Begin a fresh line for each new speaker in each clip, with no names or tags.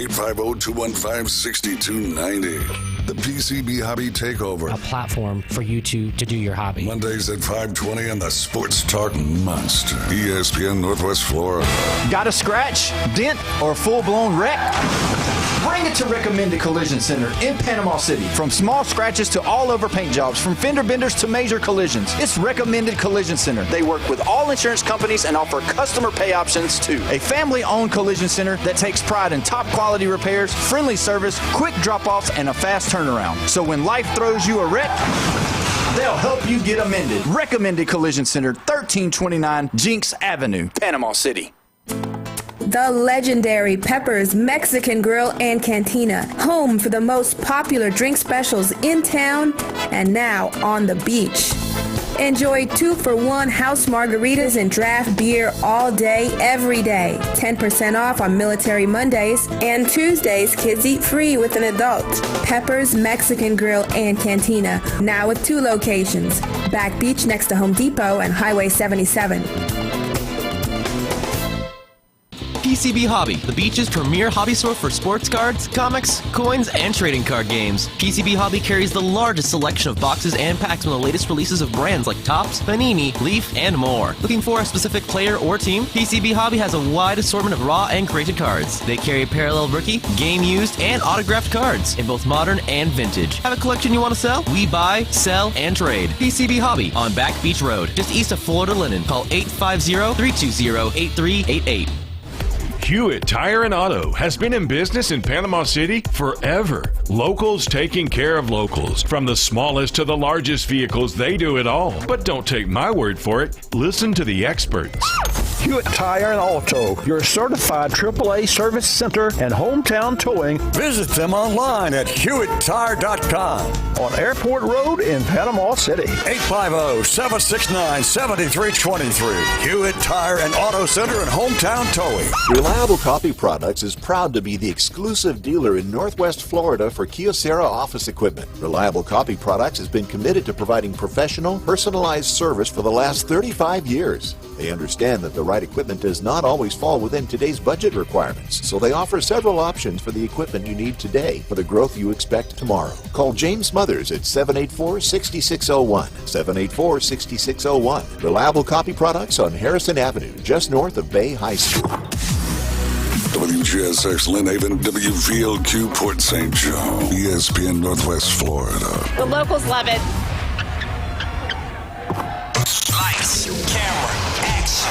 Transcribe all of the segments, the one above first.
850-215-6290. The PCB Hobby Takeover.
A platform for you to do your hobby.
Mondays at 5:20 on the Sports Talk Monster. ESPN Northwest Florida.
Got a scratch, dent, or full-blown wreck? Bring it to Recommended Collision Center in Panama City. From small scratches to all-over paint jobs, from fender benders to major collisions, it's Recommended Collision Center. They work with all insurance companies and offer customer pay options too. A family-owned collision center that takes pride in top-quality repairs, friendly service, quick drop-offs, and a fast turnaround. So when life throws you a wreck, they'll help you get amended. Recommended Collision Center, 1329 Jinx Avenue, Panama City.
The legendary Pepper's Mexican Grill and Cantina, home for the most popular drink specials in town and now on the beach. Enjoy 2-for-1 house margaritas and draft beer all day, every day. 10% off on Military Mondays, and Tuesdays kids eat free with an adult. Pepper's Mexican Grill and Cantina, now with 2 locations. Back Beach next to Home Depot and Highway 77.
PCB Hobby, the beach's premier hobby store for sports cards, comics, coins, and trading card games. PCB Hobby carries the largest selection of boxes and packs from the latest releases of brands like Topps, Panini, Leaf, and more. Looking for a specific player or team? PCB Hobby has a wide assortment of raw and graded cards. They carry parallel rookie, game used, and autographed cards in both modern and vintage. Have a collection you want to sell? We buy, sell, and trade. PCB Hobby on Back Beach Road, just east of Florida Linen. Call 850-320-8388.
Hewitt Tire and Auto has been in business in Panama City forever. Locals taking care of locals. From the smallest to the largest vehicles, they do it all. But don't take my word for it. Listen to the experts.
Hewitt Tire and Auto, your certified AAA service center and hometown towing. Visit them online at HewittTire.com. On Airport Road in Panama City. 850-769-7323. Hewitt Tire and Auto Center and hometown towing.
Reliable Coffee Products is proud to be the exclusive dealer in Northwest Florida for Kyocera office equipment. Reliable Coffee Products has been committed to providing professional, personalized service for the last 35 years. They understand that the right equipment does not always fall within today's budget requirements, so they offer several options for the equipment you need today for the growth you expect tomorrow. Call James Smothers at 784-6601, 784-6601. Reliable Coffee Products on Harrison Avenue, just north of Bay High School.
WGSX Lynn Haven, WVLQ Port St. Joe, ESPN Northwest Florida.
The locals love it.
Lights, camera, action.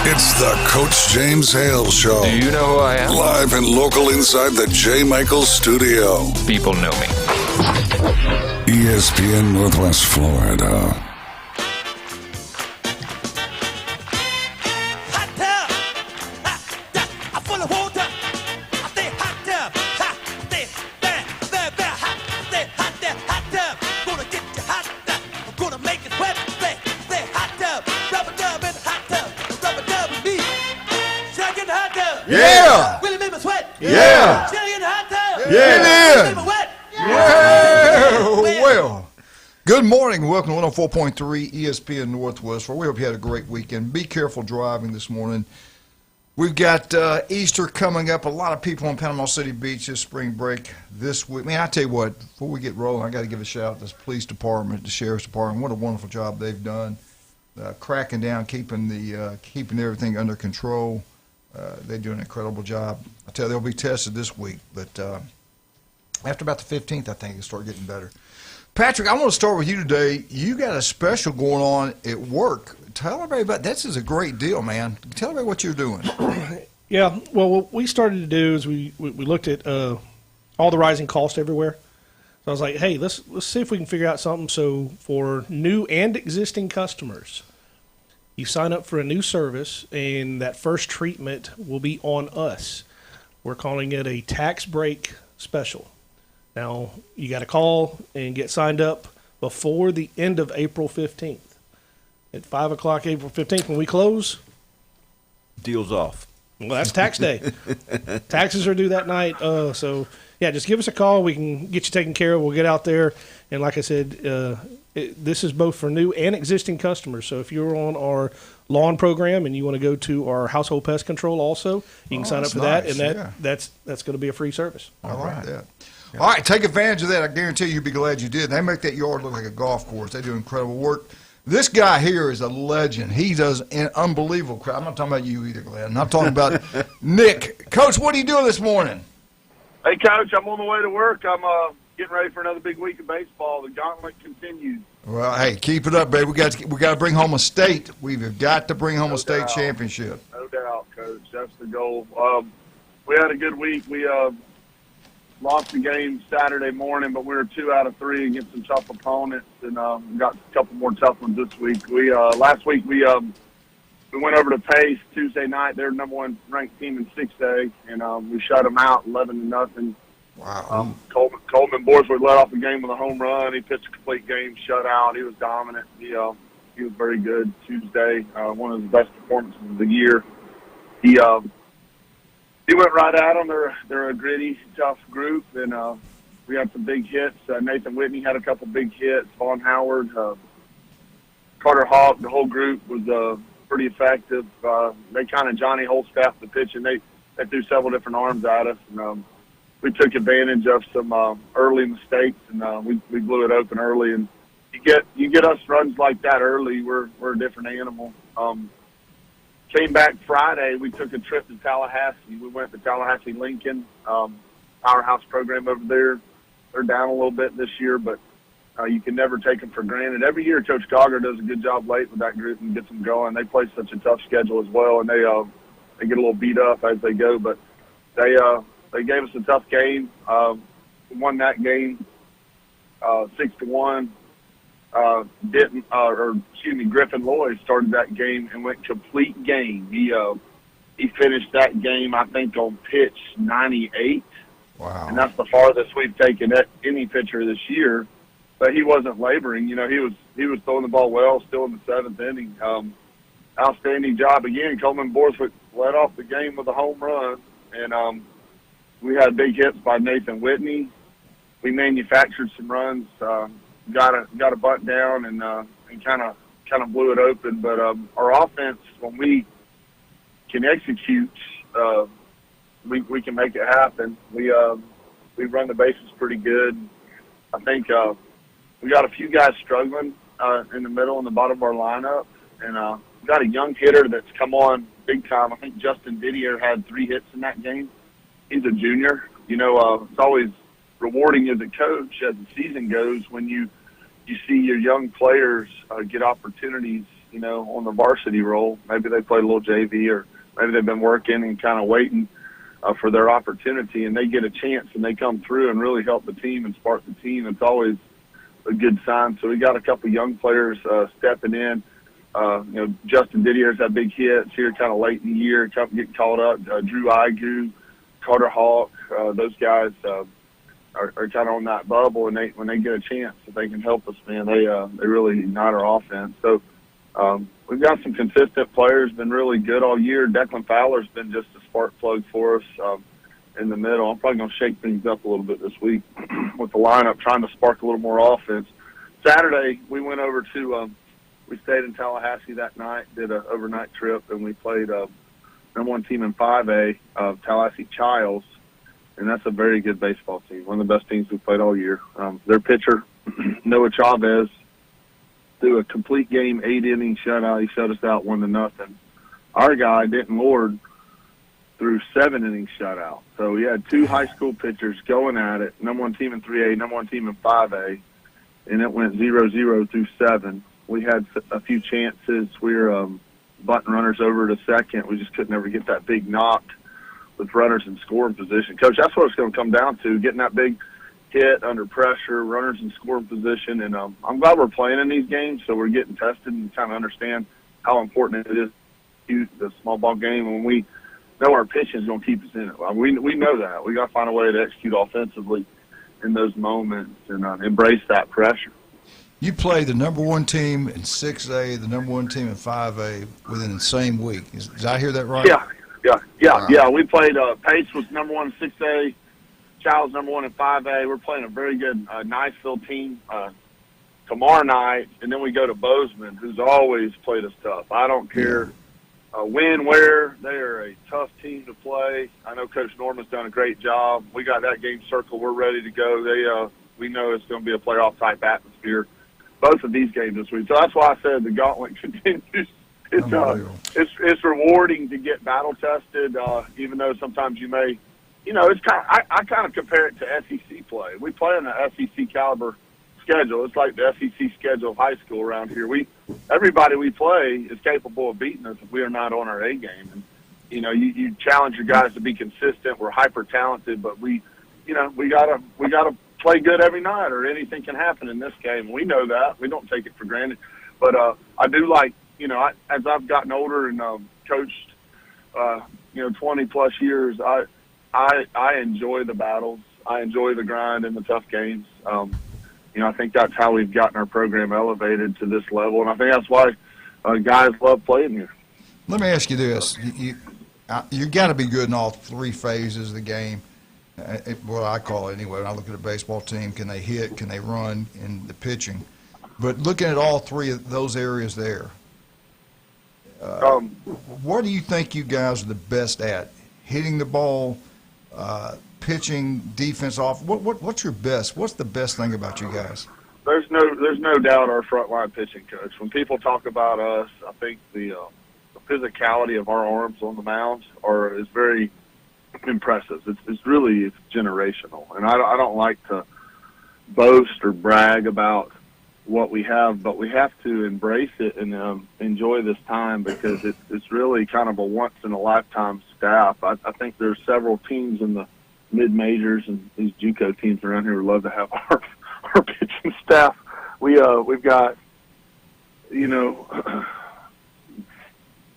It's the Coach James Hale Show.
Do you know who I am?
Live and local inside the J. Michael Studio.
People know me.
ESPN Northwest Florida.
Yeah! Yeah! Yeah! Well, good morning. Welcome to 104.3 ESPN Northwest. We hope you had a great weekend. Be careful driving this morning. We've got Easter coming up. A lot of people on Panama City Beach this spring break this week. Man, I tell you what, before we get rolling, I got to give a shout out to the police department, the sheriff's department. What a wonderful job they've done, cracking down, keeping everything under control. They do an incredible job. I tell you, they'll be tested this week, but after about the 15th, I think it'll start getting better. Patrick, I want to start with you today. You got a special going on at work. Tell everybody about this. Is a great deal, man. Tell everybody what you're doing.
Yeah, well, what we started to do is we looked at all the rising costs everywhere. So I was like, hey, let's see if we can figure out something. So for new and existing customers, you sign up for a new service, and that first treatment will be on us. We're calling it a tax break special. Now, you got to call and get signed up before the end of April 15th. At 5 o'clock April 15th, when we close,
deal's off.
Well, that's tax day. Taxes are due that night. So, yeah, just give us a call. We can get you taken care of. We'll get out there. And like I said, This is both for new and existing customers. So if you're on our lawn program and you want to go to our household pest control also, you can sign up for that, and that's going to be a free service.
I like that. Yeah. All right, take advantage of that. I guarantee you'll be glad you did. They make that yard look like a golf course. They do incredible work. This guy here is a legend. He does an unbelievable crap. I'm not talking about you either, Glenn. I'm talking about Nick. Coach, what are you doing this morning?
Hey, Coach, I'm on the way to work. I'm getting ready for another big week of baseball. The gauntlet continues.
Well, hey, keep it up, baby. We got to bring home a state. We've got to bring home a state championship.
No doubt, Coach. That's the goal. We had a good week. We lost the game Saturday morning, but we were 2 out of 3 against some tough opponents, and got a couple more tough ones this week. Last week we went over to Pace Tuesday night. They're number 1 ranked team in 6A, and we shut them out 11-0.
Wow.
Coleman Borswood led off the game with a home run. He pitched a complete game shutout. He was dominant. He was very good Tuesday. One of his best performances of the year. He went right at them. They're a gritty, tough group, and we had some big hits. Nathan Whitney had a couple big hits. Vaughn Howard, Carter Hawk, the whole group was pretty effective. They kind of Johnny Holstaff the pitch, and they threw several different arms at us. And we took advantage of some early mistakes, and we blew it open early. And you get us runs like that early, we're a different animal. Came back Friday. We took a trip to Tallahassee. We went to Tallahassee Lincoln, powerhouse program over there. They're down a little bit this year, but you can never take them for granted. Every year, Coach Gogger does a good job late with that group and gets them going. They play such a tough schedule as well, and they get a little beat up as they go. But they gave us a tough game. We won that game 6-1. Griffin Lloyd started that game and went complete game. He finished that game, I think, on pitch 98.
Wow.
And that's the farthest we've taken any pitcher this year. But he wasn't laboring. He was throwing the ball well, still in the 7th inning. Outstanding job again. Coleman Borswick led off the game with a home run, and we had big hits by Nathan Whitney. We manufactured some runs. Got a bunt down and kind of blew it open. But our offense, when we can execute, we can make it happen. We run the bases pretty good. I think we got a few guys struggling in the middle and the bottom of our lineup, and we got a young hitter that's come on big time. I think Justin Didier had 3 hits in that game. He's a junior. It's always rewarding as a coach as the season goes when you see your young players get opportunities, on the varsity role. Maybe they play a little JV, or maybe they've been working and kind of waiting for their opportunity, and they get a chance and they come through and really help the team and spark the team. It's always a good sign. So we got a couple young players stepping in. Justin Didier's had big hits here kind of late in the year, getting called up. Drew Igu, Carter Hawk, those guys are kind of on that bubble, and when they get a chance, if they can help us, man, they really ignite our offense. So we've got some consistent players, been really good all year. Declan Fowler's been just a spark plug for us in the middle. I'm probably going to shake things up a little bit this week with the lineup, trying to spark a little more offense. Saturday, we went over to we stayed in Tallahassee that night, did an overnight trip, and we played number 1 team in 5A, Tallahassee Childs. And that's a very good baseball team, one of the best teams we've played all year. Their pitcher, Noah Chavez, threw a complete game, 8-inning shutout. He shut us out 1-0. Our guy, Denton Lord, threw 7-inning shutout. So we had 2 high school pitchers going at it, number 1 team in 3A, number 1 team in 5A, and it went 0-0 through 7. We had a few chances. We were butting runners over to second. We just couldn't ever get that big knock with runners in scoring position. Coach, that's what it's going to come down to, getting that big hit under pressure, runners in scoring position. And I'm glad we're playing in these games, so we're getting tested and kind of understand how important it is to the small ball game. When we know our pitching is going to keep us in it. We know that. We got to find a way to execute offensively in those moments and embrace that pressure.
You play the number 1 team in 6A, the number 1 team in 5A within the same week. Did I hear that right?
Yeah.
Wow.
Yeah. We played Pace was number 1 in 6A, Child's number 1 in 5A. We're playing a very good Niceville team. tomorrow night, and then we go to Bozeman, who's always played us tough. I don't care when, where. They are a tough team to play. I know Coach Norman's done a great job. We got that game circled. We're ready to go. We know it's going to be a playoff-type atmosphere. Both of these games this week. So that's why I said the gauntlet continues. It's rewarding to get battle-tested, even though sometimes you may – it's I kind of compare it to SEC play. We play on the SEC caliber schedule. It's like the SEC schedule of high school around here. Everybody we play is capable of beating us if we are not on our A game. And you challenge your guys to be consistent. We're hyper talented, but we gotta play good every night, or anything can happen in this game. We know that. We don't take it for granted. But I do like as I've gotten older and coached 20 plus years, I enjoy the battles. I enjoy the grind and the tough games. I think that's how we've gotten our program elevated to this level, and I think that's why guys love playing here.
Let me ask you this. You got to be good in all three phases of the game. What I call it anyway, when I look at a baseball team, can they hit, can they run, in the pitching. But looking at all three of those areas there, what do you think you guys are the best at? Hitting the ball, pitching, defense off. What's your best? What's the best thing about you guys?
There's no doubt our frontline pitching coach. When people talk about us, I think the physicality of our arms on the mound is very impressive. It's really generational, and I don't like to boast or brag about what we have, but we have to embrace it and enjoy this time, because it's really kind of a once in a lifetime staff. I think there's several teams in the mid majors and these JUCO teams around here would love to have our pitching staff. We've got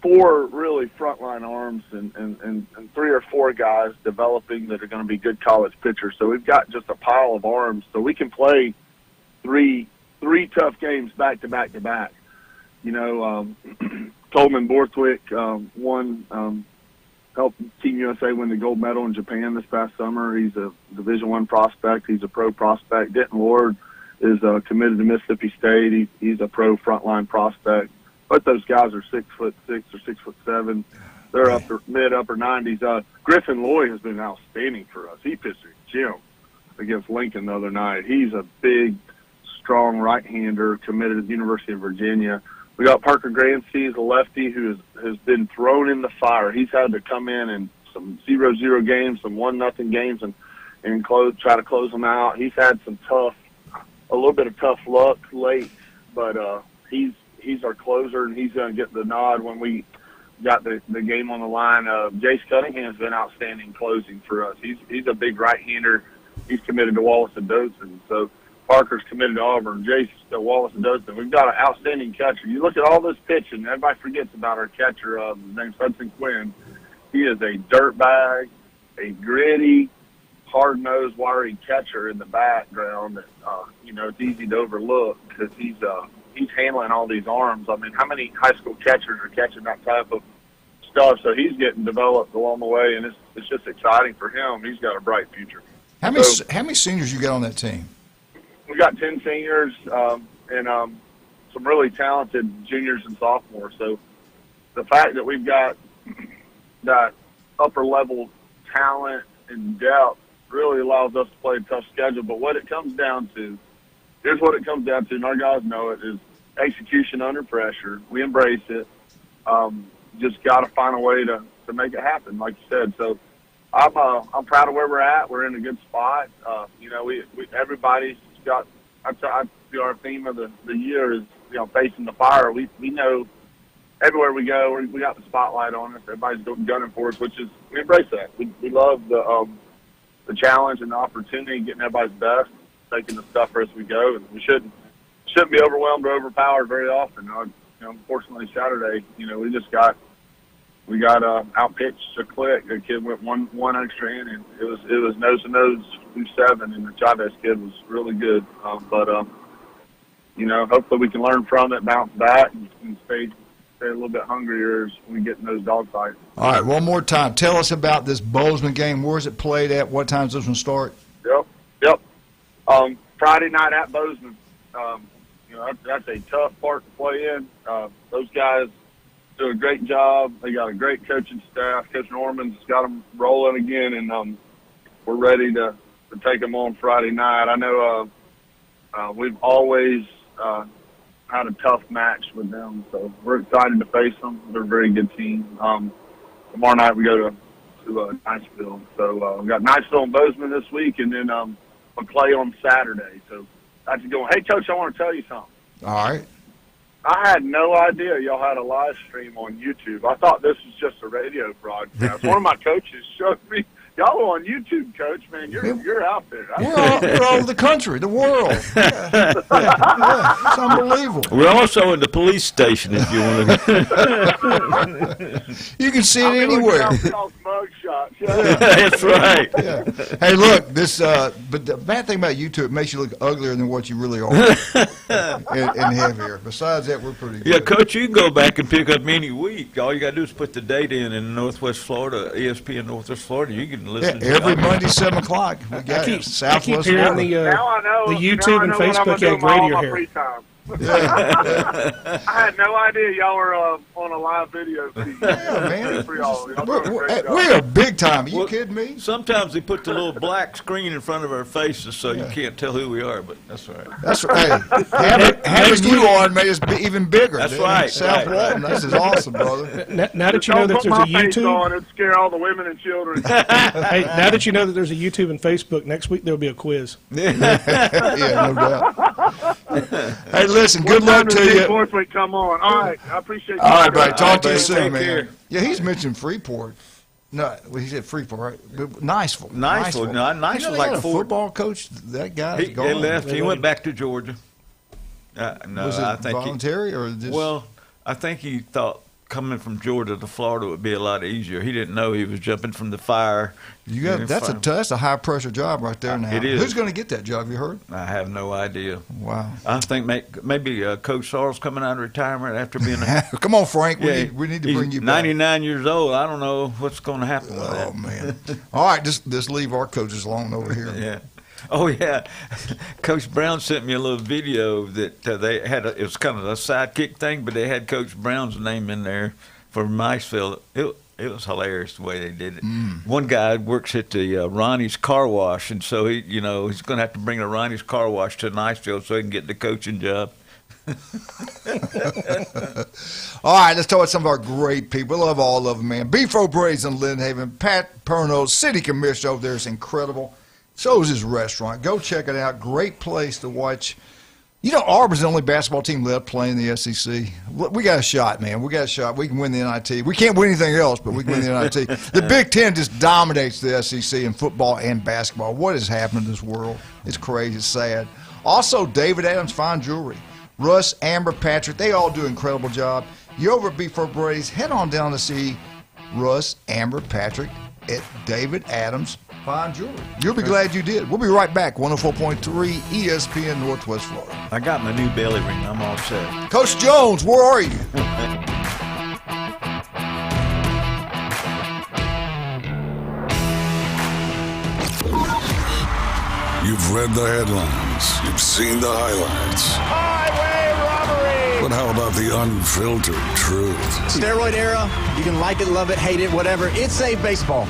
four really frontline arms and 3 or 4 guys developing that are going to be good college pitchers. So we've got just a pile of arms, so we can play three tough games back to back to back. Coleman Borthwick helped Team USA win the gold medal in Japan this past summer. He's a Division I prospect. He's a pro prospect. Denton Ward is committed to Mississippi State. He's a pro frontline prospect. But those guys are 6'6" or 6'7". They're upper 90s. Griffin Loy has been outstanding for us. He pitched a gem against Lincoln the other night. He's a big, strong right-hander committed to the University of Virginia. We got Parker Grancy, the lefty, who has been thrown in the fire. He's had to come in some 0-0 games, some 1-0 games, and try to close them out. He's had a little bit of tough luck late, but he's our closer, and he's going to get the nod when we got the game on the line. Jace Cunningham's been outstanding closing for us. He's a big right-hander. He's committed to Wallace and Dothan. So Parker's committed to Auburn. Jace to Wallace and Dothan. We've got an outstanding catcher. You look at all this pitching, everybody forgets about our catcher. His name's Hudson Quinn. He is a dirtbag, a gritty, hard-nosed, wiry catcher in the background that, it's easy to overlook because he's handling all these arms. I mean, how many high school catchers are catching that type of stuff? So he's getting developed along the way, and it's just exciting for him. He's got a bright future.
How many seniors you got on that team?
We got 10 seniors and some really talented juniors and sophomores. So the fact that we've got that upper-level talent and depth really allows us to play a tough schedule. But what it comes down to, here's what it comes down to, and our guys know it, is execution under pressure. We embrace it. Just got to find a way to make it happen, like you said. So I'm proud of where we're at. We're in a good spot. Everybody's got. I feel our theme of the year is facing the fire. We know everywhere we go, we got the spotlight on us. Everybody's gunning for us, which is, we embrace that. We love the challenge and the opportunity, getting everybody's best, taking the stuff for us as we go, and we shouldn't be overwhelmed or overpowered very often. Unfortunately, Saturday, we got outpitched a click. The kid went one extra inning. It was nose to nose through 7, and the Chavez kid was really good. But hopefully we can learn from it, bounce back, and stay a little bit hungrier as we get in those dog fights.
All right, one more time. Tell us about this Bozeman game. Where is it played at? What time does this one start?
Yep. Friday night at Bozeman. That's a tough part to play in. Those guys do a great job. They got a great coaching staff. Coach Norman's got them rolling again, and we're ready to take them on Friday night. I know we've always had a tough match with them, so we're excited to face them. They're a very good team. Tomorrow night we go to Niceville. So we got Niceville and Bozeman this week, and then McClay on Saturday. So that's going. Hey, Coach, I want to tell you something.
All right.
I had no idea y'all had a live stream on YouTube. I thought this was just a radio broadcast. One of my coaches showed me. Y'all are on YouTube, Coach. Man, you're out there.
We're all over the country, the world. Yeah. It's unbelievable.
We're also in the police station if you want to.
You can see it anywhere.
That's right.
Yeah. Hey, look, this. But the bad thing about YouTube, it makes you look uglier than what you really are, and heavier. Besides that, we're pretty good.
Yeah, Coach, you can go back and pick up any week. All you got to do is put the date in Northwest Florida, ESPN Northwest Florida. You can listen.
Yeah, every Monday, 7 o'clock. We got
I keep
Southwest
hearing
Florida.
the YouTube and Facebook egg radio here.
I had no idea y'all were on a live video feed.
Yeah, man. We're big time. Are you kidding me?
Sometimes they put the little black screen in front of our faces so you can't tell who we are, but that's all right.
That's right. Having you on made us even bigger.
That's right.
South Walton. This is awesome, brother.
Now that you know that there's a YouTube,
on, it'd scare all the women and children.
Hey, now that you know that there's a YouTube and Facebook, next week there'll be a quiz.
Yeah, no doubt. Hey, listen, good luck to you.
Borthwick, come on. All right, I appreciate you.
All right, buddy. Talk to you
Take
soon, man.
care.
Yeah, he's mentioned Freeport. No, well, he said Freeport, right? But Niceville.
Niceville. No, Niceville
you know,
like
a football coach. That guy's
He
gone.
left. He went back to Georgia. No,
Was it
I think
voluntary or just?
Well, I think he thought coming from Georgia to Florida would be a lot easier. He didn't know he was jumping from the fire.
That's a high pressure job right there now.
It is.
Who's going to get that job? You heard?
I have no idea.
Wow.
I think maybe Coach Sarles coming out of retirement after being.
Come on, Frank. We need to bring you back.
99 years old. I don't know what's going to happen with that.
Oh man. All right, just leave our coaches alone over here.
Yeah. Oh yeah, Coach Brown sent me a little video that they had. It was kind of a sidekick thing, but they had Coach Brown's name in there for Niceville. It was hilarious the way they did it. One guy works at the Ronnie's Car Wash, and so he's going to have to bring the Ronnie's Car Wash to Niceville so he can get the coaching job.
All right, let's talk about some of our great people. We love all of them, man. Beef O'Brady's in Lynn Haven. Pat Perno, city commissioner over there, is incredible. So is his restaurant. Go check it out. Great place to watch. You know, Auburn's the only basketball team left playing the SEC. We got a shot, man. We got a shot. We can win the NIT. We can't win anything else, but we can win the NIT. The Big Ten just dominates the SEC in football and basketball. What is happening in this world? It's crazy. It's sad. Also, David Adams Fine Jewelry. Russ, Amber, Patrick, they all do an incredible job. You're over at Beef O'Brady's. Head on down to see Russ, Amber, Patrick at David Adams Fine Jewelry. You'll be glad you did. We'll be right back. 104.3 ESPN Northwest Florida.
I got my new belly ring. I'm all set.
Coach Jones, where are you?
You've read the headlines. You've seen the highlights.
Highway robbery!
But how about the unfiltered truth?
Steroid era, you can like it, love it, hate it, whatever. It saved baseball.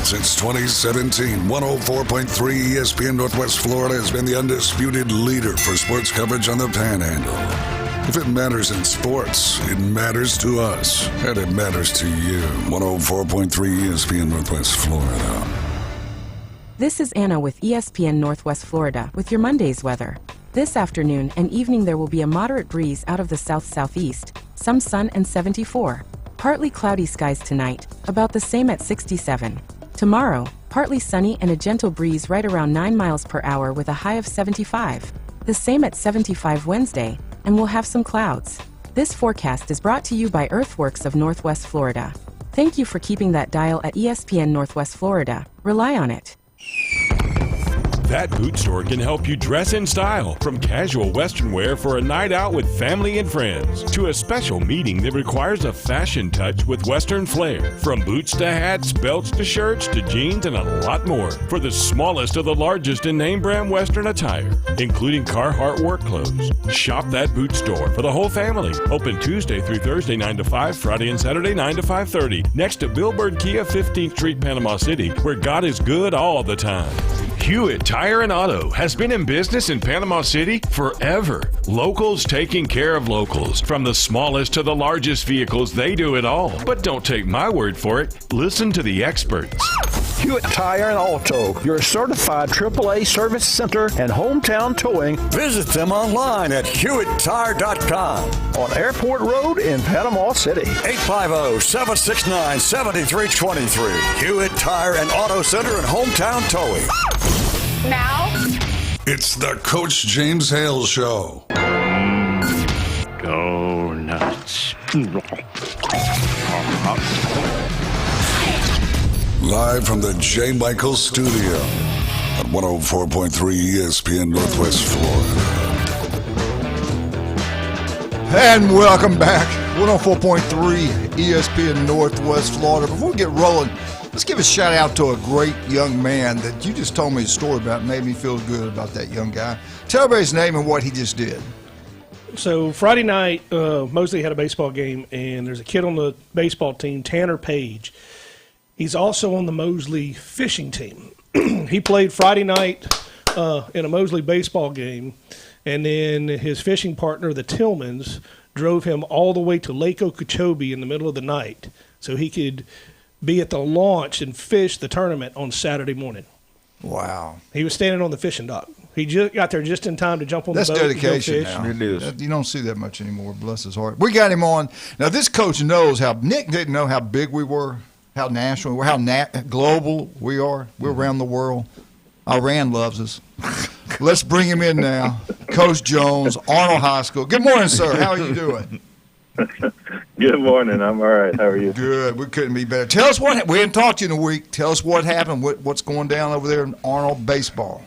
Since 2017, 104.3 ESPN Northwest Florida has been the undisputed leader for sports coverage on the Panhandle. If it matters in sports, it matters to us, and it matters to you. 104.3 ESPN Northwest Florida.
This is Anna with ESPN Northwest Florida with your Monday's weather. This afternoon and evening there will be a moderate breeze out of the south-southeast, some sun and 74. Partly cloudy skies tonight, about the same at 67. Tomorrow, partly sunny and a gentle breeze right around 9 miles per hour with a high of 75. The same at 75 Wednesday, and we'll have some clouds. This forecast is brought to you by Earthworks of Northwest Florida. Thank you for keeping that dial at ESPN Northwest Florida. Rely on it.
That boot store can help you dress in style, from casual Western wear for a night out with family and friends to a special meeting that requires a fashion touch with Western flair. From boots to hats, belts to shirts to jeans, and a lot more for the smallest of the largest in name brand Western attire, including Carhartt work clothes. Shop that boot store for the whole family. Open Tuesday through Thursday 9 to 5, Friday and Saturday 9 to 5:30. Next to Billboard Kia, 15th Street, Panama City, where God is good all the time. Hewitt Tire and Auto has been in business in Panama City forever. Locals taking care of locals. From the smallest to the largest vehicles, they do it all. But don't take my word for it. Listen to the experts.
Hewitt Tire and Auto, your certified AAA service center and hometown towing. Visit them online at HewittTire.com on Airport Road in Panama City.
850-769-7323. Hewitt Tire and Auto Center and hometown towing.
Now,
It's the Coach James Hale Show.
Go nuts.
Live from the J. Michael Studio at 104.3 ESPN Northwest Florida.
And welcome back. 104.3 ESPN Northwest Florida. Before we get rolling, let's give a shout out to a great young man that you just told me a story about. Made me feel good about that young guy. Tell everybody his name and what he just did.
So Friday night, Mosley had a baseball game, and there's a kid on the baseball team, Tanner Page. He's also on the Mosley fishing team. He played Friday night in a Mosley baseball game, and then his fishing partner, the Tillmans, drove him all the way to Lake Okeechobee in the middle of the night so he could be at the launch and fish the tournament on Saturday morning.
Wow.
He was standing on the fishing dock. He just got there just in time to jump on
That's
the boat.
dedication
and go fish.
now.
It is.
You don't see that much anymore. Bless his heart. We got him on. Now, this coach knows how – Nick didn't know how big we were, how national we were, how global we are. We're around the world. Iran loves us. Let's bring him in now. Coach Jones, Arnold High School. Good morning, sir. How are you doing?
Good morning. I'm all right. How are you?
Good. We couldn't be better. Tell us what – we haven't talked to you in a week. Tell us what happened, what's going down over there in Arnold baseball.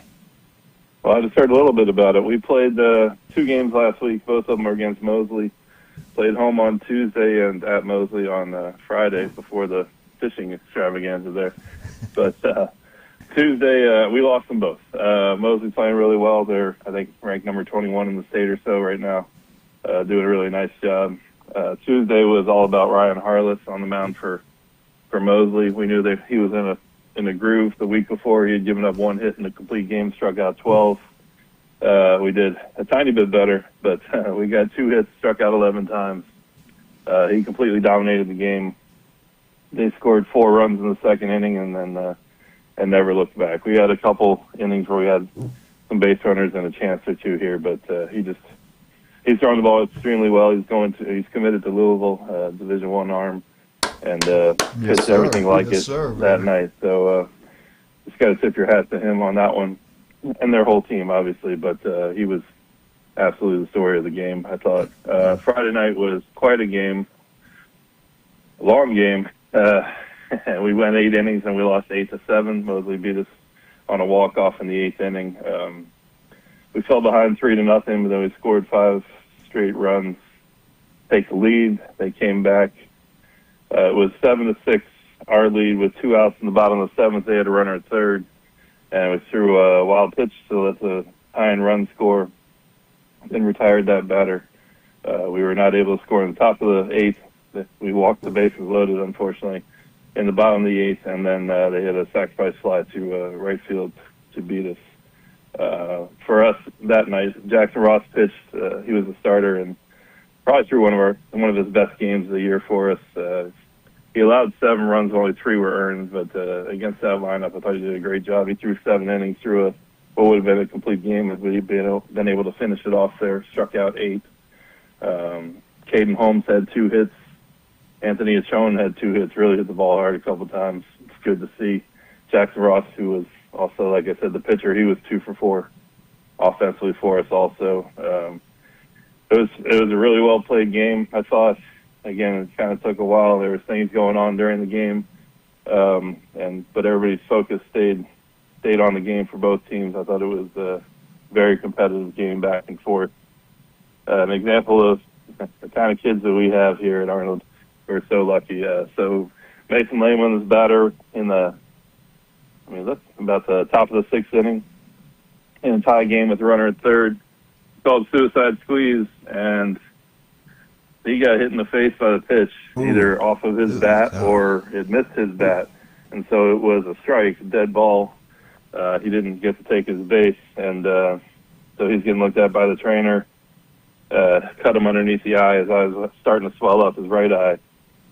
Well, I just heard a little bit about it. We played 2 games last week. Both of them were against Mosley. Played home on Tuesday and at Mosley on Friday before the fishing extravaganza there. But Tuesday, we lost them both. Mosley's playing really well. They're, I think, ranked number 21 in the state or so right now. Doing a really nice job. Tuesday was all about Ryan Harless on the mound for Mosley. We knew that he was in a groove. The week before, he had given up 1 hit in a complete game, struck out 12. We did a tiny bit better, but we got 2 hits, struck out 11 times. He completely dominated the game. They scored 4 runs in the second inning and then and never looked back. We had a couple innings where we had some base runners and a chance or 2 here, but he's throwing the ball extremely well. He's committed to Louisville, Division I arm, and pitched everything like it that night. So just got to tip your hat to him on that one, and their whole team, obviously. But he was absolutely the story of the game, I thought. Friday night was quite a game, a long game. We went 8 innings and we lost 8-7. Mosley beat us on a walk-off in the 8th inning. We fell behind 3-0, but then we scored 5 straight runs, take the lead. They came back. It was 7-6, our lead with 2 outs in the bottom of the 7th. They had a runner at third, and we threw a wild pitch to let the tying run score, then retired that batter. We were not able to score in the top of the 8th. We walked the bases loaded, unfortunately, in the bottom of the 8th, and then they hit a sacrifice fly to right field to beat us. For us that night, Jackson Ross pitched. He was a starter and probably threw one of his best games of the year for us. He allowed 7 runs, only 3 were earned, but against that lineup, I thought he did a great job. He threw 7 innings, threw what would have been a complete game if we'd been able to finish it off there. Struck out 8. Caden Holmes had 2 hits. Anthony Achone had 2 hits. Really hit the ball hard a couple times. It's good to see. Jackson Ross, who was also, like I said, the pitcher, he was 2 for 4 offensively for us also. It was a really well-played game, I thought. Again, it kind of took a while. There was things going on during the game, but everybody's focus stayed stayed on the game for both teams. I thought it was a very competitive game back and forth. An example of the kind of kids that we have here at Arnold. We're so lucky. So Mason Lehman is batter in that's about the top of the sixth inning in a tie game with the runner at third. It's called suicide squeeze, and he got hit in the face by the pitch, either off of his bat or it missed his bat. And so it was a strike, a dead ball. He didn't get to take his base, and so he's getting looked at by the trainer. Cut him underneath the eye. His eye was starting to swell up, his right eye,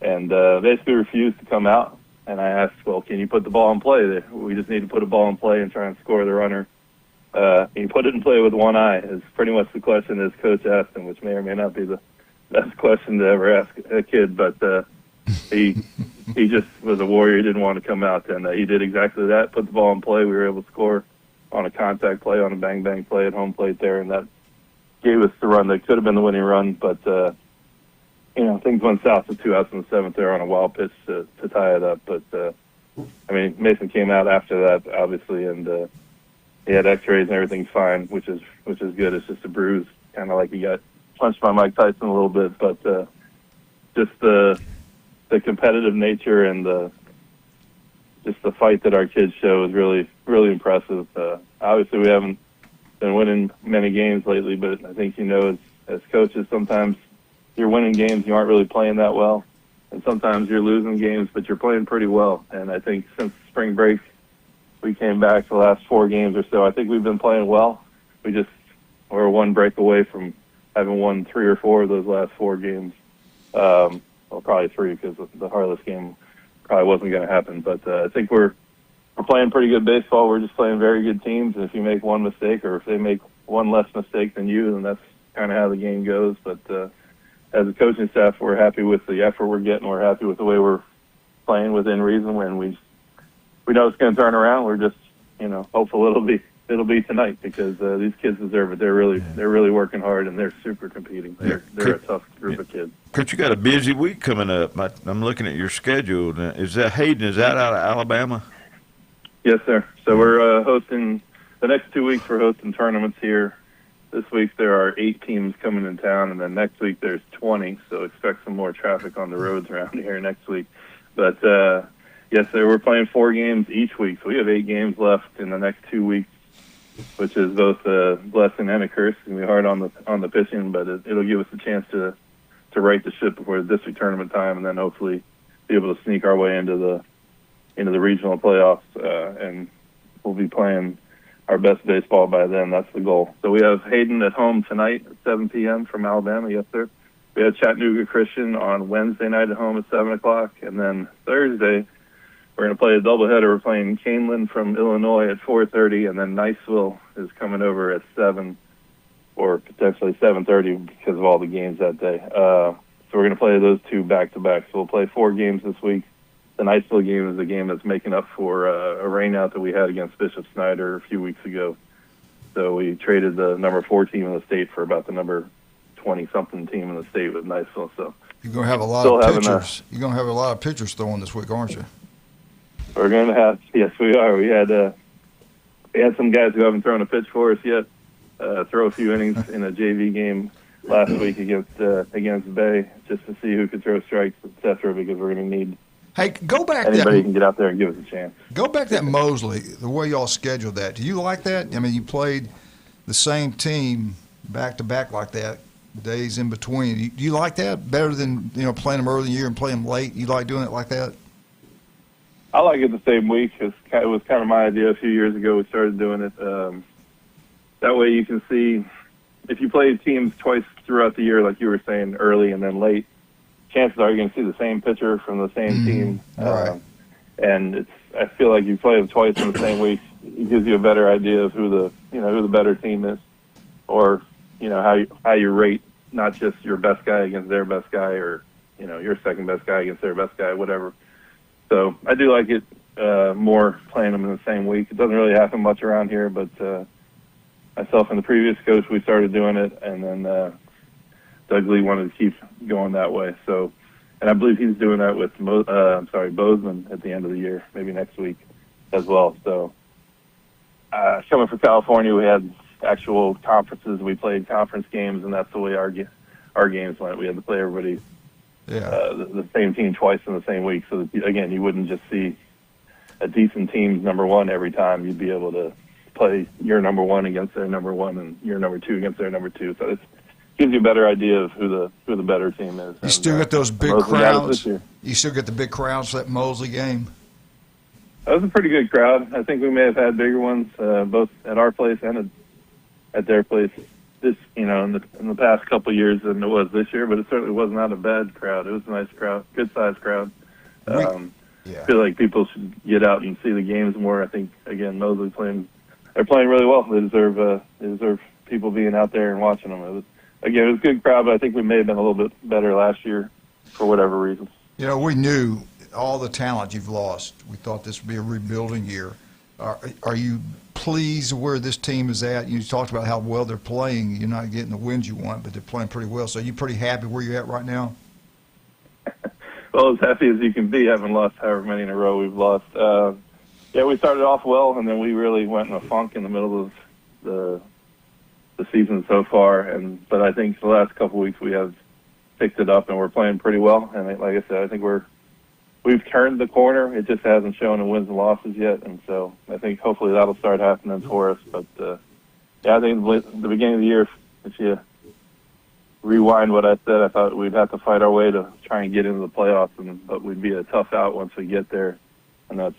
and basically refused to come out. And I asked, well, can you put the ball in play? We just need to put a ball in play and try and score the runner. He put it in play with one eye is pretty much the question his coach asked him, which may or may not be the best question to ever ask a kid. But he just was a warrior. He didn't want to come out, and he did exactly that, put the ball in play. We were able to score on a contact play, on a bang-bang play at home plate there, and that gave us the run that could have been the winning run. But, things went south with 2 outs in the seventh there on a wild pitch to tie it up. But, Mason came out after that, obviously, and he had x-rays and everything's fine, which is good. It's just a bruise, kind of like he got punched by Mike Tyson a little bit. But just the competitive nature and just the fight that our kids show is really, really impressive. Obviously, we haven't been winning many games lately, but I think, as coaches, sometimes you're winning games, you aren't really playing that well. And sometimes you're losing games, but you're playing pretty well. And I think since spring break, we came back the last 4 games or so. I think we've been playing well. We're one break away from having won 3 or 4 of those last 4 games. Well, probably 3 because the Harless game probably wasn't going to happen. But I think we're playing pretty good baseball. We're just playing very good teams. And if you make one mistake or if they make one less mistake than you, then that's kind of how the game goes. But as a coaching staff, we're happy with the effort we're getting. We're happy with the way we're playing within reason. When we know it's going to turn around, we're just hopeful it'll be tonight because these kids deserve it. They're really working hard and they're super competing. They're a tough group of kids.
Coach, you got a busy week coming up. I'm looking at your schedule. Is that Hayden? Is that out of Alabama?
Yes, sir. So we're hosting the next 2 weeks. We're hosting tournaments here. This week there are 8 teams coming in town, and then next week there's 20. So expect some more traffic on the roads around here next week. But yes, sir, we're playing 4 games each week. So we have 8 games left in the next 2 weeks, which is both a blessing and a curse. It's going to be hard on the pitching, but it'll give us a chance to right the ship before the district tournament time, and then hopefully be able to sneak our way into the regional playoffs, and we'll be playing our best baseball by then. That's the goal. So we have Hayden at home tonight at 7 p.m. from Alabama. Yes, sir. We have Chattanooga Christian on Wednesday night at home at 7 o'clock, and then Thursday we're going to play a doubleheader. We're playing Canelan from Illinois at 4:30, and then Niceville is coming over at 7 or potentially 7:30 because of all the games that day. So we're going to play those 2 back-to-back. So we'll play 4 games this week. The Niceville game is a game that's making up for a rainout that we had against Bishop Snyder a few weeks ago. So we traded the number 4 team in the state for about the number 20-something team in the state with Niceville. So
you're going to have a lot of pitchers. You're going to have a lot of pitchers throwing this week, aren't you?
We're going to have. Yes, we are. We had some guys who haven't thrown a pitch for us yet throw a few innings in a JV game last week against Bay, just to see who could throw strikes, etc. Because we're going to need.
Hey, go back.
Anybody can get out there and give us a chance.
Go back to that Mosley, the way y'all scheduled that. Do you like that? I mean, you played the same team back to back like that, days in between. Do you like that better than playing them early in the year and playing them late? You like doing it like that?
I like it the same week. It was kind of my idea a few years ago. We started doing it. That way you can see if you play teams twice throughout the year, like you were saying, early and then late, chances are you're going to see the same pitcher from the same team.
Right.
And I feel like you play them twice in the same week, it gives you a better idea of who the better team is, or how you rate not just your best guy against their best guy, or your second best guy against their best guy, whatever. So I do like it more playing them in the same week. It doesn't really happen much around here, but myself and the previous coach, we started doing it, and then Doug Lee wanted to keep going that way. So, and I believe he's doing that with Bozeman at the end of the year, maybe next week as well. So coming from California, we had actual conferences. We played conference games, and that's the way our games went. We had to play everybody, the same team twice in the same week. So that, again, you wouldn't just see a decent team's number one every time. You'd be able to play your number one against their number one and your number two against their number two. So it gives you a better idea of who the better team is.
You still get those big crowds. You still get the big crowds for that Mosley game.
That was a pretty good crowd. I think we may have had bigger ones, both at our place and at their place. In the past couple of years than it was this year, but it certainly was not a bad crowd. It was a nice crowd, good sized crowd. I feel like people should get out and see the games more. I think again, Mosley they're playing really well. They deserve people being out there and watching them. It was a good crowd, but I think we may have been a little bit better last year for whatever reason.
We knew all the talent you've lost. We thought this would be a rebuilding year. Are you pleased where this team is at? You talked about how well they're playing. You're not getting the wins you want, but they're playing pretty well. So are you pretty happy where you're at right now?
Well, as happy as you can be, having lost however many in a row we've lost. We started off well, and then we really went in a funk in the middle of the season so far. But I think the last couple of weeks we have picked it up, and we're playing pretty well. And like I said, I think we've turned the corner. It just hasn't shown in wins and losses yet, and so I think hopefully that'll start happening for us. But I think the beginning of the year, if you rewind what I said, I thought we'd have to fight our way to try and get into the playoffs, but we'd be a tough out once we get there, and that's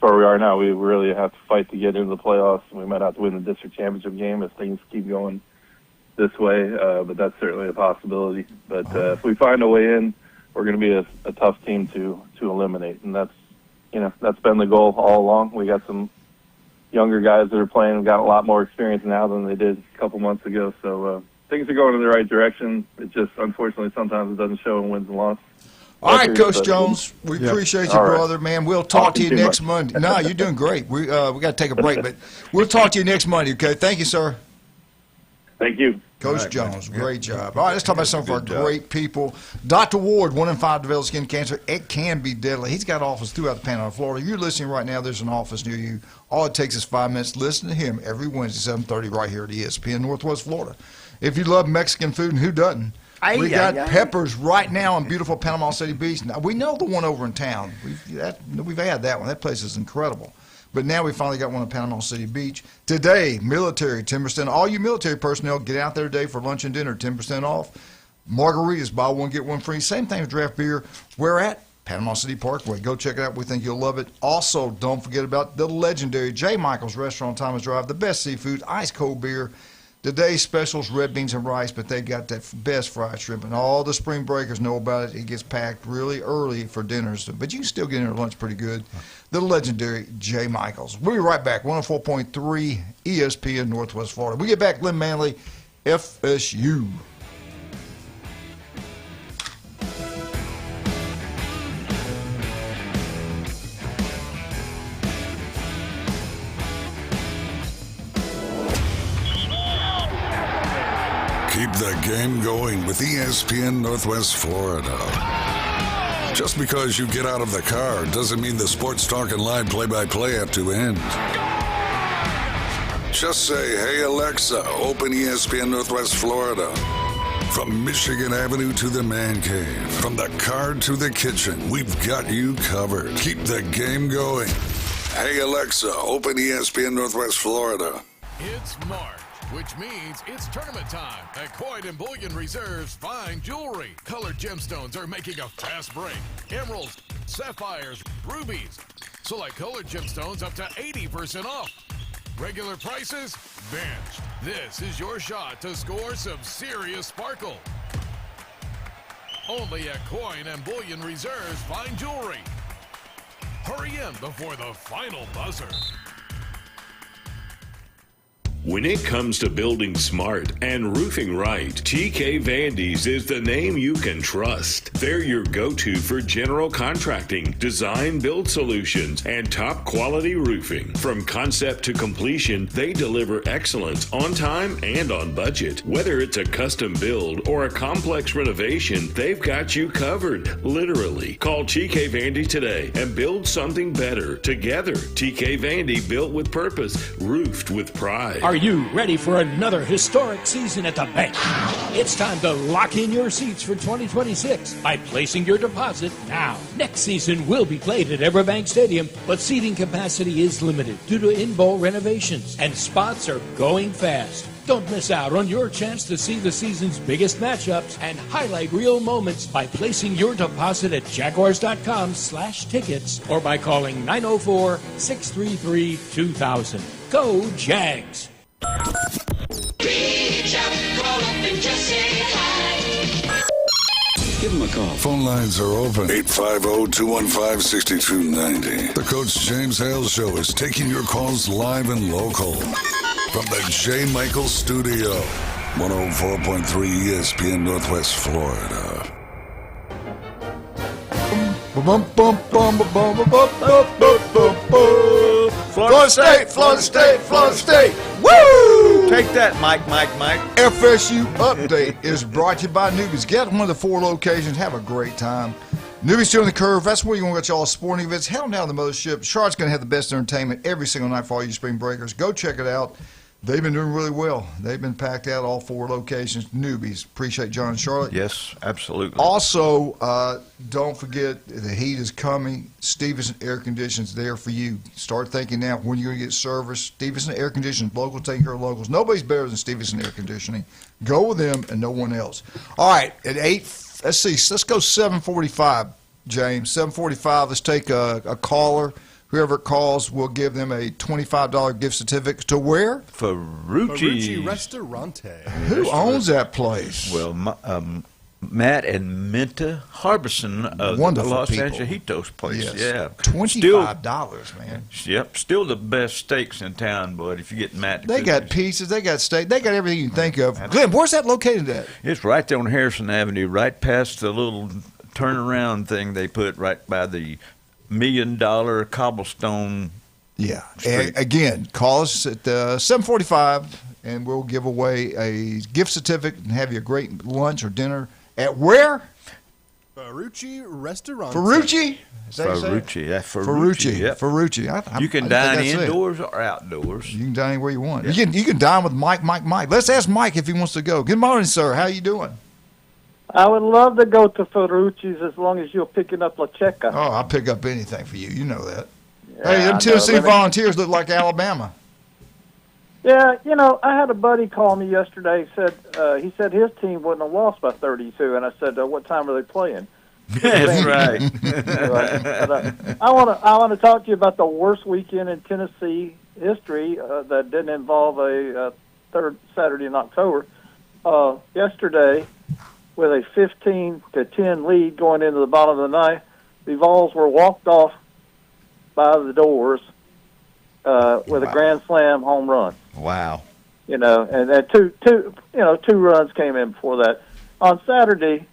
where we are now. We really have to fight to get into the playoffs. We might have to win the district championship game if things keep going this way, but that's certainly a possibility. But if we find a way in, we're going to be a tough team to eliminate, and that's been the goal all along. We got some younger guys that are playing and got a lot more experience now than they did a couple months ago. So things are going in the right direction. It just unfortunately sometimes it doesn't show in wins and losses.
All right, Coach Jones, we appreciate you, brother, man. We'll talk to you next Monday. No, you're doing great. We got to take a break, but we'll talk to you next Monday. Okay? Thank you, sir.
Thank you.
Coach Jones, great job. All right, let's talk about some of our great people. Dr. Ward, 1 in 5 develop skin cancer. It can be deadly. He's got offices throughout the Panhandle of Florida. You're listening right now. There's an office near you. All it takes is 5 minutes. Listen to him every Wednesday, 7:30, right here at ESPN Northwest Florida. If you love Mexican food, and who doesn't? We got Peppers right now in beautiful Panama City Beach. Now, we know the one over in town. We've had that one. That place is incredible. But now we finally got one in Panama City Beach. Today, military, 10%. All you military personnel, get out there today for lunch and dinner, 10% off. Margaritas, buy one, get one free. Same thing with draft beer. Where at? Panama City Parkway. Go check it out. We think you'll love it. Also, don't forget about the legendary J. Michael's Restaurant on Thomas Drive. The best seafood, ice cold beer. Today's specials, red beans and rice, but they got that best fried shrimp. And all the spring breakers know about it. It gets packed really early for dinners, but you can still get in at lunch pretty good. The legendary J. Michaels. We'll be right back. 104.3 ESPN Northwest Florida. We get back, Lynn Manley, FSU.
Keep the game going with ESPN Northwest Florida. Just because you get out of the car doesn't mean the sports talk and live play-by-play have to end. Just say, hey, Alexa, open ESPN Northwest Florida. From Michigan Avenue to the man cave, from the car to the kitchen, we've got you covered. Keep the game going. Hey, Alexa, open ESPN Northwest Florida.
It's March, which means it's tournament time at Coin & Bullion Reserve's Fine Jewelry. Colored gemstones are making a fast break. Emeralds, sapphires, rubies. Select colored gemstones up to 80% off. Regular prices? Benched. This is your shot to score some serious sparkle. Only at Coin & Bullion Reserve's Fine Jewelry. Hurry in before the final buzzer.
When it comes to building smart and roofing right, TK Vandy's is the name you can trust. They're your go-to for general contracting, design build solutions, and top quality roofing. From concept to completion, they deliver excellence on time and on budget. Whether it's a custom build or a complex renovation, they've got you covered, literally. Call TK Vandy today and build something better together. TK Vandy, built with purpose, roofed with pride.
Are you ready for another historic season at the bank? It's time to lock in your seats for 2026 by placing your deposit now. Next season will be played at Everbank Stadium, but seating capacity is limited due to in-bowl renovations, and spots are going fast. Don't miss out on your chance to see the season's biggest matchups and highlight real moments by placing your deposit at jaguars.com/tickets or by calling 904-633-2000. Go Jags!
Reach out, call up and just say hi.
Give them a call. Phone lines are open. 850-215-6290. The Coach James Hale Show is taking your calls live and local from the J. Michael Studio, 104.3 ESPN Northwest Florida.
Florida State, Florida State, Florida State. Woo!
Take that, Mike.
FSU Update is brought to you by Newbies. Get one of the 4 locations. Have a great time. Newbies Still on the Curve. That's where you're going to get all sporting events. Head on down to the mothership. Charlotte's going to have the best entertainment every single night for all you spring breakers. Go check it out. They've been doing really well. They've been packed out all 4 locations. Newbies. Appreciate John and Charlotte.
Yes, absolutely.
Also, don't forget the heat is coming. Stevenson Air Conditioning's there for you. Start thinking now when you're going to get service. Stevenson Air Conditioning, local, taking care of locals. Nobody's better than Stevenson Air Conditioning. Go with them and no one else. All right, at 8, let's see. Let's go 7:45, James. 7:45. Let's take a caller. Whoever calls, will give them a $25 gift certificate to where?
Ferrucci
Restaurante.
Who owns that place?
Well, Matt and Minta Harbison of
Wonderful
the Los
people.
Angelitos place.
Yes.
Yeah.
$25, man.
Yep. Still the best steaks in town, bud, if you get Matt to
They
cook
got
it.
pizzas. They got steak. They got everything you can think of. Glenn, where's that located at?
It's right there on Harrison Avenue, right past the little turnaround thing they put right by the $1 million cobblestone.
Yeah.
street.
And again, call us at 7:45, and we'll give away a gift certificate and have you a great lunch or dinner at where?
Ferrucci Restaurante.
Ferrucci? Is that
Ferrucci. That's
Ferrucci.
Yep.
Ferrucci.
You can
I
dine
think that's it.
indoors or outdoors.
You can dine anywhere you want.
Yeah.
You can dine with Mike. Let's ask Mike if he wants to go. Good morning, sir. How you doing?
I would love to go to Ferrucci's as long as you're picking up La Checa.
Oh, I'll pick up anything for you. You know that.
Yeah,
Hey,
I
them
know.
Tennessee Volunteers look like Alabama.
Yeah, I had a buddy call me yesterday. He said his team wouldn't have lost by 32, and I said, "What time are they playing?"
That's right.
I want to talk to you about the worst weekend in Tennessee history that didn't involve a third Saturday in October. Yesterday, with a 15-10 lead going into the bottom of the ninth, the Vols were walked off by the doors with a grand slam home run.
Wow.
And then two runs came in before that. On Saturday,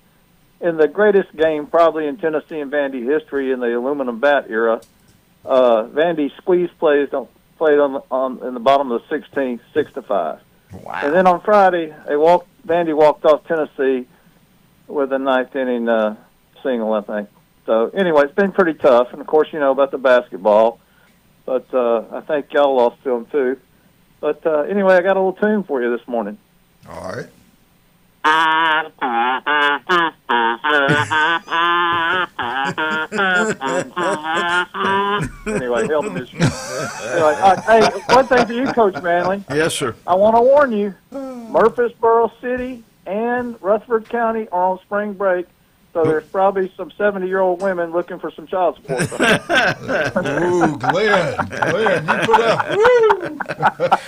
in the greatest game probably in Tennessee and Vandy history in the aluminum bat era, Vandy squeeze played on in the bottom of the 16th, 6-5.
Wow.
And then on Friday, Vandy walked off Tennessee with a ninth inning single, I think. So anyway, it's been pretty tough, and of course you know about the basketball, but I think y'all lost to them too. But anyway, I got a little tune for you this morning.
All right.
Anyway, help me. Anyway, hey, one thing for you, Coach Manley.
Yes, sir.
I want to warn you, Murfreesboro City and Rutherford County are on spring break, So there's probably some 70-year-old women looking for some child support.
Ooh, Glenn, you put up.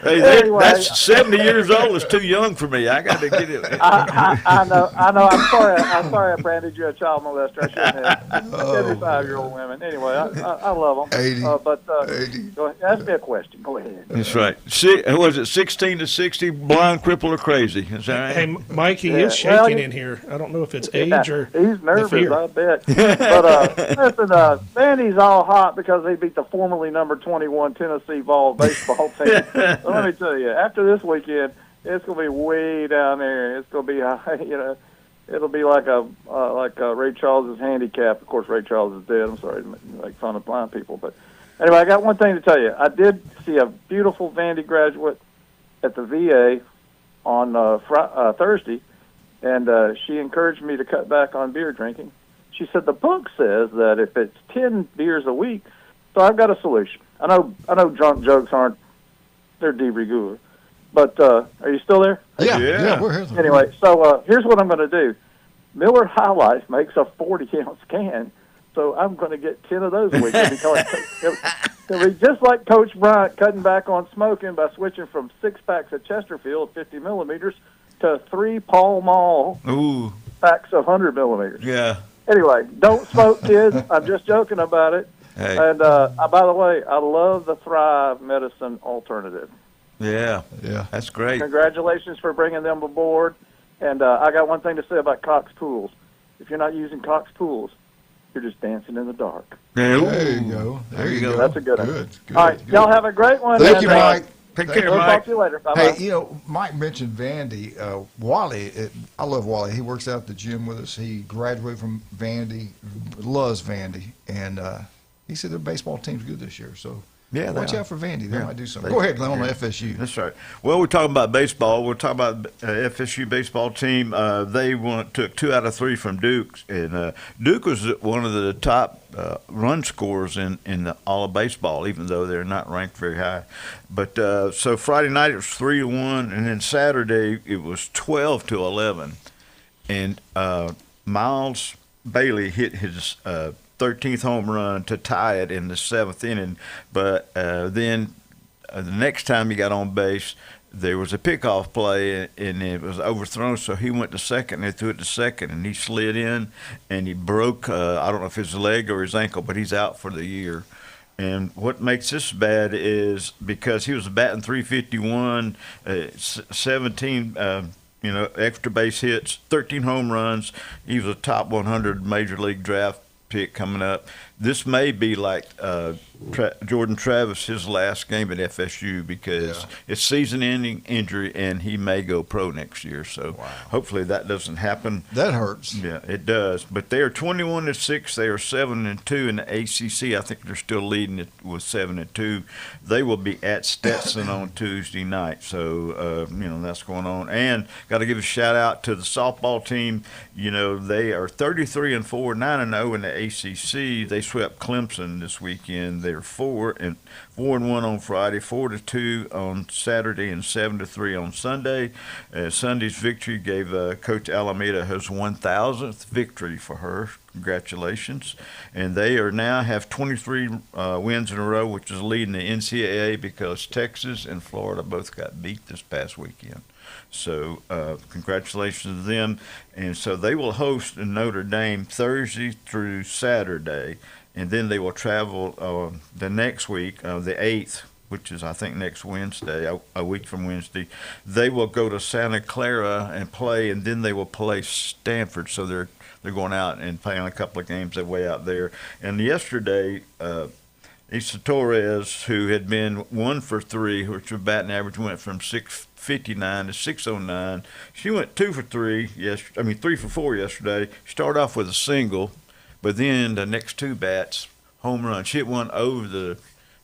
Hey,
Anyway.
that's 70 years old. Is too young for me. I got to get it.
I know. I'm sorry. I branded you a child molester. I shouldn't have. 75-year-old women. Anyway, I love them.
80.
80. Go ahead. Ask me a question. Go ahead.
That's right. Was it 16 to 60? Blind, cripple, or crazy? Is that right?
Hey, Mike, he is shaking in here. I don't know if it's age or
he's nervous.
the fear.
I bet. But listen, Vandy's all hot because they beat the formerly number 21 Tennessee Vol baseball team. So let me tell you, after this weekend, it's going to be way down there. It's going to be, it'll be like Ray Charles's handicap. Of course, Ray Charles is dead. I'm sorry to make fun of blind people, but anyway, I got one thing to tell you. I did see a beautiful Vandy graduate at the VA on Thursday, and she encouraged me to cut back on beer drinking. She said the book says that if it's 10 beers a week, so I've got a solution. I know drunk jokes they're de rigueur, but are you still there?
Yeah, we're here.
Anyway, so here's what I'm going to do. Miller High Life makes a 40-ounce can, so I'm going to get 10 of those a week. It'll be just like Coach Bryant cutting back on smoking by switching from 6 packs of Chesterfield 50 millimeters to 3 Pall Mall packs of 100 millimeters.
Yeah.
Anyway, don't smoke, kids. I'm just joking about it.
Hey.
And by the way, I love the Thrive Medicine alternative.
Yeah. That's great.
Congratulations for bringing them aboard. And I got one thing to say about Cox Tools. If you're not using Cox Tools, you're just dancing in the dark.
There
you go. There you go.
That's a good one.
Good.
All right, y'all have a great one.
Thank you, Mike.
Take care,
we'll
Mike.
talk to you later. Bye-bye.
Hey, Mike mentioned Vandy. Wally, I love Wally. He works out at the gym with us. He graduated from Vandy, loves Vandy, and he said their baseball team's good this year. So
yeah,
watch out for Vandy. They might do something.
Go
Go ahead, Glenn, on the FSU.
That's right. Well, we're talking about baseball. We're talking about FSU baseball team. They took 2 out of 3 from Duke, and Duke was one of the top run scorers in all of baseball, even though they're not ranked very high. But so Friday night it was 3-1, and then Saturday it was 12-11, and Miles Bailey hit his 13th home run to tie it in the 7th inning. But then the next time he got on base, there was a pickoff play, and it was overthrown, so he went to second, and they threw it to second, and he slid in, and he broke, I don't know if his leg or his ankle, but he's out for the year. And what makes this bad is because he was batting .351, 17 extra base hits, 13 home runs. He was a top 100 major league draft pick coming up. This may be like Jordan Travis, his last game at FSU, because it's season-ending injury, and he may go pro next year. So hopefully that doesn't happen.
That hurts.
Yeah, it does. But they are 21-6. They are 7-2 in the ACC. I think they're still leading it with 7-2. They will be at Stetson on Tuesday night. So that's going on. And got to give a shout out to the softball team. They are 33-4, 9-0 in the ACC. They swept Clemson this weekend. They're 4-1 on Friday, 4-2 on Saturday, and 7-3 on Sunday. Sunday's victory gave Coach Alameda his 1,000th victory for her. Congratulations. And they now have 23 wins in a row, which is leading the NCAA because Texas and Florida both got beat this past weekend. So congratulations to them. And so they will host in Notre Dame Thursday through Saturday, and then they will travel the next week, the 8th, which is, I think, next Wednesday, a week from Wednesday. They will go to Santa Clara and play, and then they will play Stanford. So they're going out and playing a couple of games that way out there. And yesterday, Issa Torres, who had been 1 for 3, which her batting average went from 659 to 609. She went 2 for 3 3 for 4 yesterday. Started off with a single, but then the next 2 bats, home run. She hit one over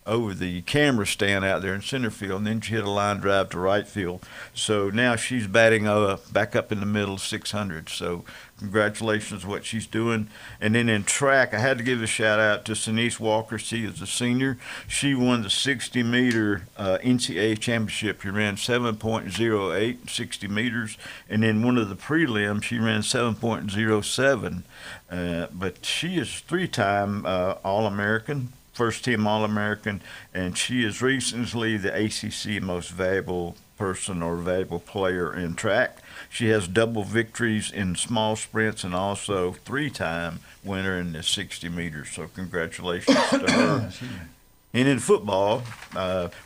over the camera stand out there in center field, and then she hit a line drive to right field. So now she's batting back up in the middle, 600. So congratulations what she's doing. And then in track, I had to give a shout out to Denise Walker. She is a senior. She won the 60-meter NCAA championship. She ran 7.08, 60 meters. And then one of the prelims, she ran 7.07. But she is three-time All-American, first-team All-American, and she is recently the ACC most valuable person or valuable player in track. She has double victories in small sprints and also three-time winner in the 60 meters. So congratulations to her. And in football,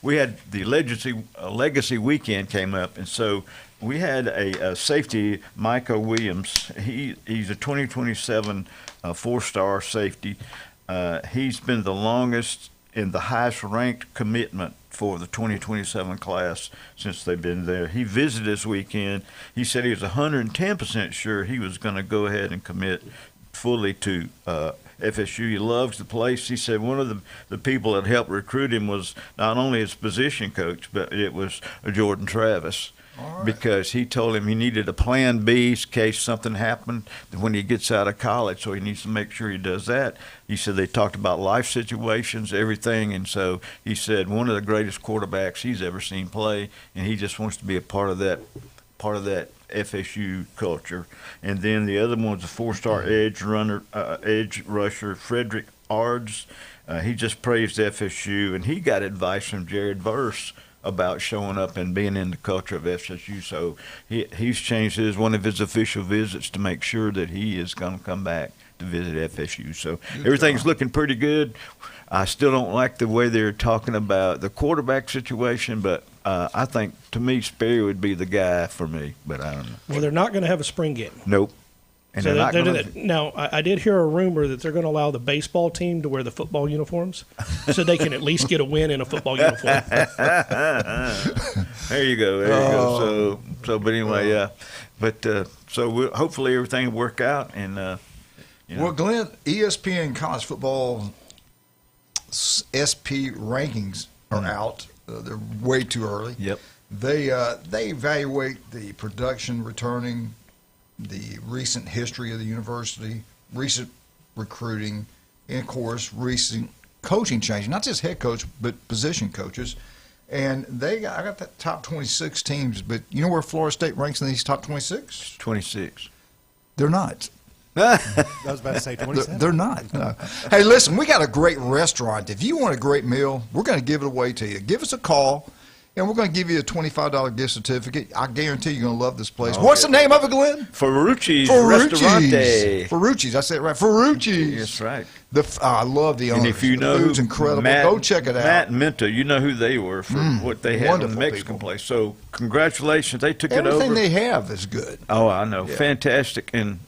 we had the Legacy Weekend came up, and so we had a safety, Micah Williams. He's a 2027 four-star safety. He's been the longest in the highest ranked commitment for the 2027 class since they've been there. He visited this weekend. He said he was 110% sure he was going to go ahead and commit fully to FSU. He loves the place. He said one of the people that helped recruit him was not only his position coach, but it was Jordan Travis. Because he told him he needed a plan B in case something happened when he gets out of college, so he needs to make sure he does that. He said they talked about life situations, everything, and so he said one of the greatest quarterbacks he's ever seen play, and he just wants to be a part of that FSU culture. And then the other one's a four-star edge rusher, Frederick Ards. He just praised FSU, and he got advice from Jared Verse about showing up and being in the culture of FSU. So he's changed one of his official visits to make sure that he is going to come back to visit FSU. So everything's looking pretty good. I still don't like the way they're talking about the quarterback situation, but I think, to me, Sperry would be the guy for me, but I don't know.
Well, they're not going to have a spring game.
Nope. And
so
they're not
now, I did hear a rumor that they're going to allow the baseball team to wear the football uniforms so they can at least get a win in a football uniform.
There you go. There you go. But anyway, yeah. But so hopefully everything will work out. And
Well, Glenn, ESPN college football SP rankings are out. They're way too early.
Yep.
They evaluate the production returning, the recent history of the university, recent recruiting, and of course recent coaching change. Not just head coach, but position coaches. And I got that top 26 teams, but you know where Florida State ranks in these top 26?
26.
They're not.
I was about to say 27.
They're not. No. Hey, listen, we got a great restaurant. If you want a great meal, we're going to give it away to you. Give us a call, and we're going to give you a $25 gift certificate. I guarantee you're going to love this place. What's the name of it, Glenn?
Ferrucci's Restaurante.
Ferrucci's. I said it right. Ferrucci's.
That's right.
I love the owners.
And if you know
the food's incredible. Go check it out.
Matt and Minta, you know who they were for what they had in the Mexican place. So congratulations. They took it over.
Everything they have is good.
Oh, I know.
Yeah.
Fantastic. And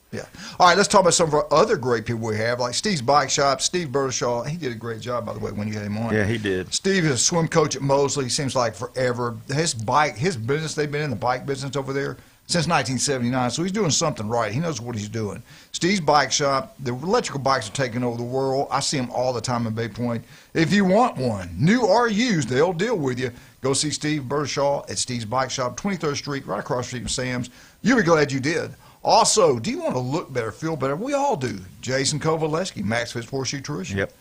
yeah. All right, let's talk about some of our other great people we have, like Steve's Bike Shop. Steve Bertishaw, he did a great job, by the way, when you had him on.
Yeah, he did.
Steve is a swim coach at Mosley. Seems like forever. His business, they've been in the bike business over there since 1979, so he's doing something right. He knows what he's doing. Steve's Bike Shop, the electrical bikes are taking over the world. I see them all the time in Bay Point. If you want one, new or used, they'll deal with you. Go see Steve Bertishaw at Steve's Bike Shop, 23rd Street, right across the street from Sam's. You'll be glad you did. Also, do you want to look better, feel better? We all do. Jason Kovaleski, Max Fitz Horseshoe Tuition.
Yep.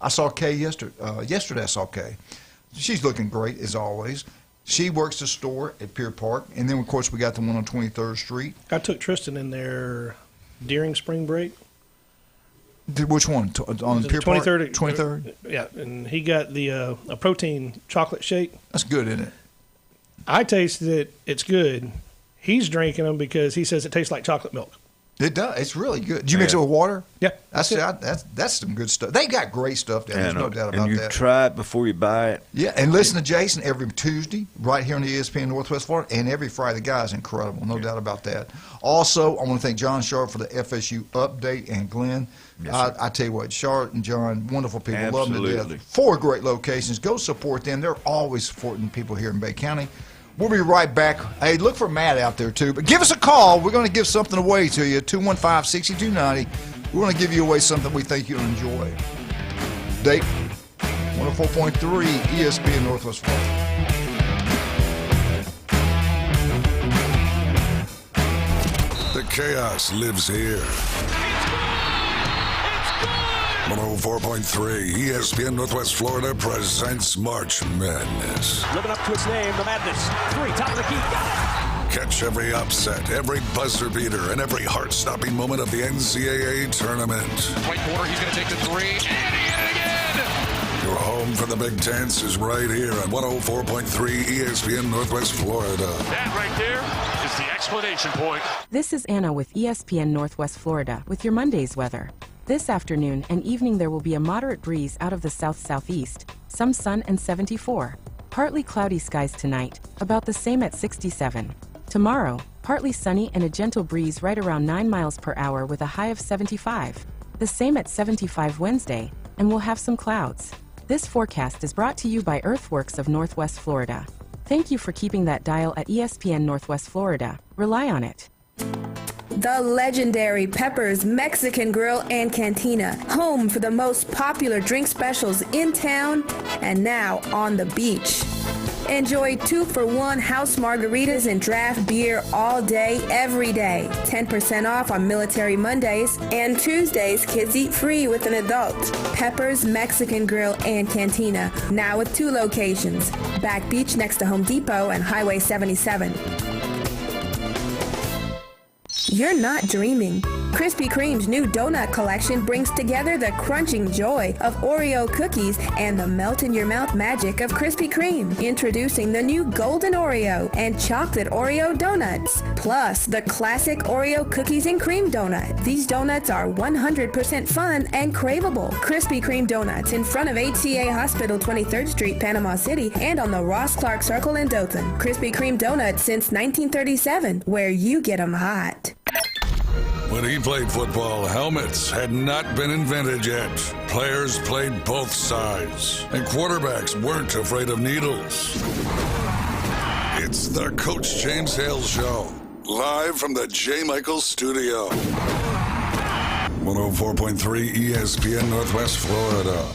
I saw Kay yesterday. Yesterday I saw Kay. She's looking great, as always. She works the store at Pier Park. And then, of course, we got the one on 23rd Street.
I took Tristan in there during spring break.
Which one? On Pier Park?
23rd? Yeah, and he got the a protein chocolate shake.
That's good, isn't it?
I tasted it. It's good. He's drinking them because he says it tastes like chocolate milk.
It does. It's really good. Did you mix it with water?
Yeah.
That's some good stuff. They got great stuff down there. There's no doubt about
that. And you try it before you buy it.
Yeah, and listen to Jason every Tuesday right here on the ESPN Northwest Florida, and every Friday. The guy's incredible. No doubt about that. Also, I want to thank John Sharp for the FSU update, and Glenn. Yes, I tell you what, Sharp and John, wonderful people.
Absolutely.
Love them to death. 4 great locations. Go support them. They're always supporting people here in Bay County. We'll be right back. Hey, look for Matt out there, too. But give us a call. We're going to give something away to you, 215-6290. We're going to give you away something we think you'll enjoy. Dave? 104.3 ESPN Northwest Florida.
The chaos lives here. 104.3 ESPN Northwest Florida presents March Madness.
Living up to its name, the Madness. 3, top of the key. Got it!
Catch every upset, every buzzer beater, and every heart-stopping moment of the NCAA tournament.
White quarter, he's going to take the 3, and he hit it again!
Your home for the Big Dance is right here on 104.3 ESPN Northwest Florida.
That right there is the explanation point.
This is Anna with ESPN Northwest Florida with your Monday's weather. This afternoon and evening there will be a moderate breeze out of the south-southeast, some sun and 74. Partly cloudy skies tonight, about the same at 67. Tomorrow, partly sunny and a gentle breeze right around 9 miles per hour with a high of 75. The same at 75 Wednesday, and we'll have some clouds. This forecast is brought to you by Earthworks of Northwest Florida. Thank you for keeping that dial at ESPN Northwest Florida. Rely on it.
The legendary Pepper's Mexican Grill and Cantina, home for the most popular drink specials in town and now on the beach. Enjoy 2-for-1 house margaritas and draft beer all day, every day. 10% off on Military Mondays, and Tuesdays kids eat free with an adult. Pepper's Mexican Grill and Cantina, now with 2 locations. Back Beach next to Home Depot and Highway 77. You're not dreaming. Krispy Kreme's new donut collection brings together the crunching joy of Oreo cookies and the melt-in-your-mouth magic of Krispy Kreme. Introducing the new Golden Oreo and Chocolate Oreo donuts, plus the classic Oreo cookies and cream donut. These donuts are 100% fun and craveable. Krispy Kreme donuts in front of HCA Hospital, 23rd Street, Panama City, and on the Ross Clark Circle in Dothan. Krispy Kreme donuts since 1937, where you get 'em hot.
When he played football, helmets had not been invented yet. Players played both sides, and quarterbacks weren't afraid of needles. It's the Coach James Hale Show, live from the J. Michaels Studio. 104.3 ESPN Northwest Florida.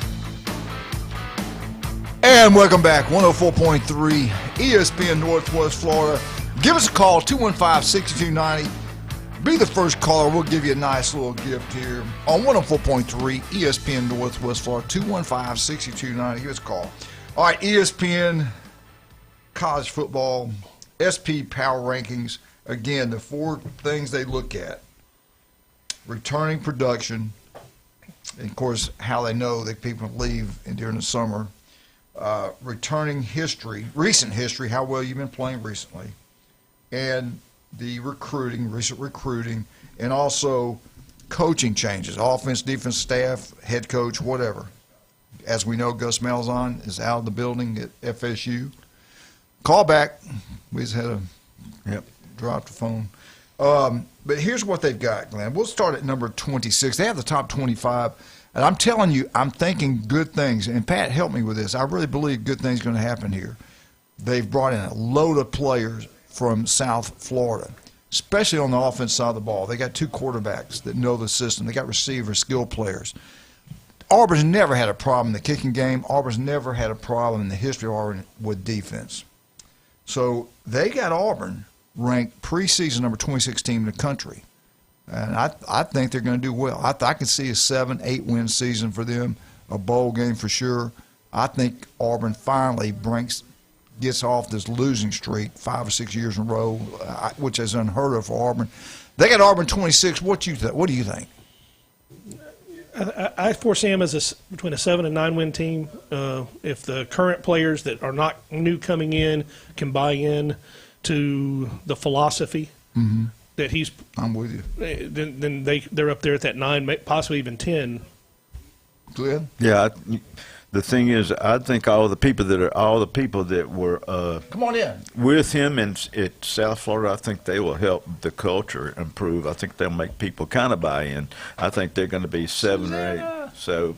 And welcome back, 104.3 ESPN Northwest Florida. Give us a call, 215-6290. Be the first caller. We'll give you a nice little gift here on 104.3 ESPN Northwest Florida, 215-6290. Give us a call. All right, ESPN college football, SP Power Rankings. Again, the 4 things they look at. Returning production, and of course, how they know that people leave during the summer. Returning history, recent history, how well you've been playing recently. And the recent recruiting, and also coaching changes, offense, defense, staff, head coach, whatever. As we know, Gus Malzahn is out of the building at FSU. Call back. We just had to drop the phone. But here's what they've got, Glenn. We'll start at number 26. They have the top 25. And I'm telling you, I'm thinking good things. And Pat, help me with this. I really believe good things are going to happen here. They've brought in a load of players from South Florida, especially on the offense side of the ball. They got 2 quarterbacks that know the system. They got receivers, skill players. Auburn's never had a problem in the kicking game. Auburn's never had a problem in the history of Auburn with defense. So they got Auburn ranked preseason number 26 team in the country. And I think they're going to do well. I can see a 7-8 win season for them, a bowl game for sure. I think Auburn finally gets off this losing streak 5 or 6 years in a row, which is unheard of for Auburn. They got Auburn 26. What do you think?
I foresee them as between a 7 and 9 win team. If the current players that are not new coming in can buy in to the philosophy that he's,
I'm with you.
Then they're up there at that 9, possibly even 10.
Glenn?
Yeah. The thing is, I think all the people that were
come on in
with him at South Florida, I think they will help the culture improve. I think they'll make people kind of buy in. I think they're going to be 7 or 8. So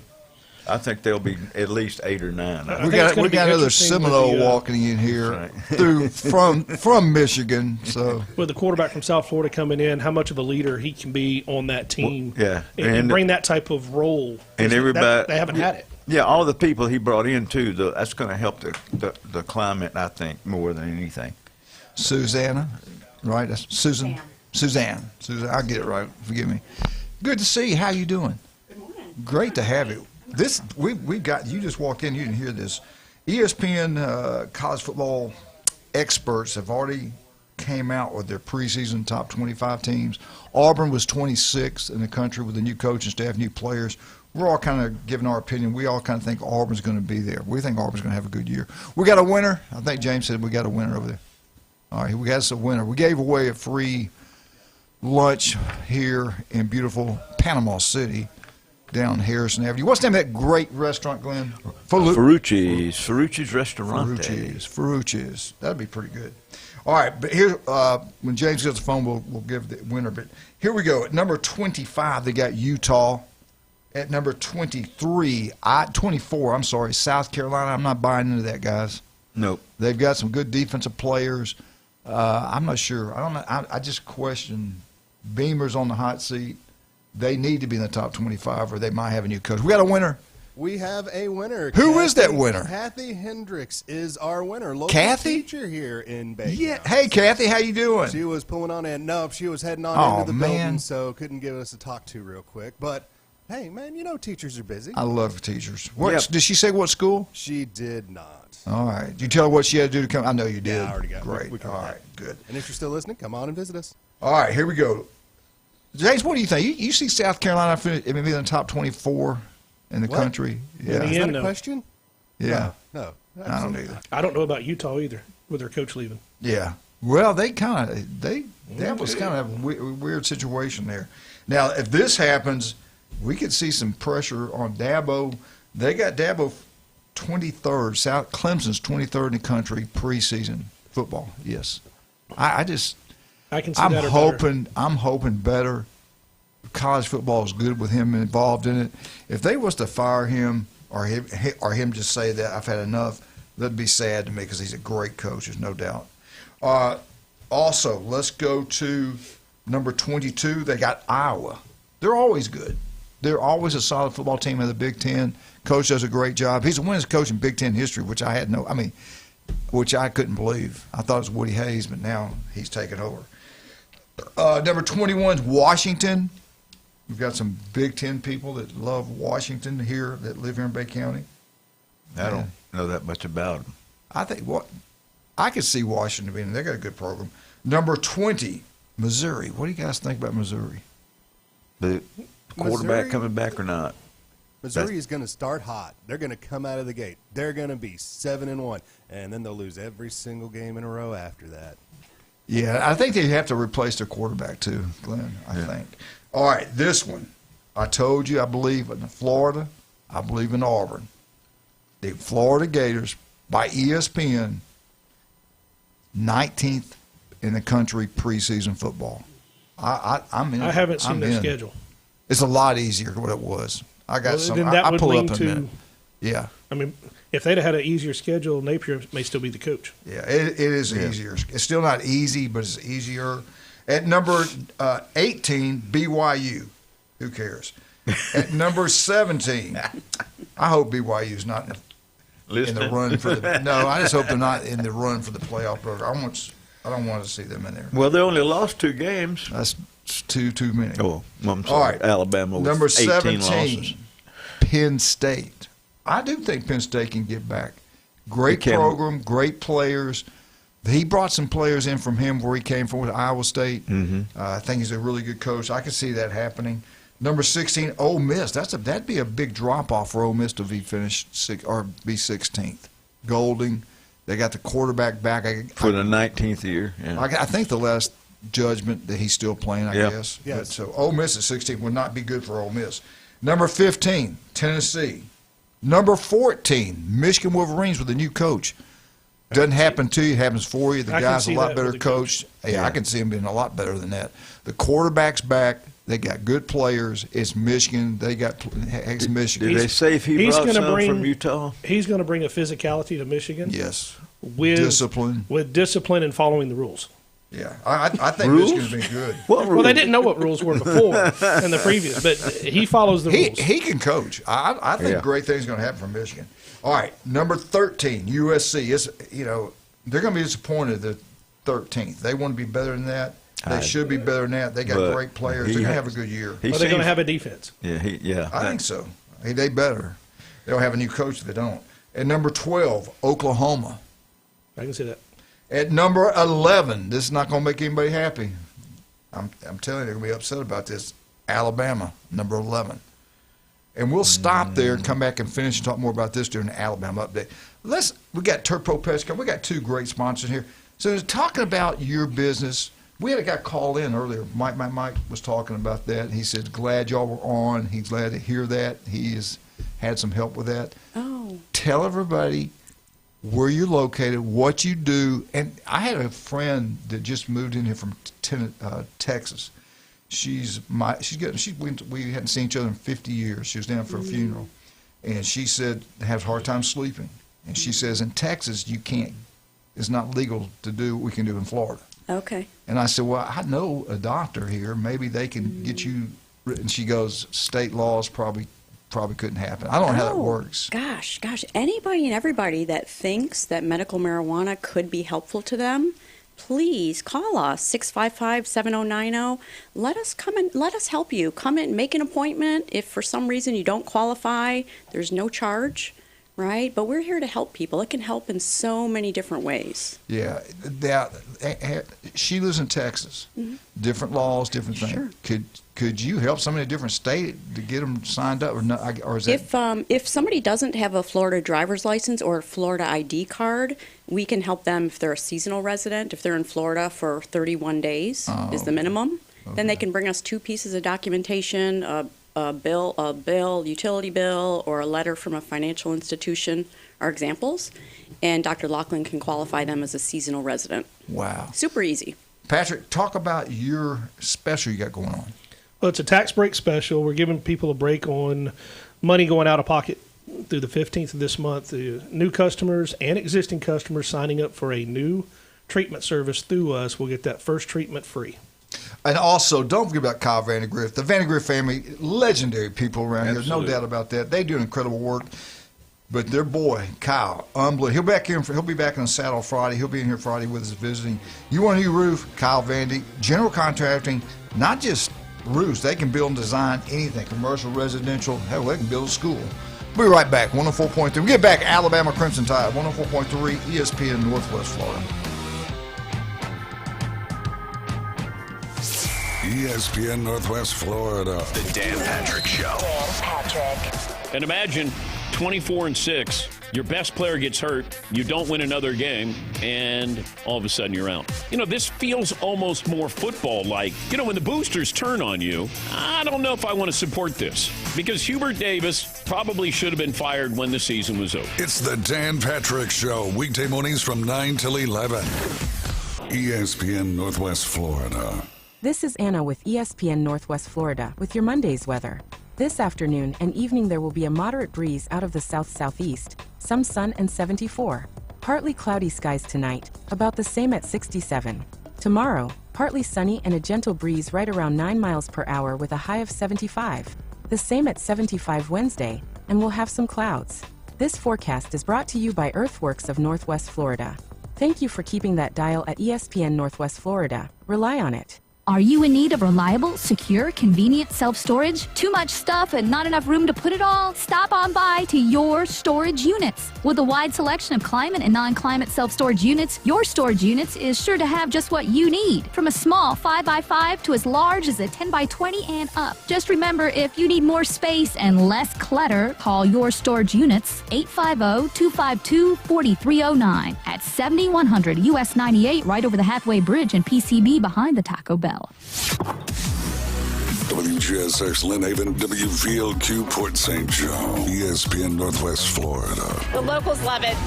I think they'll be at least 8 or 9.
We got another Seminole walking in here from Michigan. So
with the quarterback from South Florida coming in, how much of a leader he can be on that team?
Yeah,
and bring that type of role.
And everybody
they haven't had it.
Yeah, all the people he brought in too. That's going to help the climate, I think, more than anything.
Susanna, right? That's Susan. Suzanne. I'll get it right. Forgive me. Good to see you. How you doing?
Good morning.
Great to have you. We got you just walked in. You didn't hear this. ESPN college football experts have already came out with their preseason top 25 teams. Auburn was 26th in the country with a new coach and staff, new players. We're all kind of giving our opinion. We all kind of think Auburn's going to be there. We think Auburn's going to have a good year. We got a winner. I think James said we got a winner over there. All right, we got us a winner. We gave away a free lunch here in beautiful Panama City down Harrison Avenue. What's the name of that great restaurant, Glenn?
Ferrucci's Restaurant.
Ferrucci's. That'd be pretty good. All right, but here, when James gets the phone, we'll give the winner. But here we go. At number 25, they got Utah. At number 24, South Carolina. I'm not buying into that, guys.
Nope.
They've got some good defensive players. I'm not sure. I don't know. I just question Beamer's on the hot seat. They need to be in the top 25, or they might have a new coach. We got a winner.
We have a winner.
Who is that winner?
Kathy Hendricks is our winner. Local
Kathy?
teacher here in Bacon.
Yeah. Hey, Kathy, how you doing?
She was pulling on in. No, she was heading on into the
man.
building, so couldn't give us a talk to real quick. But, hey, man, you know teachers are busy.
I love teachers. Did she say what school?
She did not.
All right. Did you tell her what she had to do to come? I know you did.
Yeah, I already got it.
Great. All right, good.
And if you're still listening, come on and visit us.
All right, here we go. James, what do you think? You see South Carolina maybe in the top 24 in the country? Yeah.
Is that a question?
Yeah.
No.
I don't either.
I don't know about Utah either, with their coach leaving.
Yeah. Well, that was kind of a weird situation there. Now, if this happens, we could see some pressure on Dabo. They got Dabo 23rd. Clemson's 23rd in the country preseason football. Yes. I
can see that.
I'm hoping better. College football is good with him involved in it. If they was to fire him or him just say that I've had enough, that'd be sad to me because he's a great coach. There's no doubt. Also, let's go to number 22. They got Iowa. They're always good. They're always a solid football team in the Big Ten. Coach does a great job. He's the winningest coach in Big Ten history, which I couldn't believe. I thought it was Woody Hayes, but now he's taken over. Number 21 is Washington. We've got some Big Ten people that love Washington here that live here in Bay County.
I don't know that much about them.
I think I could see Washington being. They got a good program. Number 20, Missouri. What do you guys think about Missouri?
The quarterback coming back or not?
Missouri is going to start hot. They're going to come out of the gate. They're going to be 7-1, and then they'll lose every single game in a row after that.
Yeah, I think they have to replace their quarterback too, Glenn, I think. All right, this one. I told you I believe in Florida. I believe in Auburn. The Florida Gators, by ESPN, 19th in the country preseason football. I'm in.
I haven't seen their schedule.
It's a lot easier than what it was. I got some.
Then that
I
would
pull
lean
up in a minute. Yeah.
I mean, if they'd have had an easier schedule, Napier may still be the coach.
Yeah, it is easier. It's still not easy, but it's easier. At number 18, BYU. Who cares? At number 17, I hope BYU's not in the run for the. No, I just hope they're not in the run for the playoff program. I don't want to see them in there.
Well, they only lost 2 games.
That's too many.
Oh, I'm sorry.
All right,
Alabama with
number
18
17,
losses.
Penn State. I do think Penn State can get back. Great program, great players. He brought some players in from him where he came from with Iowa State.
Mm-hmm.
I think he's a really good coach. I can see that happening. Number 16, Ole Miss. That'd be a big drop off for Ole Miss to be finished be 16th. Golding, they got the quarterback back
for the 19th year. Yeah.
I think the last judgment that he's still playing. I guess.
Yes.
But, so Ole Miss at 16 would not be good for Ole Miss. Number 15, Tennessee. Number 14, Michigan Wolverines with a new coach. Doesn't happen to you, it happens for you. The guy's a lot better coach. Yeah, I can see him being a lot better than that. The quarterback's back. They got good players. It's Michigan. They got Michigan.
Did they say if he brought some from Utah?
He's going to bring a physicality to Michigan.
Yes.
With
discipline.
With discipline and following the rules.
Yeah, I think
Rules?
Michigan's been good.
Well, they didn't know what rules were before in the previous, but he follows the rules.
He can coach. I think
Yeah.
great things are going to happen from Michigan. All right, number 13, USC. They're going to be disappointed at 13th. They want to be better than that. They should be better than that. They got great players. They're going to have a good year.
Are they going to have a defense?
Yeah.
I think so. They better. They'll have a new coach if they don't. At number 12, Oklahoma.
I can see that.
At number 11, this is not going to make anybody happy. I'm telling you, they're going to be upset about this. Alabama, number 11. And we'll stop there and come back and finish and talk more about this during the Alabama update. We got Turpo Pesca. We got two great sponsors here. So talking about your business, we had a guy call in earlier. Mike was talking about that. He said, glad y'all were on. He's glad to hear that. He has had some help with that.
Oh.
Tell everybody where you're located, what you do. And I had a friend that just moved in here from Texas. We hadn't seen each other in 50 years. She was down for a funeral. And she said, has a hard time sleeping. And she says, in Texas, it's not legal to do what we can do in Florida.
Okay.
And I said, well, I know a doctor here. Maybe they can get you. And she goes, state laws probably couldn't happen. I don't know how that works.
Gosh. Anybody and everybody that thinks that medical marijuana could be helpful to them, please call us, 655-7090. Let us help you. Come in, make an appointment. If for some reason you don't qualify, there's no charge, right? But we're here to help people. It can help in so many different ways.
Yeah. She lives in Texas.
Mm-hmm.
Different laws, different things.
Sure.
Could you help somebody in a different state to get them signed up, or is that?
If somebody doesn't have a Florida driver's license or a Florida ID card, we can help them if they're a seasonal resident. If they're in Florida for 31 days is the minimum, then they can bring us 2 pieces of documentation, a bill, utility bill, or a letter from a financial institution are examples, and Dr. Laughlin can qualify them as a seasonal resident.
Wow.
Super easy.
Patrick, talk about your special you got going on.
Well, it's a tax break special. We're giving people a break on money going out of pocket through the 15th of this month. The new customers and existing customers signing up for a new treatment service through us will get that first treatment free.
And also, don't forget about Kyle Vandegrift. The Vandegrift family, legendary people around here. There's no doubt about that. They do incredible work. But their boy, Kyle, unbelievable. He'll be back in the saddle Friday. He'll be in here Friday with us visiting. You want a new roof? Kyle Vandy. General contracting, not just roofs. They can build and design anything, commercial, residential. Hell, they can build a school. We'll be right back, 104.3. We'll get back Alabama Crimson Tide, 104.3 ESPN Northwest Florida.
ESPN Northwest Florida.
The Dan Patrick Show.
Dan Patrick.
And imagine 24-6, your best player gets hurt, you don't win another game, and all of a sudden you're out. This feels almost more football-like. When the boosters turn on you, I don't know if I want to support this, because Hubert Davis probably should have been fired when the season was over.
It's the Dan Patrick Show, weekday mornings from 9 till 11. ESPN Northwest Florida.
This is Anna with ESPN Northwest Florida with your Monday's weather. This afternoon and evening there will be a moderate breeze out of the south-southeast, some sun and 74. Partly cloudy skies tonight, about the same at 67. Tomorrow, partly sunny and a gentle breeze right around 9 miles per hour with a high of 75. The same at 75 Wednesday, and we'll have some clouds. This forecast is brought to you by Earthworks of Northwest Florida. Thank you for keeping that dial at ESPN Northwest Florida. Rely on it.
Are you in need of reliable, secure, convenient self-storage? Too much stuff and not enough room to put it all? Stop on by to Your Storage Units. With a wide selection of climate and non-climate self-storage units, Your Storage Units is sure to have just what you need. From a small 5x5 to as large as a 10x20 and up. Just remember, if you need more space and less clutter, call Your Storage Units 850-252-4309 at 7100 US 98 right over the Halfway Bridge and PCB behind the Taco Bell.
WGSX Lynn Haven, WVLQ Port St. Joe, ESPN Northwest Florida.
The locals love it.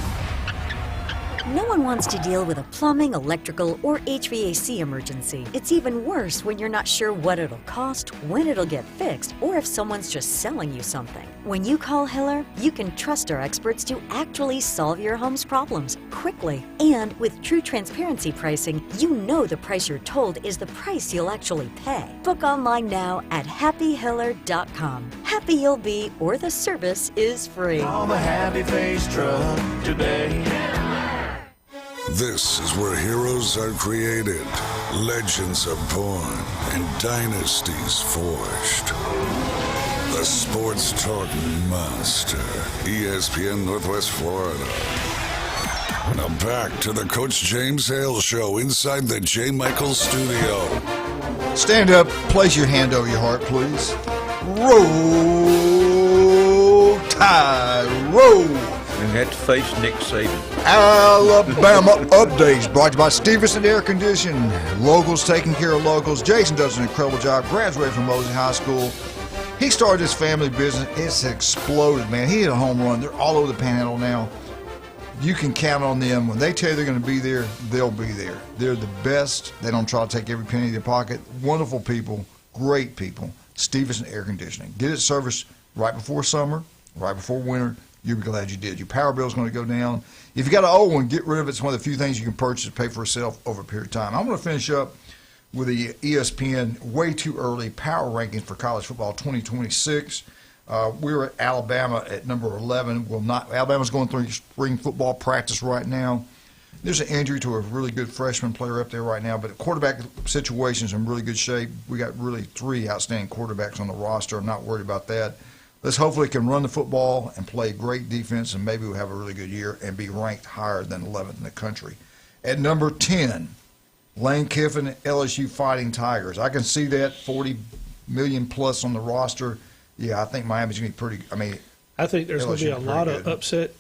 No one wants to deal with a plumbing, electrical, or HVAC emergency. It's even worse when you're not sure what it'll cost, when it'll get fixed, or if someone's just selling you something. When you call Hiller, you can trust our experts to actually solve your home's problems quickly. And with true transparency pricing, you know the price you're told is the price you'll actually pay. Book online now at happyhiller.com. Happy you'll be, or the service is free.
Call the Happy Face Truck today.
This is where heroes are created, legends are born, and dynasties forged. The Sports Talk Master, ESPN Northwest Florida. Now back to the Coach James Hale Show inside the J. Michael Studio.
Stand up, place your hand over your heart, please. Roll Tide, roll.
And had to face Nick Saban.
Alabama Updates brought to you by Stevenson Air Conditioning. Locals taking care of locals. Jason does an incredible job. Graduated from Mosley High School. He started his family business. It's exploded, man. He hit a home run. They're all over the Panhandle now. You can count on them. When they tell you they're going to be there, they'll be there. They're the best. They don't try to take every penny in their pocket. Wonderful people, great people. Stevenson Air Conditioning. Get it serviced right before summer, right before winter. You'll be glad you did. Your power bill is going to go down. If you got an old one, get rid of it. It's one of the few things you can purchase and pay for yourself over a period of time. I'm going to finish up with the ESPN way too early power rankings for college football 2026. We're at Alabama at number 11. Alabama's going through spring football practice right now. There's an injury to a really good freshman player up there right now, but the quarterback situation is in really good shape. We got really 3 outstanding quarterbacks on the roster. I'm not worried about that. Let's hopefully can run the football and play great defense, and maybe we'll have a really good year and be ranked higher than 11th in the country. At number 10, Lane Kiffin, LSU Fighting Tigers. I can see that, 40 million plus on the roster. Yeah, I think Miami's going to be pretty.
I think there's going to be a lot of upset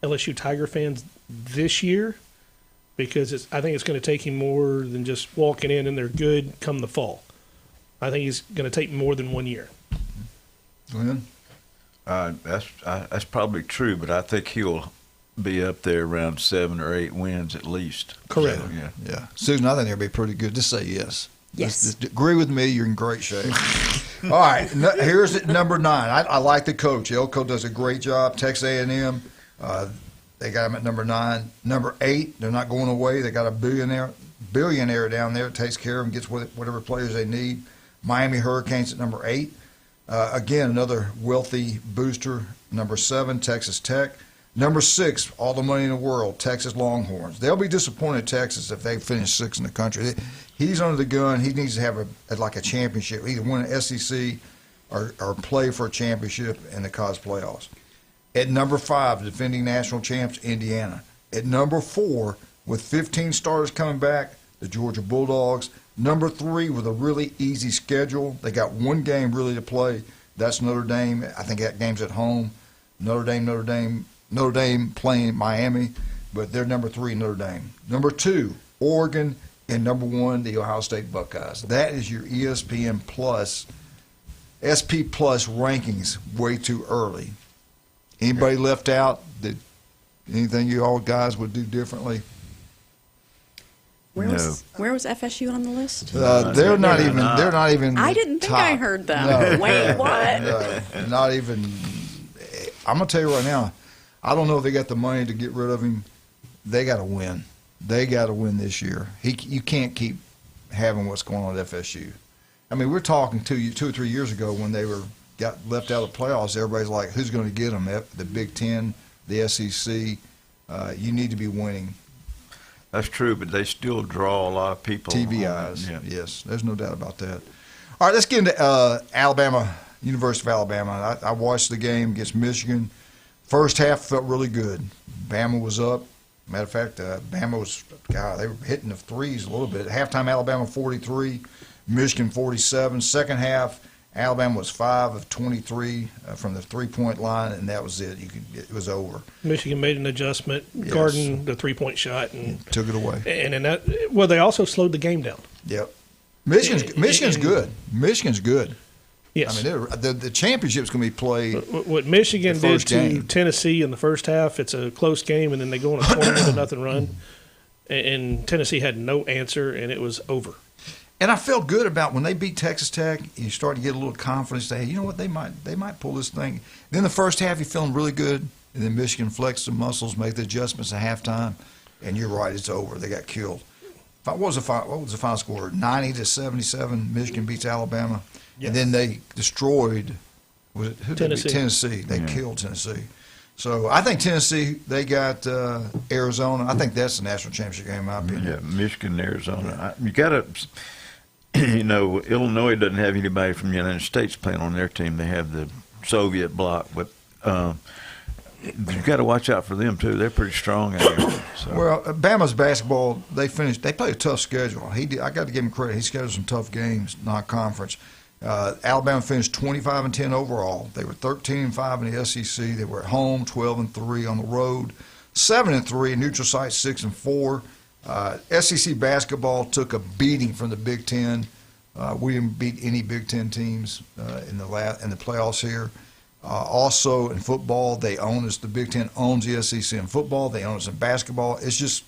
LSU Tiger fans this year because I think it's going to take him more than just walking in and they're good come the fall. I think he's going to take more than 1 year.
Glenn?
That's probably true, but I think he'll be up there around 7 or 8 wins at least.
Correct.
So,
yeah. Susan, I think they'll be pretty good. Just say yes.
Yes.
Just agree with me. You're in great shape. All right. Here's number 9. I like the coach. Elko does a great job. Texas A&M. They got him at number 9. Number 8, they're not going away. They got a billionaire down there that takes care of them, gets whatever players they need. Miami Hurricanes at number 8. Again, another wealthy booster. Number 7, Texas Tech. Number 6, all the money in the world, Texas Longhorns. They'll be disappointed, Texas, if they finish 6th in the country. He's under the gun. He needs to have a championship, either win an SEC or play for a championship in the college playoffs. At number 5, defending national champs, Indiana. At number 4, with 15 starters coming back, the Georgia Bulldogs. Number 3, with a really easy schedule. They got one game really to play. That's Notre Dame. I think that game's at home. Notre Dame playing Miami, but they're number 3, Notre Dame. Number 2, Oregon, and number 1, the Ohio State Buckeyes. That is your ESPN Plus, SP Plus rankings way too early. Anybody left out? Anything you all guys would do differently?
Where was FSU on the list?
They're not even.
I didn't think
top.
I heard them.
No.
Wait, what?
No, not even. I'm gonna tell you right now. I don't know if they got the money to get rid of him. They got to win. They got to win this year. You can't keep having what's going on at FSU. I mean, we're talking 2 or 3 years ago when they got left out of the playoffs. Everybody's like, "Who's going to get them?" The Big Ten, the SEC. You need to be winning.
That's true, but they still draw a lot of people.
TV eyes. Yeah. Yes, there's no doubt about that. All right, let's get into Alabama, University of Alabama. I watched the game against Michigan. First half felt really good. Bama was up. Matter of fact, Bama was, they were hitting the threes a little bit. At halftime, Alabama 43, Michigan 47. Second half, Alabama was 5 of 23 from the three-point line, and that was it. It was over.
Michigan made an adjustment, guarding the three-point shot, and
took it away.
And they also slowed the game down.
Yep. Michigan's good. Michigan's good.
Yes.
I mean, the championship's going to be played.
What Michigan did to
game.
Tennessee in the first half, it's a close game, and then they go on a 20-0 run, and Tennessee had no answer, and it was over.
And I felt good about when they beat Texas Tech. You start to get a little confidence. Say, you know what, they might pull this thing. Then the first half, you're feeling really good, and then Michigan flexed the muscles, make the adjustments at halftime, and you're right, it's over. They got killed. What was the final score? 90-77. Michigan beats Alabama, and then they destroyed. Was it who
Tennessee?
Tennessee. They killed Tennessee. So I think Tennessee, they got Arizona. I think that's the national championship game, in my opinion.
Yeah, Michigan, Arizona. You got to. Illinois doesn't have anybody from the United States playing on their team. They have the Soviet bloc, but you got to watch out for them too. They're pretty strong out there. So.
Well, Bama's basketball, they played a tough schedule. I got to give him credit. He scheduled some tough games, non-conference. Alabama finished 25-10 overall. They were 13-5 in the SEC. They were at home, 12-3 on the road, 7-3 in neutral sites, 6-4. SEC basketball took a beating from the Big Ten. We didn't beat any Big Ten teams in the playoffs here. Also in football, they own us. The Big Ten owns the SEC in football. They own us in basketball. It's just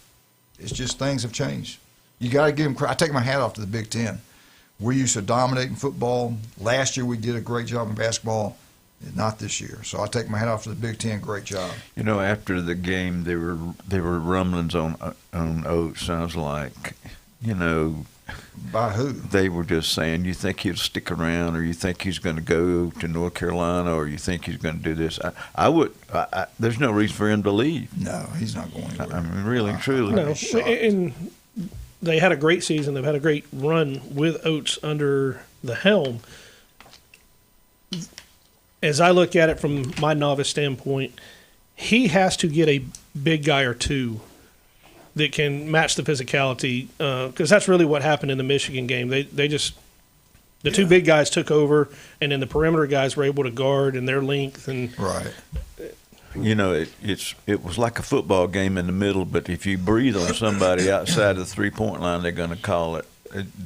things have changed. You got to give them credit. I take my hat off to the Big Ten. We used to dominate in football. Last year we did a great job in basketball. Not this year. So I take my hat off to the Big Ten. Great job.
After the game, there were rumblings on Oates. Sounds like,
by who?
They were just saying, you think he'll stick around, or you think he's going to go to North Carolina, or you think he's going to do this. There's no reason for him to leave.
No, he's not going anywhere.
I mean, really, truly.
No, and they had a great season. They've had a great run with Oates under the helm. As I look at it from my novice standpoint, he has to get a big guy or two that can match the physicality, because that's really what happened in the Michigan game. The two big guys took over, and then the perimeter guys were able to guard in their length. And
right.
It was like a football game in the middle, but if you breathe on somebody outside of the 3-point line, they're going to call it.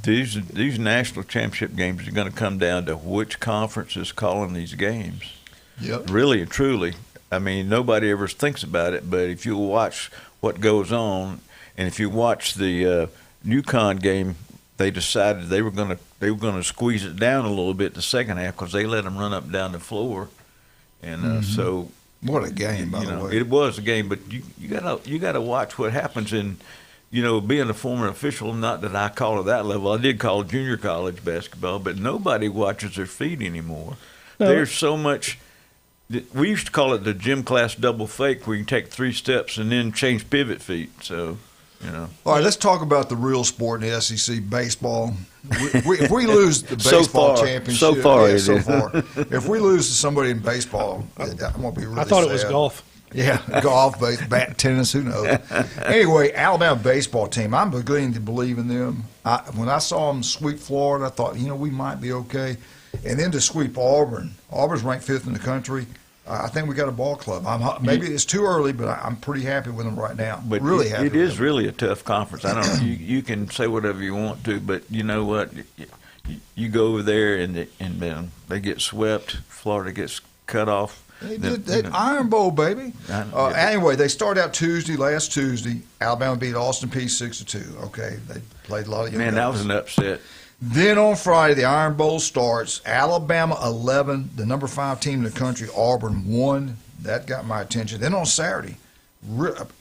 These national championship games are going to come down to which conference is calling these games.
Yep.
Really and truly. I mean, nobody ever thinks about it, but if you watch what goes on, and if you watch the UConn game, they decided they were going to squeeze it down a little bit the second half because they let them run up and down the floor, and so.
What a game, by the way!
It was a game, but you gotta watch what happens in. Being a former official, not that I call it that level. I did call junior college basketball, but nobody watches their feet anymore. No. There's so much. We used to call it the gym class double fake, where you can take 3 steps and then change pivot feet. So,
All right, let's talk about the real sport in the SEC, baseball. If we lose the baseball championship,
so far,
if we lose to somebody in baseball, I'm gonna be really.
I thought
sad.
It was golf.
Yeah, golf, bat, tennis, who knows? Anyway, Alabama baseball team, I'm beginning to believe in them. When I saw them sweep Florida, I thought, we might be okay. And then to sweep Auburn. Auburn's ranked 5th in the country. I think we got a ball club. Maybe it's too early, but I'm pretty happy with them right now.
But
really happy.
It is really a tough conference. I don't. You can say whatever you want to, but you know what? You go over there and they get swept. Florida gets cut off.
They did Iron Bowl, baby. Anyway, they started out last Tuesday. Alabama beat Austin Peay 6-2. Okay, they played a lot of young guys.
That was an upset.
Then on Friday, the Iron Bowl starts. Alabama 11, the number 5 team in the country, Auburn 1. That got my attention. Then on Saturday,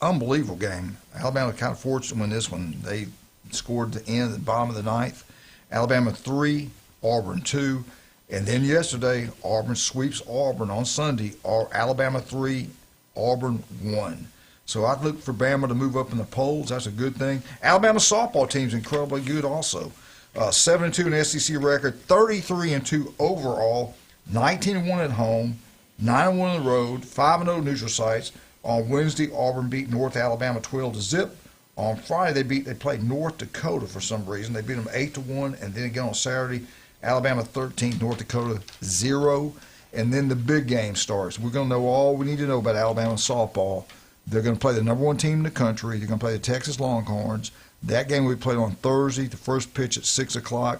unbelievable game. Alabama kind of fortunate to win this one. They scored at the bottom of the 9th. Alabama 3, Auburn 2. And then yesterday, Auburn sweeps Auburn on Sunday. Alabama 3, Auburn 1. So I look for Bama to move up in the polls. That's a good thing. Alabama softball team's incredibly good also. 7-2 in SEC record, 33-2 overall, 19-1 at home, 9-1 on the road, 5-0 neutral sites. On Wednesday, Auburn beat North Alabama 12-0. On Friday, they played North Dakota for some reason. They beat them 8-1, and then again on Saturday, Alabama 13, North Dakota 0. And then the big game starts. We're going to know all we need to know about Alabama softball. They're going to play the number 1 team in the country. They're going to play the Texas Longhorns. That game will be played on Thursday, the first pitch at 6 o'clock.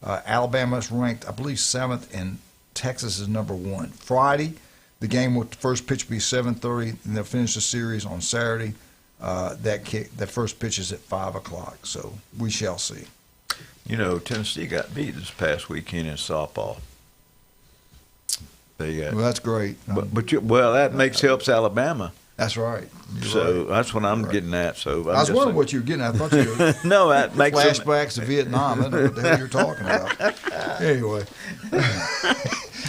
Alabama's ranked, I believe, 7th, and Texas is number 1. Friday, the game with the first pitch will be 7:30, and they'll finish the series on Saturday. That first pitch is at 5 o'clock, so we shall see.
You know, Tennessee got beat this past weekend in softball.
Well, that's great.
That helps Alabama.
That's right.
So that's what I'm getting at. So
I was wondering what you were getting at. I thought you were
no, that makes
flashbacks to Vietnam. I don't know what the hell you're talking about. Anyway.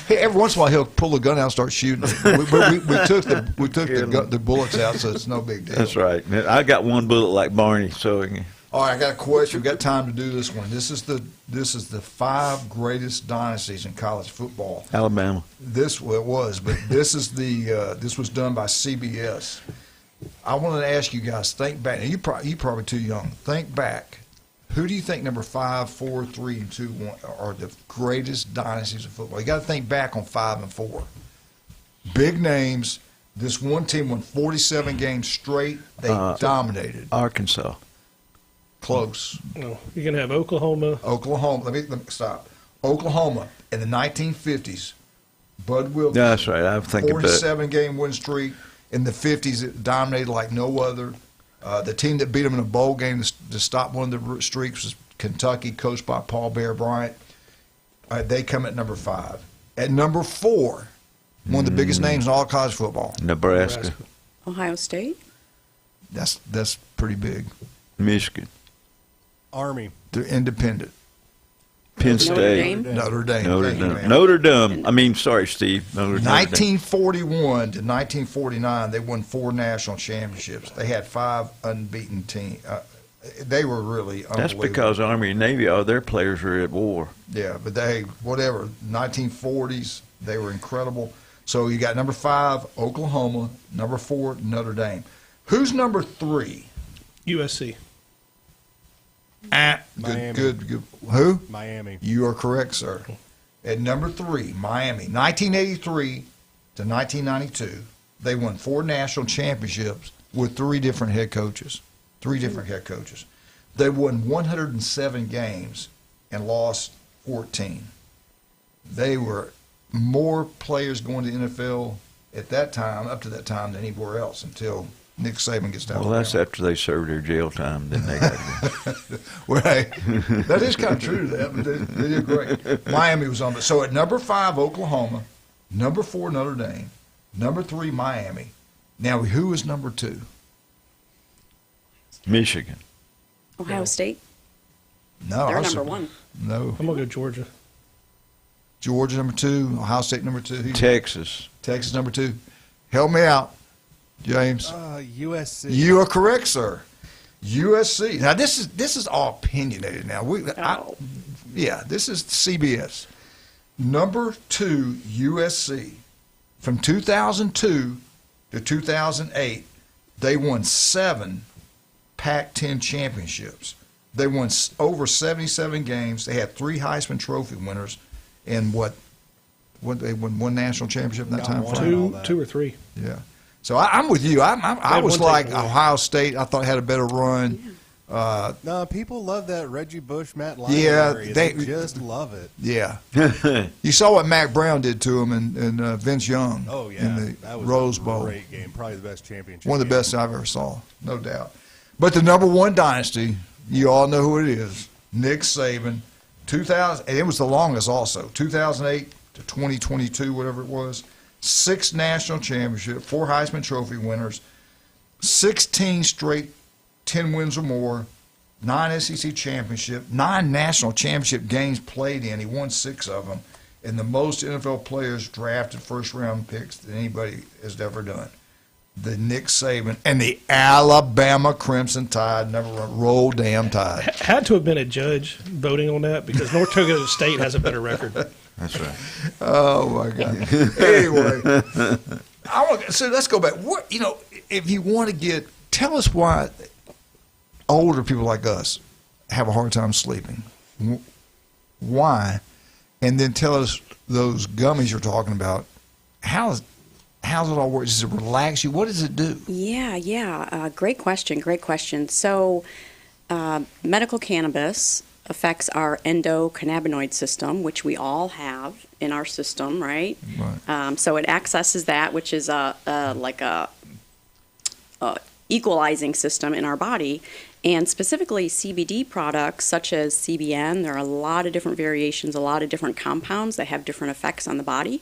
Hey, every once in a while he'll pull a gun out and start shooting. We took the bullets out, so it's no big deal.
That's right. I got one bullet like Barney. So.
All right, I got a question. We've got time to do this one. This is the 5 greatest dynasties in college football.
Alabama.
This was done by CBS. I wanted to ask you guys, think back. Now you probably too young. Think back. Who do you think number 5, 4, 3, and 2 are the greatest dynasties of football? You got to think back on 5 and 4. Big names. This one team won 47 games straight. They dominated.
Arkansas.
Close.
No, you're going to have Oklahoma.
Let me stop. Oklahoma in the 1950s. Bud Wilkins.
That's right. I think
47-game win streak. In the 50s, it dominated like no other. The team that beat them in a bowl game to stop one of the streaks was Kentucky, coached by Paul Bear Bryant. They come at number 5. At number 4, one of the biggest names in all college football.
Nebraska.
Ohio State.
That's pretty big.
Michigan.
Army.
They're independent.
Penn State.
Notre Dame.
Notre Dame. I mean, sorry, Steve.
1941 to 1949, they won 4 national championships. They had 5 unbeaten teams. They were really unbelievable.
That's because Army and Navy, all their players were at war.
Yeah, but 1940s, they were incredible. So you got number 5, Oklahoma, number 4, Notre Dame. Who's number 3?
USC.
Good. Who?
Miami.
You are correct, sir. At number 3, Miami. 1983 to 1992, they won 4 national championships with 3 different head coaches. They won 107 games and lost 14. They were more players going to NFL at that time, up to that time, than anywhere else until Nick Saban gets down.
Well, that's after they served their jail time. Then they got
well, hey, that is kind of true to them, but they did great. Miami was on it. So at number 5, Oklahoma, number 4, Notre Dame, number 3, Miami. Now, who is number 2?
Michigan.
Ohio State.
No,
they're number 1.
No,
I'm gonna go Georgia.
Georgia number 2, Ohio State number 2.
Texas
number 2. Help me out, James.
USC.
You are correct, sir. USC. Now this is all opinionated. Now this is CBS. Number 2, USC. From 2002 to 2008, they won 7 Pac-10 championships. They won over 77 games. They had 3 Heisman Trophy winners, and what they won 1 national championship in that time frame.
2 or 3.
Yeah. So I'm with you. I was like Ohio State. I thought had a better run.
No, people love that Reggie Bush, Matt Lyon area. They just love it.
Yeah. You saw what Mac Brown did to him and Vince Young.
Oh yeah,
in the
that was
Rose
a
Bowl.
Great game, probably the best championship.
One of the best I've ever saw, no doubt. But the number 1 dynasty, you all know who it is. Nick Saban, 2000, and it was the longest also. 2008 to 2022, whatever it was. 6 national championships, 4 Heisman Trophy winners, 16 straight 10 wins or more, 9 SEC championship, 9 national championship games played in. He won 6 of them, and the most NFL players drafted first-round picks that anybody has ever done. The Nick Saban and the Alabama Crimson Tide never roll damn tide.
Had to have been a judge voting on that because North Dakota State has a better record.
That's right.
Oh my God. Anyway, so let's go back. If you want to tell us why older people like us have a hard time sleeping. Why? And then tell us those gummies you're talking about. How's it all work? Does it relax you? What does it do?
Yeah. Great question. So, medical cannabis affects our endocannabinoid system, which we all have in our system, right?
Right.
So it accesses that, which is like a equalizing system in our body. And specifically CBD products such as CBN, there are a lot of different variations, a lot of different compounds that have different effects on the body.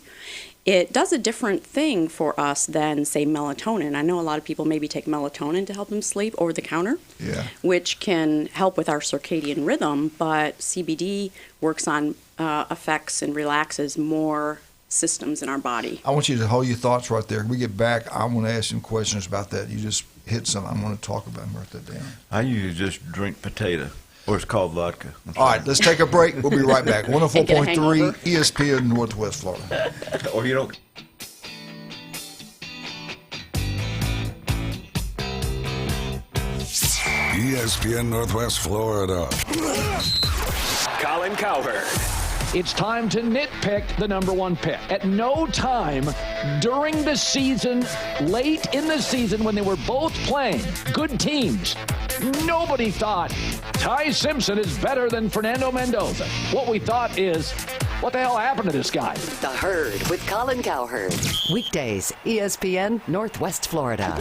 It does a different thing for us than, say, melatonin. I know a lot of people maybe take melatonin to help them sleep over the counter, which can help with our circadian rhythm, but CBD works on effects and relaxes more systems in our body.
I want you to hold your thoughts right there. When we get back, I want to ask some questions about that. You just hit something I want to talk about and write that down.
I usually just drink potato, or it's called vodka.
All right, let's take a break. We'll be right back. 104.3 ESPN Northwest Florida.
Or you don't.
ESPN Northwest Florida.
Colin Cowherd. It's time to nitpick the number one pick. At no time during the season, late in the season when they were both playing good teams, nobody thought Ty Simpson is better than Fernando Mendoza. What we thought is, what the hell happened to this guy?
The Herd with Colin Cowherd. Weekdays, ESPN Northwest Florida.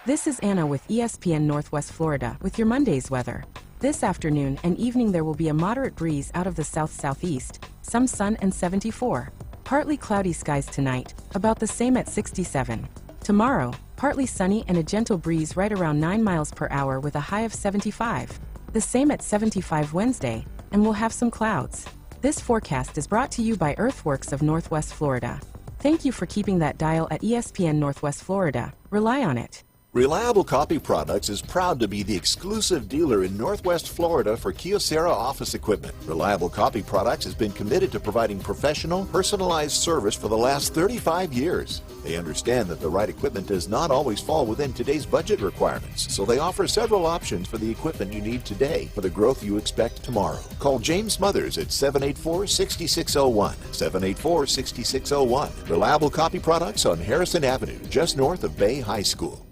This is Anna with ESPN Northwest Florida with your Monday's weather. This afternoon and evening there will be a moderate breeze out of the south-southeast, some sun and 74. Partly cloudy skies tonight, about the same at 67. Tomorrow, partly sunny and a gentle breeze right around 9 miles per hour with a high of 75. The same at 75 Wednesday, and we'll have some clouds. This forecast is brought to you by Earthworks of Northwest Florida. Thank you for keeping that dial at ESPN Northwest Florida. Rely on it.
Reliable Copy Products is proud to be the exclusive dealer in Northwest Florida for Kyocera office equipment. Reliable Copy Products has been committed to providing professional, personalized service for the last 35 years. They understand that the right equipment does not always fall within today's budget requirements, so they offer several options for the equipment you need today for the growth you expect tomorrow. Call James Smothers at 784-6601, 784-6601. Reliable Copy Products on Harrison Avenue, just north of Bay High School.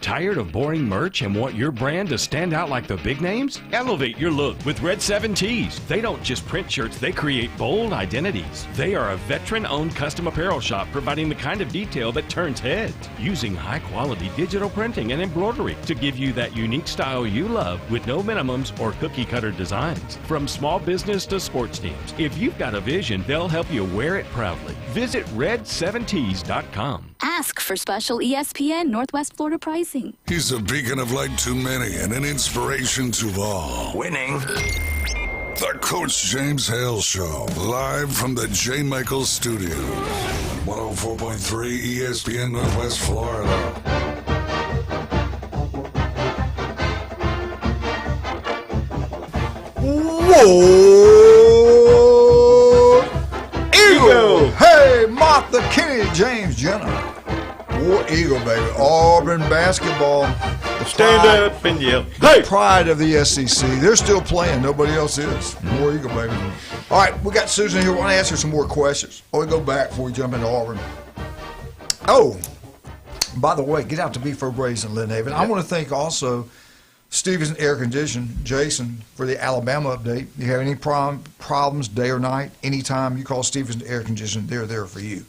Tired of boring merch and want your brand to stand out like the big names? Elevate your look with Red 7 Tees. They don't just print shirts, they create bold identities. They are a veteran-owned custom apparel shop providing the kind of detail that turns heads, using high-quality digital printing and embroidery to give you that unique style you love with no minimums or cookie-cutter designs. From small business to sports teams, if you've got a vision, they'll help you wear it proudly. Visit red7tees.com.
Ask for special ESPN Northwest Florida pricing.
He's a beacon of light to many and an inspiration to all.
Winning.
The Coach James Hale Show, live from the J. Michaels Studios. 104.3 ESPN Northwest Florida.
Whoa! Eagle! Hey, Martha, Kenny, James, Jenna. War Eagle, baby. Auburn basketball.
Stand up and yell.
Hey! Pride of the SEC. They're still playing. Nobody else is. War Eagle, baby. All right, we got Susan here. We want to ask her some more questions. Oh, we go back before we jump into Auburn. Oh, by the way, get out to Beef O'Brady's in Lynn Haven. I want to thank also Stevenson Air Condition, Jason, for the Alabama update. You have any problems, day or night, anytime you call Stevenson Air Condition, they're there for you.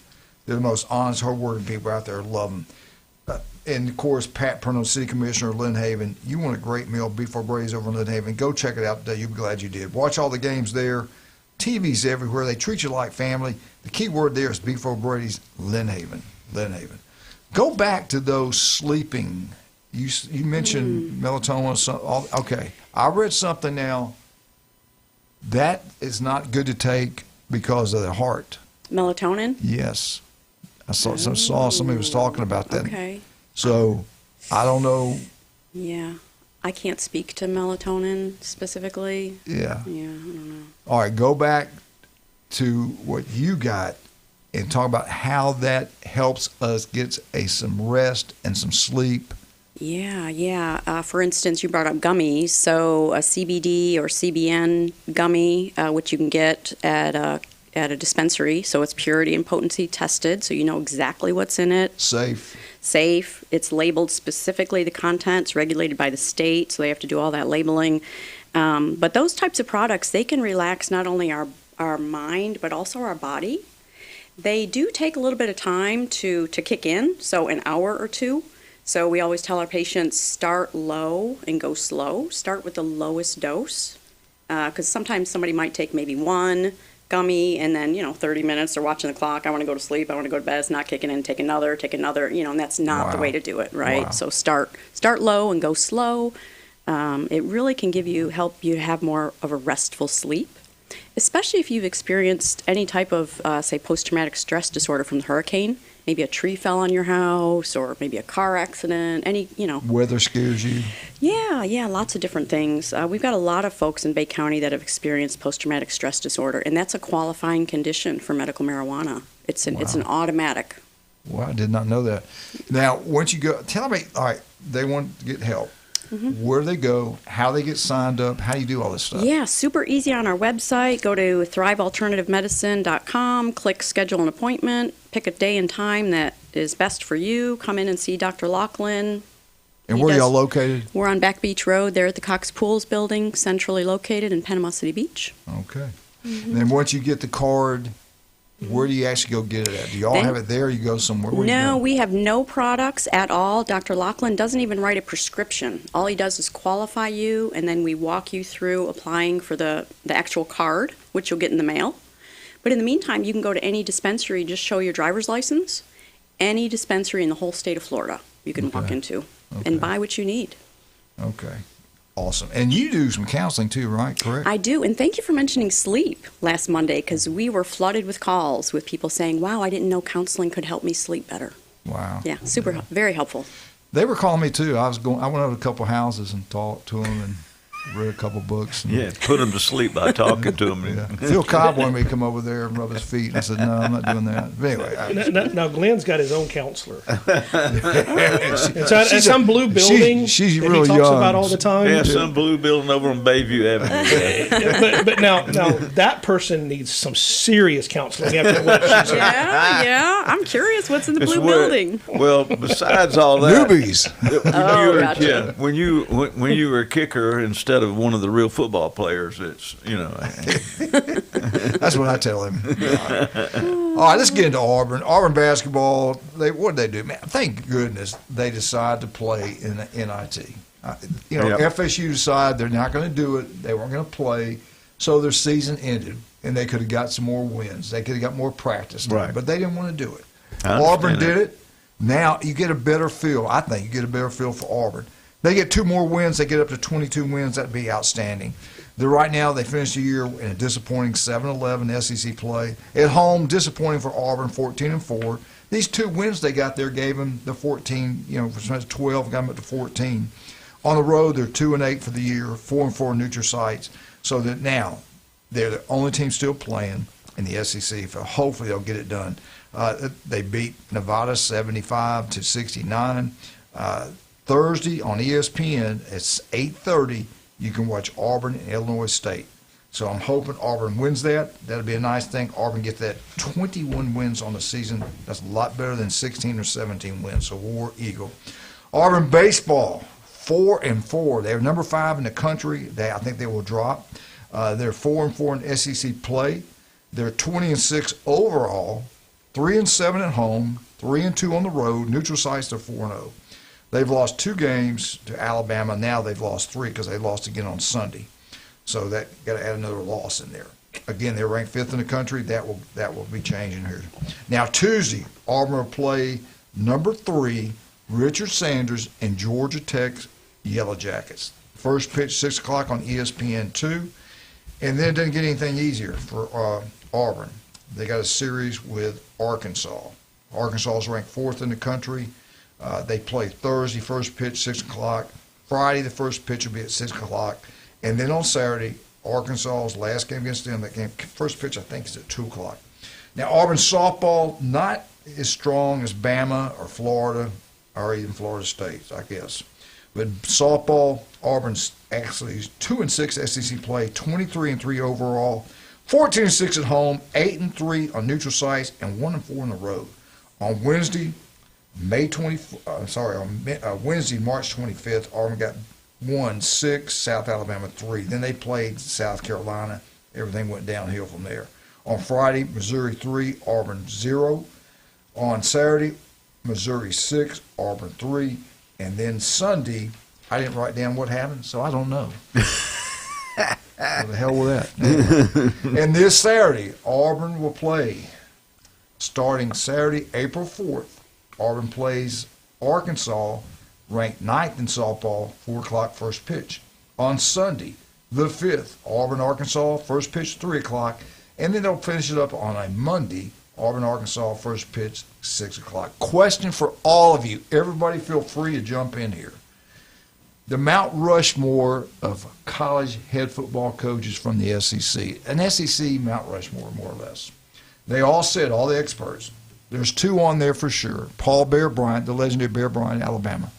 They're the most honest, hard-working people out there. Love them. And, of course, Pat Perno, City Commissioner of Lynn Haven. You want a great meal, Beef O'Brady's over in Lynn Haven. Go check it out today. You'll be glad you did. Watch all the games there. TV's everywhere. They treat you like family. The key word there is Beef O'Brady's, Lynn Haven. Lynn Haven. Go back to those sleeping. You mentioned melatonin. Okay. I read something now. That is not good to take because of the heart.
Melatonin?
Yes. I saw somebody was talking about that.
Okay.
So, I don't know.
Yeah. I can't speak to melatonin specifically.
Yeah.
Yeah, I don't know.
All right, go back to what you got and talk about how that helps us get some rest and some sleep.
Yeah. For instance, you brought up gummies. So a CBD or CBN gummy, which you can get at a dispensary. So it's purity and potency tested, so you know exactly what's in it.
Safe.
safe. It's labeled specifically, the contents regulated by the state, so they have to do all that labeling. But those types of products, they can relax not only our mind, but also our body. They do take a little bit of time to kick in, so an hour or two. So we always tell our patients, start low and go slow. Start with the lowest dose, because sometimes somebody might take maybe one gummy, and then 30 minutes they're watching the clock. I want to go to sleep. I want to go to bed. It's not kicking in. Take another. And that's not the way to do it, right?
Wow.
So start low and go slow. It really can help you have more of a restful sleep, especially if you've experienced any type of, say, post-traumatic stress disorder from the hurricane. Maybe a tree fell on your house, or maybe a car accident,
Weather scares you?
Yeah, lots of different things. We've got a lot of folks in Bay County that have experienced post-traumatic stress disorder, and that's a qualifying condition for medical marijuana. It's an automatic.
Well, I did not know that. Now, once you go, tell me, all right, they want to get help.
Mm-hmm.
Where do they go? How they get signed up? How do you do all this stuff?
Yeah, super easy on our website. Go to thrivealternativemedicine.com, click schedule an appointment, pick a day and time that is best for you. Come in and see Dr. Laughlin.
And where are y'all located?
We're on Back Beach Road there at the Cox Pools building, centrally located in Panama City Beach.
Okay.
Mm-hmm.
And then once you get the card, where do you actually go get it at? Do y'all have it there, or you go somewhere?
No, we have no products at all. Dr. Laughlin doesn't even write a prescription. All he does is qualify you, and then we walk you through applying for the actual card, which you'll get in the mail. But in the meantime, you can go to any dispensary, just show your driver's license, any dispensary in the whole state of Florida you can walk into and buy what you need.
Okay. Awesome. And you do some counseling too, right? Correct?
I do. And thank you for mentioning sleep last Monday, because we were flooded with calls with people saying, wow, I didn't know counseling could help me sleep better.
Wow.
Yeah, very helpful.
They were calling me too. I went over to a couple houses and talked to them and read a couple books.
Yeah, put them to sleep by talking to them.
Yeah. Phil Cobb wanted me to come over there and rub his feet. And I said, no, I'm not doing that. But anyway.
Now Glenn's got his own counselor. It's at some blue building
she's
that
really
he talks
young.
about all the time.
Yeah, some blue building over on Bayview Avenue.
but now that person needs some serious counseling after what she said.
Yeah. I'm curious what's in the blue building.
Well, besides all that,
newbies.
Gotcha.
When you were a kicker instead of one of the real football players, it's
That's what I tell him. All right, let's get into Auburn. Auburn basketball. What did they do? Man, thank goodness they decided to play in the NIT. FSU decided they're not going to do it. They weren't going to play, so their season ended, and they could have got some more wins. They could have got more practice time,
right.
But they didn't want to do it.
Auburn
did it. Now you get a better feel. I think you get a better feel for Auburn. They get 2 more wins. They get up to 22 wins. That'd be outstanding. Right now, they finished the year in a disappointing 7-11 SEC play. At home, disappointing for Auburn, 14-4. These 2 wins they got there gave them the 14, from 12, got them up to 14. On the road, they're 2-8 for the year, 4-4 neutral sites. So that now they're the only team still playing in the SEC. So hopefully they'll get it done. They beat Nevada 75-69. Thursday on ESPN, it's 8:30. You can watch Auburn and Illinois State. So I'm hoping Auburn wins that. That'll be a nice thing. Auburn get that 21 wins on the season. That's a lot better than 16 or 17 wins. So War Eagle. Auburn baseball, 4-4. They're number 5 in the country. I think they will drop. They're 4-4 in SEC play. They're 20-6 overall, 3-7 at home, 3-2 on the road. Neutral sites, they're 4-0. They've lost 2 games to Alabama. Now they've lost 3 because they lost again on Sunday. So that got to add another loss in there. Again, they're ranked 5th in the country. That will be changing here. Now Tuesday, Auburn will play number 3, Richard Sanders and Georgia Tech Yellow Jackets. First pitch 6 o'clock on ESPN2, and then it doesn't get anything easier for Auburn. They got a series with Arkansas. Arkansas is ranked 4th in the country. They play Thursday, first pitch, 6 o'clock. Friday, the first pitch will be at 6 o'clock. And then on Saturday, Arkansas's last game against them, that game, first pitch, I think, is at 2 o'clock. Now, Auburn softball, not as strong as Bama or Florida or even Florida State, I guess. But softball, Auburn's actually 2-6 SEC play, 23-3 overall, 14-6 at home, 8-3 on neutral sites, and 1-4 on the road. On Wednesday, Wednesday, March 25th, Auburn won 6, South Alabama 3. Then they played South Carolina. Everything went downhill from there. On Friday, Missouri 3, Auburn 0. On Saturday, Missouri 6, Auburn 3. And then Sunday, I didn't write down what happened, so I don't know. What the hell was that? And this Saturday, Auburn will play. Starting Saturday, April 4th, Auburn plays Arkansas, ranked 9th in softball, 4 o'clock first pitch. On Sunday, the 5th, Auburn, Arkansas, first pitch, 3 o'clock. And then they'll finish it up on a Monday, Auburn, Arkansas, first pitch, 6 o'clock. Question for all of you. Everybody feel free to jump in here. The Mount Rushmore of college head football coaches from the SEC. An SEC Mount Rushmore, more or less. They all said, all the experts, there's 2 on there for sure. Paul Bear Bryant, the legendary Bear Bryant, Alabama,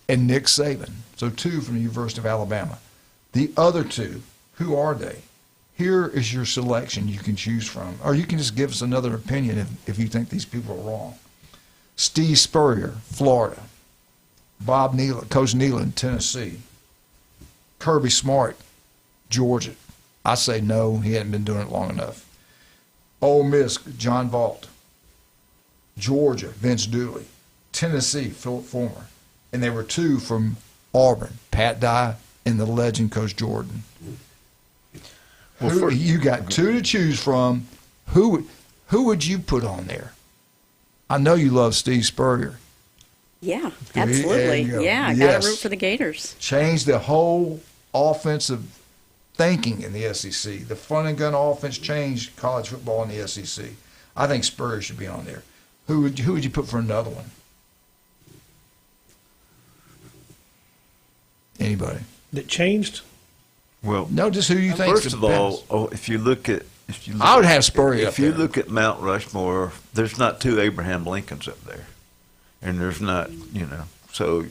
and Nick Saban. So 2 from the University of Alabama. The other 2, who are they? Here is your selection you can choose from. Or you can just give us another opinion if you think these people are wrong. Steve Spurrier, Florida. Bob Nealon, Coach Nealon, Tennessee. Kirby Smart, Georgia. I say no, he hadn't been doing it long enough. Ole Miss, John Vaught. Georgia, Vince Dooley. Tennessee, Philip Fulmer. And there were 2 from Auburn, Pat Dye and the legend Coach Jordan. Well, you got 2 to choose from. Who would you put on there? I know you love Steve Spurrier.
Yeah, absolutely. Yeah, I got to root for the Gators.
Change the whole offensive thinking in the SEC. The fun and gun offense changed college football in the SEC. I think Spurrier should be on there. Who would you put for another one? Anybody?
That changed?
Well,
no, just who you think.
First of all, if you look at,
I would have Spurrier.
If you look at Mount Rushmore, there's not 2 Abraham Lincolns up there, and there's not, So,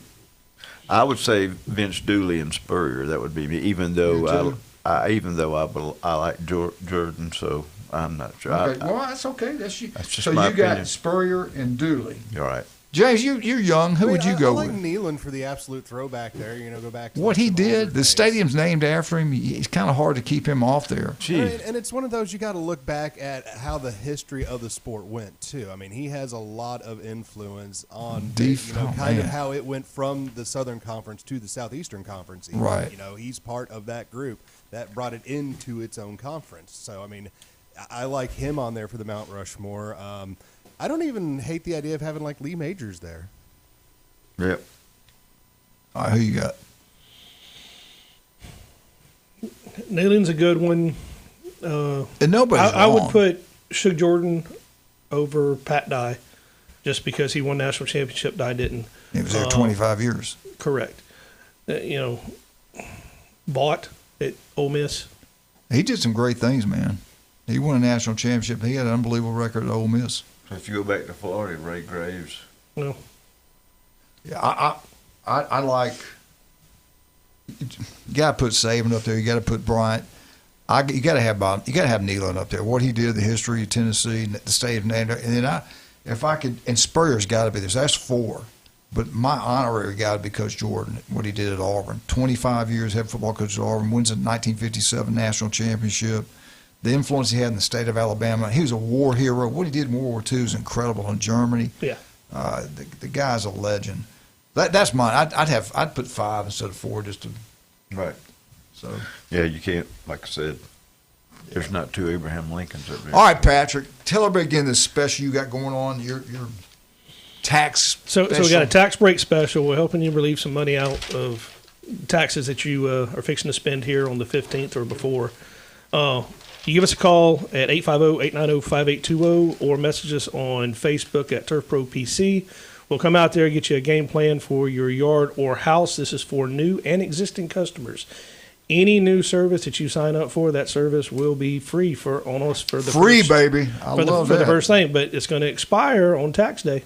I would say Vince Dooley and Spurrier. That would be me. Even though I like Jordan, so I'm not sure.
Okay, well that's okay. That's you.
That's just
so
my
you
opinion.
got Spurrier and Dooley.
You're right.
James, you're young. Who would you go
I like
with?
Nealon for the absolute throwback there. Go back to
What he did, the stadium's named after him. It's kind of hard to keep him off there.
And it's one of those you got to look back at how the history of the sport went too. I mean, he has a lot of influence on kind of how it went from the Southern Conference to the Southeastern Conference. Even.
Right.
He's part of that group that brought it into its own conference. So I mean, I like him on there for the Mount Rushmore. I don't even hate the idea of having like Lee Majors there.
Yep.
All right, who you got?
Nealon's a good one.
And nobody's
I would
wrong.
put Shug Jordan over Pat Dye just because he won national championship. Dye didn't.
He was there 25 years.
Correct. Bought at Ole Miss.
He did some great things, man. He won a national championship. He had an unbelievable record at Ole Miss.
If you go back to Florida, Ray Graves.
No.
Yeah, I like. You got to put Saban up there. You got to put Bryant. You got to have Nealon up there. What he did, the history of Tennessee, the state of Nanda, and then if I could, and Spurrier's got to be there. So that's 4. But my honorary got to be Coach Jordan. What he did at Auburn, 25 years head football coach at Auburn, wins a 1957 national championship. The influence he had in the state of Alabama. He was a war hero. What he did in World War II is incredible in Germany.
Yeah.
The guy's a legend. That's mine. I'd put 5 instead of 4 just to.
Right.
So.
Yeah, you can't. Like I said, there's not 2 Abraham Lincolns up there.
All right, Patrick. Tell everybody again this special you got going on. Your tax.
So
special.
we got a tax break special. We're helping you relieve some money out of taxes that you are fixing to spend here on the 15th or before. You give us a call at 850-890-5820 or message us on Facebook at Turf Pro PC. We'll come out there and get you a game plan for your yard or house. This is for new and existing customers. Any new service that you sign up for, that service will be free on us for the
free,
first,
baby. I love
for
that.
the first thing, but it's going to expire on tax day.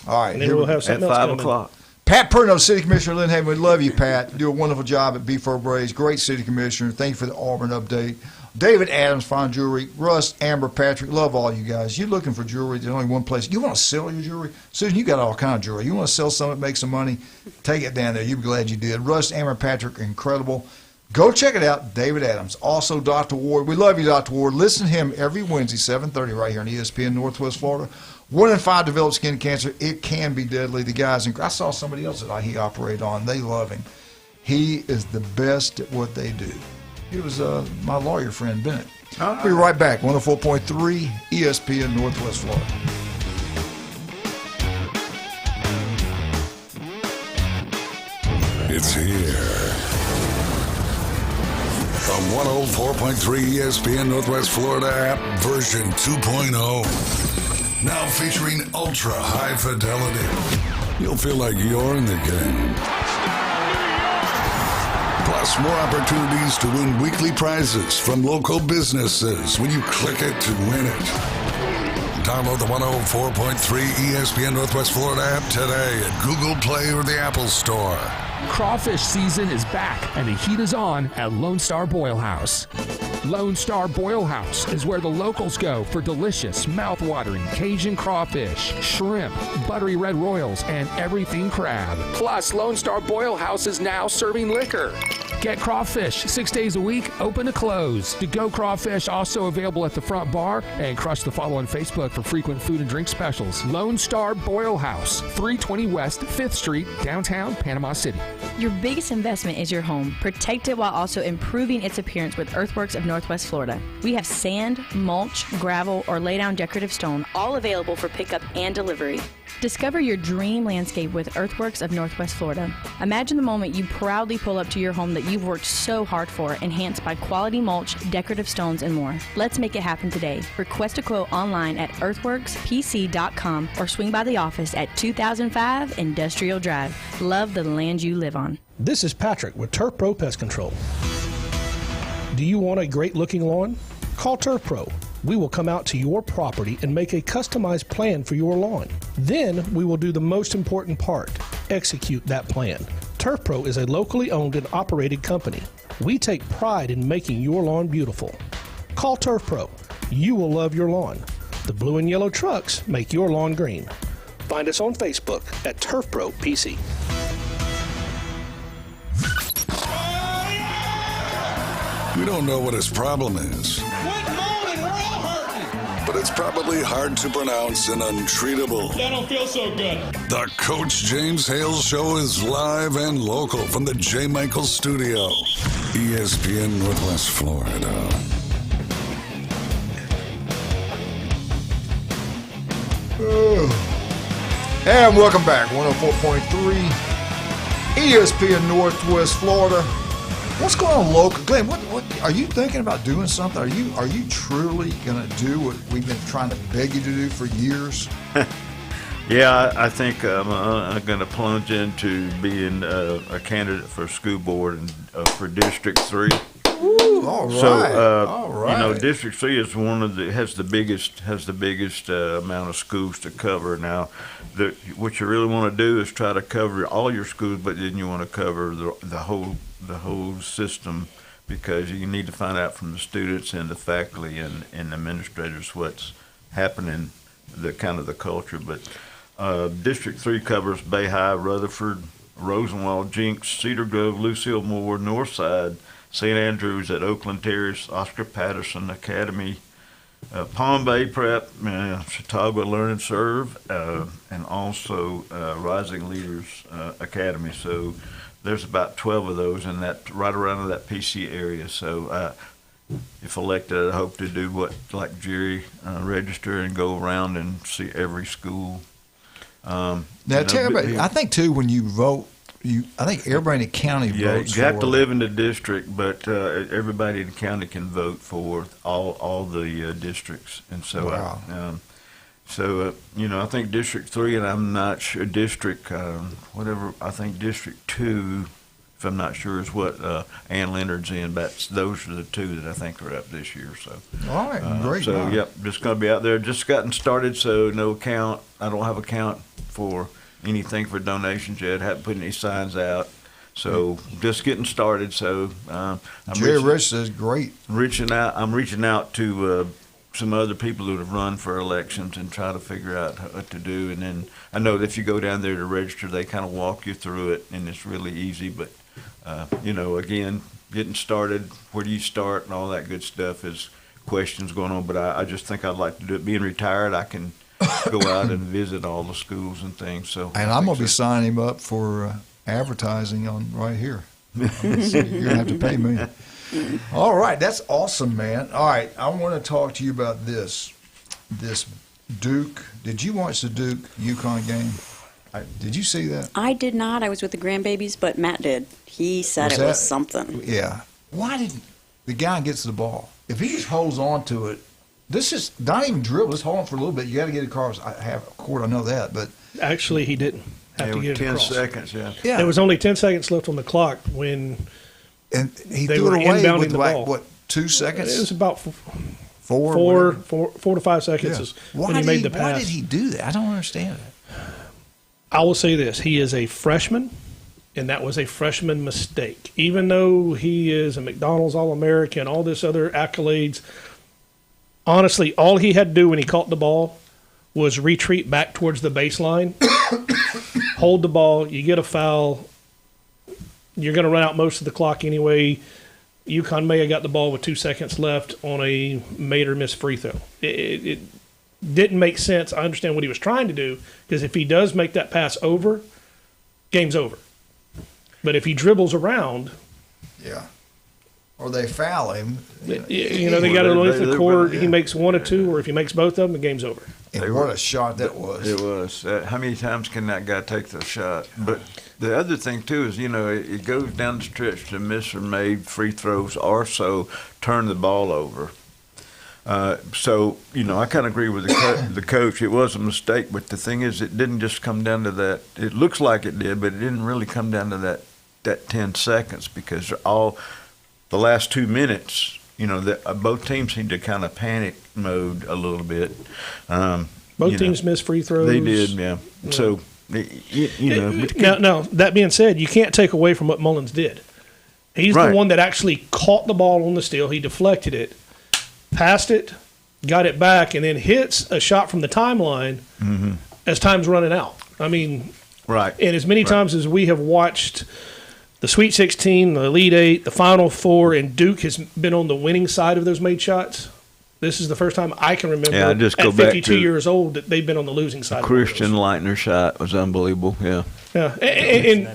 All right,
and then we'll have something
at
else
5
coming.
o'clock.
Pat Perno, City Commissioner Lynn, we love you, Pat. You do a wonderful job at B4 Braves. Great City Commissioner. Thank you for the Auburn update. David Adams, Fine Jewelry. Russ, Amber, Patrick, love all you guys. You're looking for jewelry. There's only one place. You want to sell your jewelry? Susan, you got all kind of jewelry. You want to sell some, make some money? Take it down there. You'll be glad you did. Russ, Amber, Patrick, incredible. Go check it out. David Adams. Also, Dr. Ward. We love you, Dr. Ward. Listen to him every Wednesday, 7:30, right here on ESPN Northwest Florida. 1 in 5 develop skin cancer. It can be deadly. The guys, I saw somebody else that he operated on. They love him. He is the best at what they do. He was my lawyer friend, Bennett. We'll be right back. 104.3 ESPN Northwest Florida.
It's here. The 104.3 ESPN Northwest Florida app version 2.0. Now featuring ultra high fidelity. You'll feel like you're in the game. Plus, more opportunities to win weekly prizes from local businesses when you click it to win it. Download the 104.3 ESPN Northwest Florida app today at Google Play or the Apple Store.
Crawfish season is back, and the heat is on at Lone Star Boil House. Lone Star Boil House is where the locals go for delicious, mouth-watering Cajun crawfish, shrimp, buttery red royals, and everything crab. Plus, Lone Star Boil House is now serving liquor. Get crawfish 6 days a week, open to close. To-go crawfish also available at the front bar, and crush the follow on Facebook for frequent food and drink specials. Lone Star Boil House, 320 West 5th Street, downtown Panama City.
Your biggest investment is your home. Protect it while also improving its appearance with Earthworks of Northwest Florida. We have sand, mulch, gravel, or lay down decorative stone, all available for pickup and delivery. Discover your dream landscape with Earthworks of Northwest Florida. Imagine the moment you proudly pull up to your home that you've worked so hard for, enhanced by quality mulch, decorative stones, and more. Let's make it happen today. Request a quote online at earthworkspc.com or swing by the office at 2005 Industrial Drive. Love the land you live on.
This is Patrick with Turf Pro Pest Control. Do you want a great-looking lawn? Call Turf Pro. We will come out to your property and make a customized plan for your lawn. Then we will do the most important part, execute that plan. Turf Pro is a locally owned and operated company. We take pride in making your lawn beautiful. Call Turf Pro. You will love your lawn. The blue and yellow trucks make your lawn green. Find us on Facebook at Turf Pro PC.
We don't know what his problem is. But it's probably hard to pronounce and untreatable.
I don't feel so good.
The Coach James Hale Show is live and local from the J. Michael Studio, ESPN Northwest Florida.
And welcome back, 104.3 ESPN Northwest Florida. What's going on local? Glenn, what are you thinking about doing something? Are you truly going to do what we've been trying to beg you to do for years?
Yeah, I think I'm going to plunge into being a candidate for school board and for District 3.
Ooh, all right.
So,
all right.
You know, District 3 is has the biggest amount of schools to cover. Now, what you really want to do is try to cover all your schools, but then you want to cover the whole system, because you need to find out from the students and the faculty and administrators what's happening, the kind of the culture. But District 3 covers Bay High, Rutherford, Rosenwald, Jinx, Cedar Grove, Lucille Moore, Northside, St. Andrews at Oakland Terrace, Oscar Patterson Academy, Palm Bay Prep, Chautauqua Learn and Serve, and also Rising Leaders Academy. So there's about 12 of those in that, right around that PC area. So if elected, I hope to do what, like Jerry, register and go around and see every school.
Now, tell everybody, I think too, when you vote, I think everybody in the county votes.
You have to live in the district, but everybody in the county can vote for all the districts. And so,
wow.
I think District 3, and I'm not sure District I think District 2, if I'm not sure, is what Ann Leonard's in. But those are the two that I think are up this year. So,
all right, great.
So, yep, just going to be out there. Just gotten started, so no count. I don't have a count for anything for donations yet. Haven't put any signs out. So just getting started. So
Jerry Rich says great.
I'm reaching out to some other people who have run for elections and try to figure out what to do. And then I know that if you go down there to register, they kind of walk you through it, and it's really easy. But again, getting started, where do you start, and all that good stuff is questions going on. But I just think I'd like to do it. Being retired, I can go out and visit all the schools and things. So
and I'm going to be signing him up for advertising on right here. You're going to have to pay me. All right, that's awesome, man. All right, I want to talk to you about this Duke. Did you watch the Duke UConn game? Did you see that?
I did not. I was with the grandbabies, but Matt did. He said it was something.
Yeah. Why didn't the guy gets the ball? If he just holds on to it, this is not even dribble. Just hold on for a little bit. You got to get it across. I have a court. I know that, but
actually, he didn't have to get it
10
across.
seconds. Yeah.
There was only 10 seconds left on the clock when.
And he
they
threw
were
it away
inbounding
with
the
like
ball.
what, 2 seconds?
It was about
four
to 5 seconds is when he made the pass.
Why did he do that? I don't understand it.
I will say this: he is a freshman, and that was a freshman mistake. Even though he is a McDonald's All-American, all this other accolades, honestly, all he had to do when he caught the ball was retreat back towards the baseline, hold the ball. You get a foul. You're going to run out most of the clock anyway. UConn may have got the ball with 2 seconds left on a made or missed free throw. It didn't make sense. I understand what he was trying to do, because if he does make that pass over, game's over. But if he dribbles around,
or they foul him,
they got to look at the court. He makes one or two, or if he makes both of them, the game's over.
And what a shot that was!
It was. How many times can that guy take the shot? But the other thing too is, it goes down the stretch to miss or made free throws, or so turn the ball over. So I kind of agree with the coach. It was a mistake, but the thing is, it didn't just come down to that. It looks like it did, but it didn't really come down to that 10 seconds, because all the last 2 minutes, both teams seemed to kind of panic mode a little bit.
Both teams missed free throws.
They did, yeah. So,
Now, that being said, you can't take away from what Mullins did. He's the one that actually caught the ball on the steal. He deflected it, passed it, got it back, and then hits a shot from the timeline as time's running out. I mean, and as many times as we have watched the Sweet 16, the Elite Eight, the Final Four, and Duke has been on the winning side of those made shots, this is the first time I can remember
I just go
at
back
52
to
years old that they've been on the losing side.
Christian Leitner shot was unbelievable, yeah.
And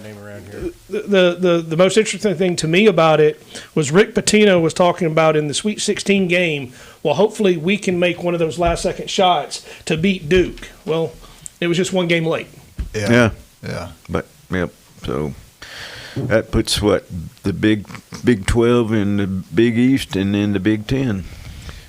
the most interesting thing to me about it was Rick Pitino was talking about in the Sweet 16 game, well, hopefully we can make one of those last-second shots to beat Duke. Well, it was just one game late.
Yeah. But, so that puts the Big 12 in the Big East and then the Big 10.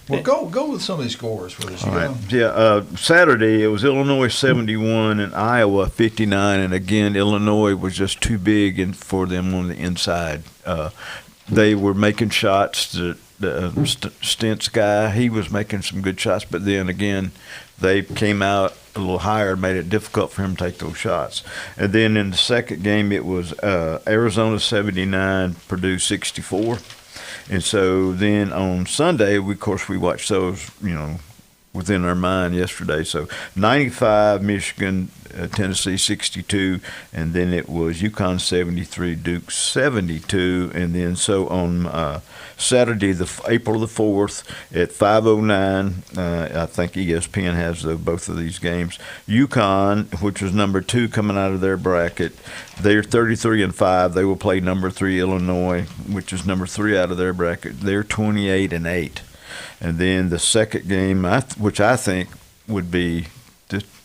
Well, go with some of these scores for this.
All right. Yeah, Saturday it was Illinois 71 and Iowa 59, and again Illinois was just too big for them on the inside. They were making shots. The Stentz guy, he was making some good shots, but then again they came out a little higher and made it difficult for him to take those shots. And then in the second game it was Arizona 79, Purdue 64. And so then on Sunday, we watched those, within our mind yesterday. So 95, Michigan, Tennessee 62, and then it was UConn 73, Duke 72, and then so on Saturday, April the 4th at 5:09. I think ESPN has both of these games. UConn, which was number 2 coming out of their bracket, they're 33-5. They will play number 3 Illinois, which is number 3 out of their bracket. They're 28-8. And then the second game, which I think would be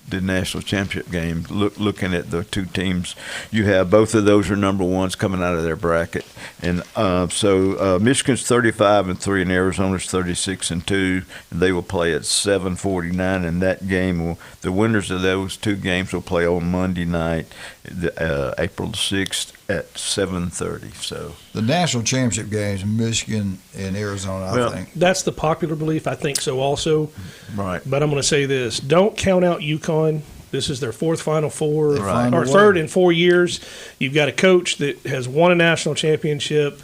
the national championship game, looking at the two teams, you have both of those are number ones coming out of their bracket. And so Michigan's 35-3 and Arizona's 36-2. And they will play at 7:49. And that game the winners of those two games will play on Monday night, April 6th at 7:30. So
the national championship games, Michigan and Arizona, I think.
That's the popular belief. I think so also.
Right.
But I'm going to say this. Don't count out UConn This is their fourth Final Four,
Right.
or third in 4 years. You've got a coach that has won a national championship.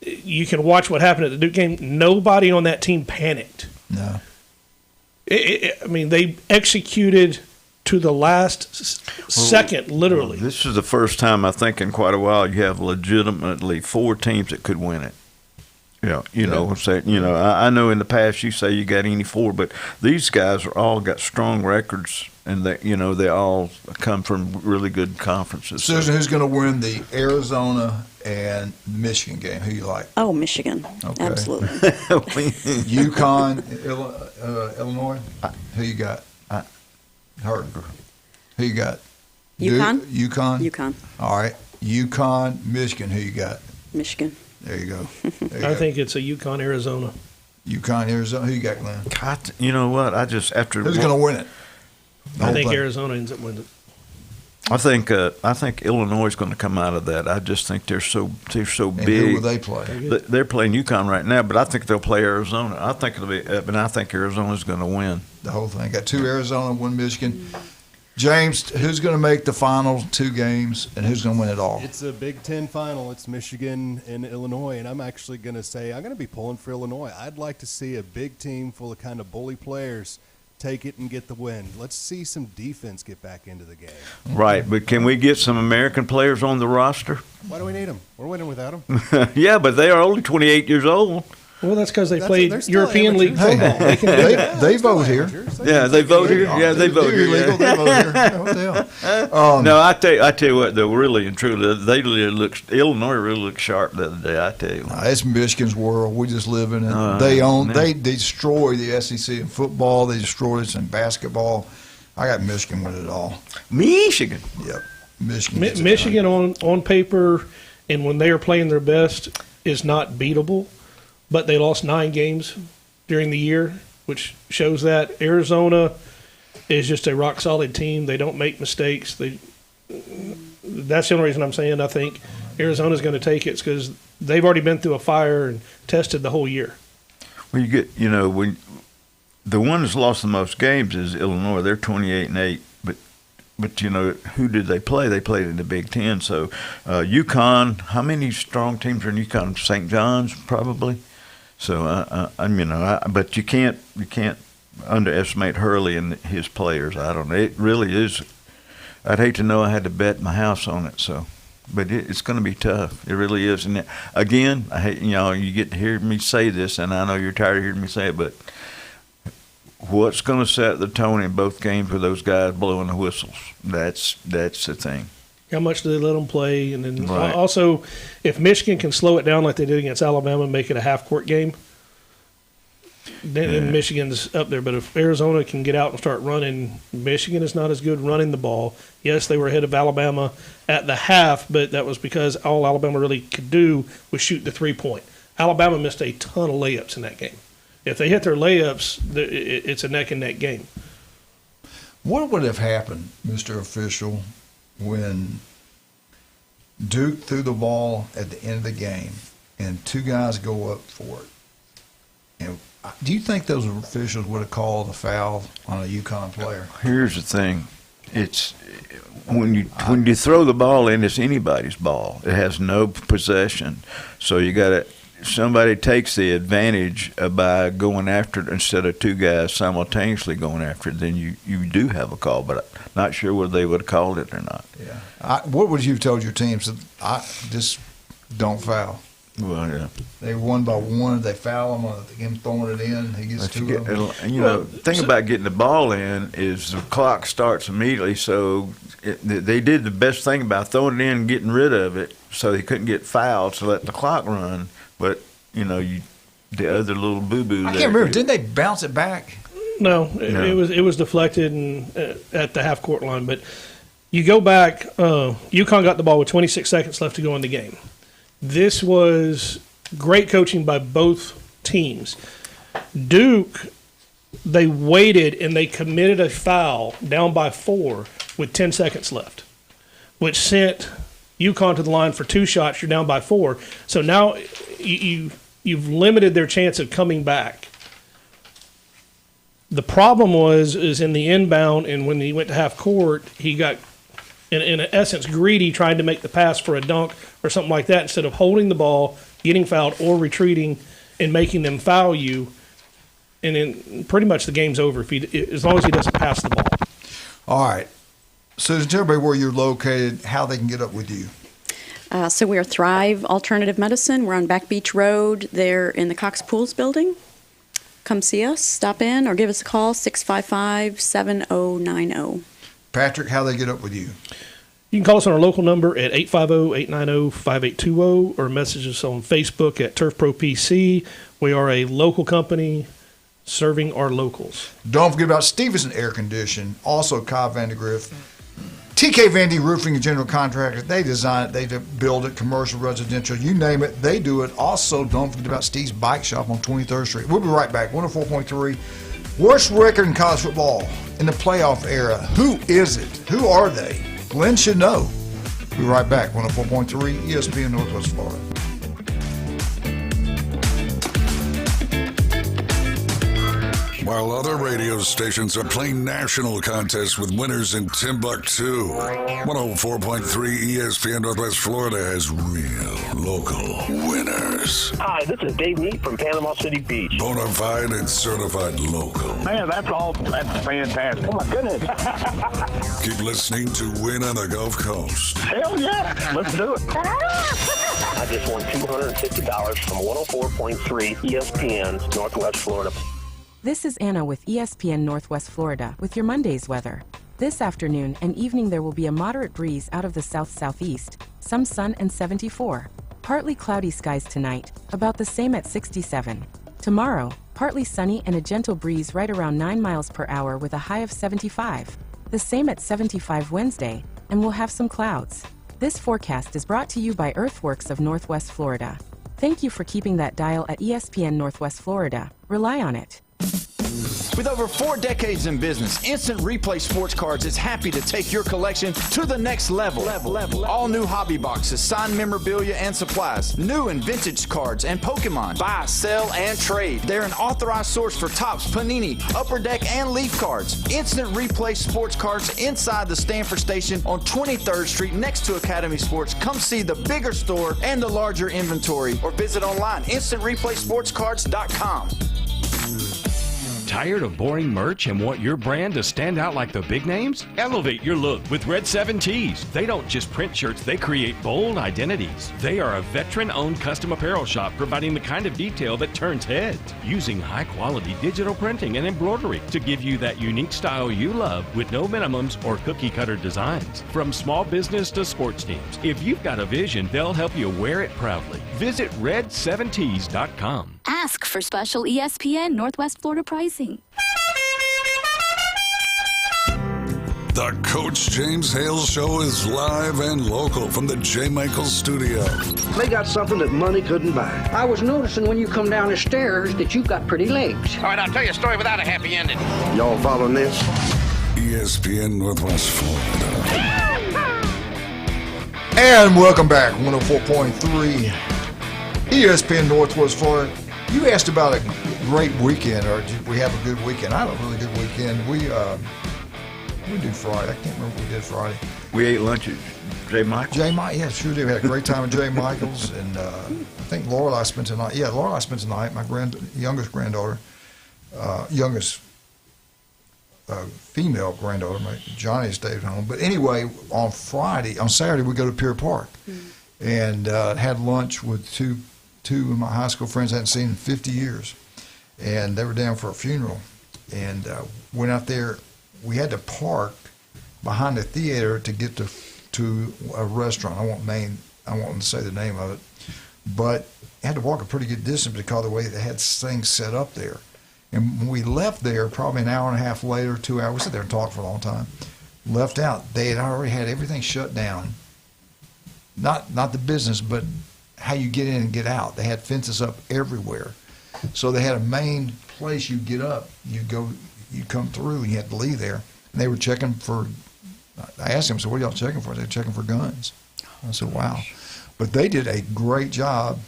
You can watch what happened at the Duke game. Nobody on that team panicked.
No.
I mean, they executed to the last second, literally.
Well, this is the first time I think in quite a while you have legitimately 4 teams that could win it. Yeah, you know what I'm saying. You know, I know in the past you say you got any 4, but these guys are all got strong records, and they all come from really good conferences.
Susan, who's going to win the Arizona and Michigan game? Who you like?
Oh, Michigan.
Okay.
Absolutely.
UConn, Illinois. Who you got? Who you got?
UConn.
UConn.
UConn.
All right. UConn, Michigan. Who you got?
Michigan.
There you go.
I think it's a UConn, Arizona.
UConn, Arizona. Who you got, Glenn?
God, you know what? I just after
who's going to win it?
I think Arizona ends up winning it.
I think Illinois is going to come out of that. I just think they're so big.
Who will they play?
They're playing UConn right now, but I think they'll play Arizona. I think it'll be, and I think Arizona's going to win
the whole thing. Got 2 Arizona, 1 Michigan. James, who's going to make the final 2 games, and who's going to win it all?
It's a Big Ten final. It's Michigan and Illinois, and I'm actually going to say I'm going to be pulling for Illinois. I'd like to see a big team full of kind of bully players take it and get the win. Let's see some defense get back into the game.
Right, but can we get some American players on the roster?
Why do we need them? We're winning without them.
Yeah, but they are only 28 years old.
Well, that's because they played European League football.
They vote here.
Yeah, they vote here. Yeah, they vote here.
Illegal, they vote here. What the hell?
No, I tell you what, though, really and truly, Illinois really looked sharp the other day. I tell you,
it's Michigan's world. We just live in it. They destroy the SEC in football. They destroy us in basketball. I got Michigan with it all.
Michigan.
Yep. Michigan.
Michigan on paper, and when they are playing their best, is not beatable. But they lost 9 games during the year, which shows that. Arizona is just a rock-solid team. They don't make mistakes. That's the only reason I'm saying I think Arizona's going to take it, because they've already been through a fire and tested the whole year.
Well, when the one that's lost the most games is Illinois. They're 28-8, but who did they play? They played in the Big Ten. So UConn, how many strong teams are in UConn? St. John's probably. So but you can't underestimate Hurley and his players. I don't know. It really is. I'd hate to know I had to bet my house on it. So, but it's going to be tough. It really is. And again, I hate you get to hear me say this, and I know you're tired of hearing me say it, but what's going to set the tone in both games with those guys blowing the whistles? That's the thing.
How much do they let them play? And then
Right.
also, if Michigan can slow it down like they did against Alabama and make it a half-court game, then Michigan's up there. But if Arizona can get out and start running, Michigan is not as good running the ball. Yes, they were ahead of Alabama at the half, but that was because all Alabama really could do was shoot the three-point. Alabama missed a ton of layups in that game. If they hit their layups, it's a neck-and-neck game.
What would have happened, Mr. Official, when Duke threw the ball at the end of the game and 2 guys go up for it? And do you think those officials would have called a foul on a UConn player?
Here's the thing: it's when you throw the ball in, it's anybody's ball. It has no possession, so you got to. Somebody takes the advantage by going after it instead of 2 guys simultaneously going after it, then you do have a call, but I'm not sure whether they would have called it or not.
Yeah. What would you have told your team? So I just don't foul.
Well, yeah.
They won by 1. They foul him throwing it in. He gets 2 of them.
The thing about getting the ball in is the clock starts immediately, so they did the best thing about throwing it in and getting rid of it so they couldn't get fouled, so let the clock run. But, the other little boo-boo.
I can't remember. Didn't they bounce it back?
No, it was deflected and at the half-court line. But you go back, UConn got the ball with 26 seconds left to go in the game. This was great coaching by both teams. Duke, they waited and they committed a foul down by 4 with 10 seconds left, which sent UConn to the line for 2 shots. You're down by 4. So now you've limited their chance of coming back. The problem is in the inbound, and when he went to half court, he got, in essence, greedy, trying to make the pass for a dunk or something like that instead of holding the ball, getting fouled, or retreating and making them foul you. And then pretty much the game's over as long as he doesn't pass the ball.
All right. Susan, tell everybody where you're located, how they can get up with you.
So we are Thrive Alternative Medicine. We're on Back Beach Road. They're in the Cox Pools building. Come see us, stop in, or give us a call, 655-7090.
Patrick, how they get up with you?
You can call us on our local number at 850-890-5820 or message us on Facebook at Turf Pro PC. We are a local company serving our locals.
Don't forget about Stevenson Air Condition, also Kyle Vandegrift. TK Vandy Roofing and General Contractors, they design it, they build it, commercial, residential, you name it, they do it. Also, don't forget about Steve's Bike Shop on 23rd Street. We'll be right back. 104.3. Worst record in college football in the playoff era. Who is it? Who are they? Glenn should know. We'll be right back. 104.3 ESPN Northwest Florida.
While other radio stations are playing national contests with winners in Timbuktu, 104.3 ESPN Northwest Florida has real local winners.
Hi, this is Dave Neat from Panama City Beach.
Bona fide and certified local.
Man, that's fantastic. Oh, my goodness.
Keep listening to Win on the Gulf Coast.
Hell yeah, let's do it. I just won $250 from 104.3 ESPN Northwest Florida.
This is Anna with ESPN Northwest Florida with your Monday's weather. This afternoon and evening there will be a moderate breeze out of the south-southeast, some sun and 74. Partly cloudy skies tonight, about the same at 67. Tomorrow, partly sunny and a gentle breeze right around 9 miles per hour with a high of 75. The same at 75 Wednesday, and we'll have some clouds. This forecast is brought to you by Earthworks of Northwest Florida. Thank you for keeping that dial at ESPN Northwest Florida. Rely on it.
With over 4 decades in business, Instant Replay Sports Cards is happy to take your collection to the next level. All new hobby boxes, signed memorabilia and supplies, new and vintage cards and Pokemon. Buy, sell, and trade. They're an authorized source for Topps, Panini, Upper Deck, and Leaf cards. Instant Replay Sports Cards inside the Stanford Station on 23rd Street next to Academy Sports. Come see the bigger store and the larger inventory or visit online, instantReplaySportsCards.com.
Tired of boring merch and want your brand to stand out like the big names? Elevate your look with Red 7 Tees. They don't just print shirts, they create bold identities. They are a veteran-owned custom apparel shop providing the kind of detail that turns heads, using high-quality digital printing and embroidery to give you that unique style you love with no minimums or cookie-cutter designs. From small business to sports teams, if you've got a vision, they'll help you wear it proudly. Visit red7tees.com.
Ask for special ESPN Northwest Florida pricing.
The Coach James Hale Show is live and local from the J. Michaels studio.
They got something that money couldn't buy. I was noticing when you come down the stairs that you've got pretty legs.
All right, I'll tell you a story without a happy ending.
Y'all following this?
ESPN Northwest Florida.
And welcome back, 104.3 ESPN Northwest Florida. You asked about a great weekend, or did we have a good weekend? I had a really good weekend. We did Friday. I can't remember what we did Friday.
We ate lunch at J. Michaels.
Yeah, sure did. We had a great time at J. Michaels, and I think Lorelei spent the night. Yeah, Lorelei spent the night. My youngest granddaughter, female granddaughter, Johnny stayed home. But anyway, on Saturday, we go to Pier Park, and had lunch with two of my high school friends I hadn't seen in 50 years, and they were down for a funeral, and went out there. We had to park behind the theater to get to a restaurant. I won't say the name of it, but had to walk a pretty good distance because of the way they had things set up there. And when we left there, probably an hour and a half later, 2 hours, we sat there and talked for a long time. Left out, they had already had everything shut down. Not the business, but how you get in and get out. They had fences up everywhere. So they had a main place you get up, you come through, and you had to leave there. And they were checking for, I asked them, so what are y'all checking for? They were checking for guns. I said, wow. But they did a great job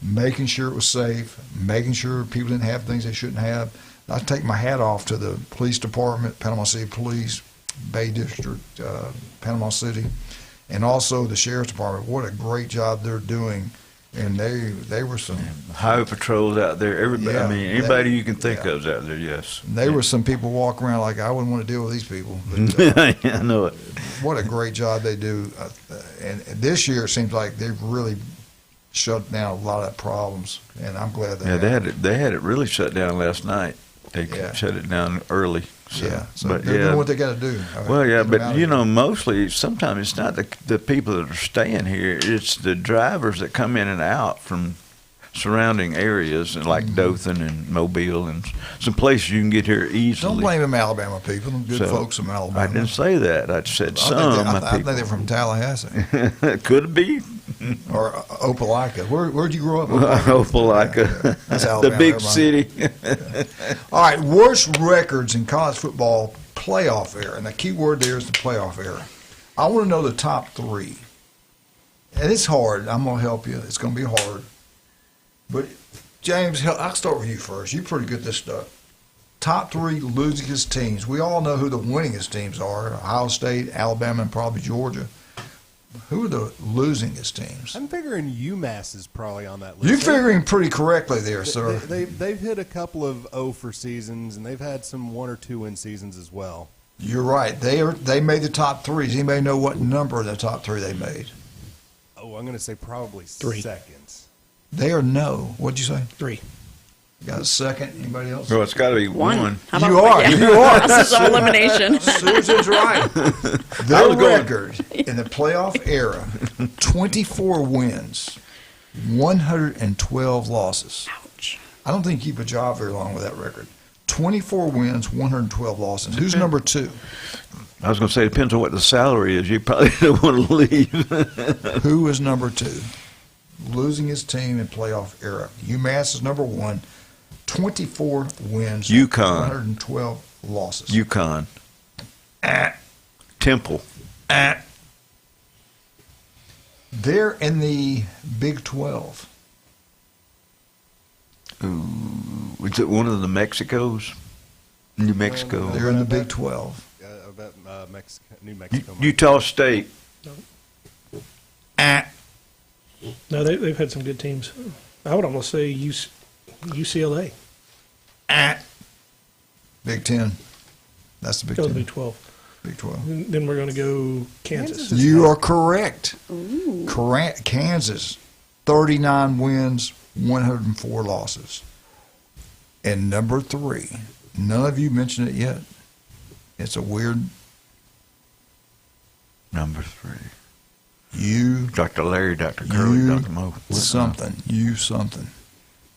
making sure it was safe, making sure people didn't have things they shouldn't have. I take my hat off to the police department, Panama City Police, Bay District, Panama City, and also the sheriff's department. What a great job they're doing. And they were some
highway patrols out there. Everybody,
Yeah,
anybody you can think of is out there. Yes,
they were some people walking around like I wouldn't want to deal with these people. But,
I know it.
What a great job they do. And this year it seems like they've really shut down a lot of problems, and I'm glad
they had it really shut down last night. They shut it down early.
So they're doing what they got to do.
But mostly sometimes it's not the people that are staying here; it's the drivers that come in and out from surrounding areas, and like Dothan and Mobile and some places you can get here easily.
Don't blame them Alabama people, them good folks from Alabama.
I didn't say that. I said some.
I think they're from Tallahassee.
Could be.
Or Opelika. Where'd you grow up?
Opelika.
That's Alabama.
The big city.
All right, worst records in college football playoff era. And the key word there is the playoff era. I want to know the top three. And it's hard. I'm going to help you. It's going to be hard. But, James, I'll start with you first. You're pretty good at this stuff. Top three losingest teams. We all know who the winningest teams are. Ohio State, Alabama, and probably Georgia. Who are the losingest teams?
I'm figuring UMass is probably on that list.
You're figuring pretty correctly there, sir.
They've hit a couple of 0 for seasons, and they've had some 1 or 2 win seasons as well.
You're right. They made the top three. Does anybody know what number of the top three they made?
Oh, I'm going to say probably
3
seconds.
They are no. What'd you say?
3.
You got a second? Anybody else?
Well, it's got to be 1.
How about
You are.
You are. This is an elimination.
Susan's right. Their record in the playoff era, 24 wins, 112 losses.
Ouch.
I don't think you keep a job very long with that record. 24 wins, 112 losses. Who's number 2?
I was going to say, it depends on what the salary is. You probably don't want to leave.
Who is number 2? Losing his team in playoff era. UMass is number 1. 24 wins,
UConn.
112 losses.
UConn. Temple.
They're in the Big 12.
Ooh, is it one of the Mexicos? New Mexico.
They're in the Big 12.
New Mexico.
Utah State.
No, they've had some good teams. I would almost say UCLA.
Big 10. That's the Big
Go
10.
to Big 12.
Big 12.
And then we're going to go Kansas.
You are correct.
Ooh.
Kansas, 39 wins, 104 losses. And number 3, none of you mentioned it yet. It's a weird.
Number 3.
You.
Dr. Larry, Dr. Curley, Dr. Mo.
Something.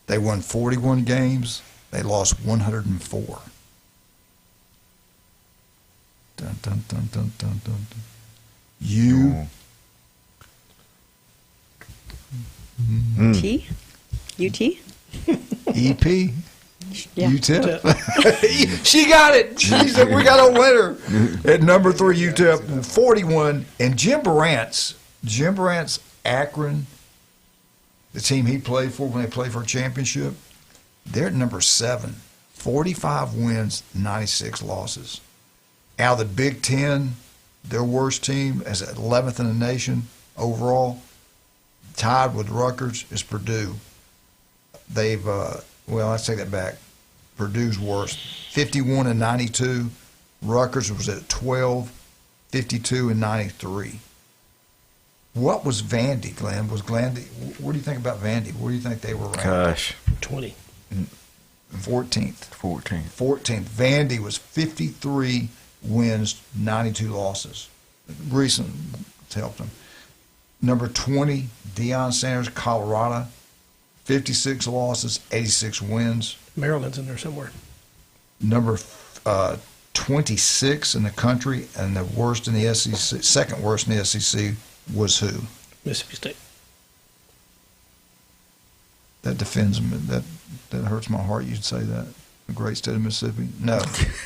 They won 41 games. They lost 104. Dun, dun, dun, dun, dun, dun. You.
T? UT?
EP?
Yeah.
UTEP. She got it. She said we got a winner. At number 3, UTEP, 41. And Jim Barant's Akron, the team he played for when they played for a championship, they're at number 7. 45 wins, 96 losses. Out of the Big 10, their worst team is at 11th in the nation overall. Tied with Rutgers is Purdue. They've, let's take that back. Purdue's worst. 51 and 92. Rutgers was at 12, 52 and 93. What was Vandy, Glenn? What do you think about Vandy? Where do you think they were ranked?
Gosh.
20.
14th.
14th.
Vandy was 53 wins, 92 losses. Recent helped them. Number 20, Deion Sanders, Colorado, 56 losses, 86 wins.
Maryland's in there somewhere.
Number 26 in the country, and the worst in the SEC, second worst in the SEC was who?
Mississippi State.
That defends me. That hurts my heart. You'd say that. The great state of Mississippi. No,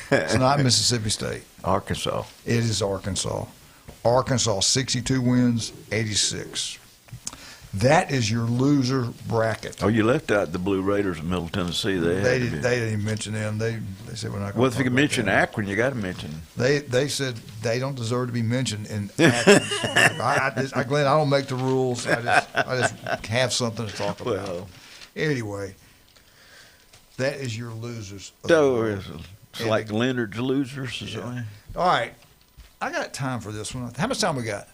it's not Mississippi State.
Arkansas.
It is Arkansas. Arkansas, 62 wins, 86. That is your loser bracket.
Oh, you left out the Blue Raiders of Middle Tennessee.
They didn't even mention them. They said we're not going to.
Well, if you can mention Akron, you got to mention.
They said they don't deserve to be mentioned in Akron. Glenn, I don't make the rules. I just have something to talk about.
Well,
anyway, that is your losers.
It's like Leonard's losers.
Yeah. All right, I got time for this one. How much time we got?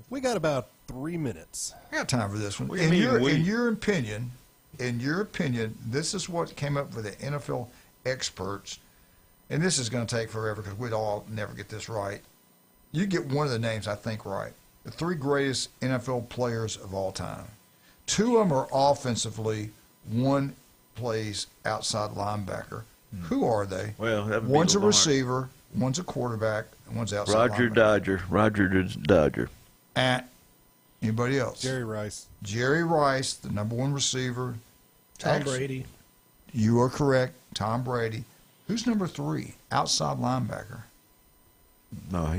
We got about 3 minutes.
I got time for this one.
What do you mean,
in your opinion, this is what came up with the NFL experts, and this is going to take forever because we'd all never get this right. You get one of the names I think right. The 3 greatest NFL players of all time. 2 of them are offensively. 1 plays outside linebacker. Who are they?
Well,
one's a receiver, one's a quarterback, and one's outside linebacker.
Roger Dodger.
Anybody else?
Jerry Rice.
Jerry Rice, the number 1 receiver.
Tom Brady.
You are correct. Tom Brady. Who's number 3? Outside linebacker.
No,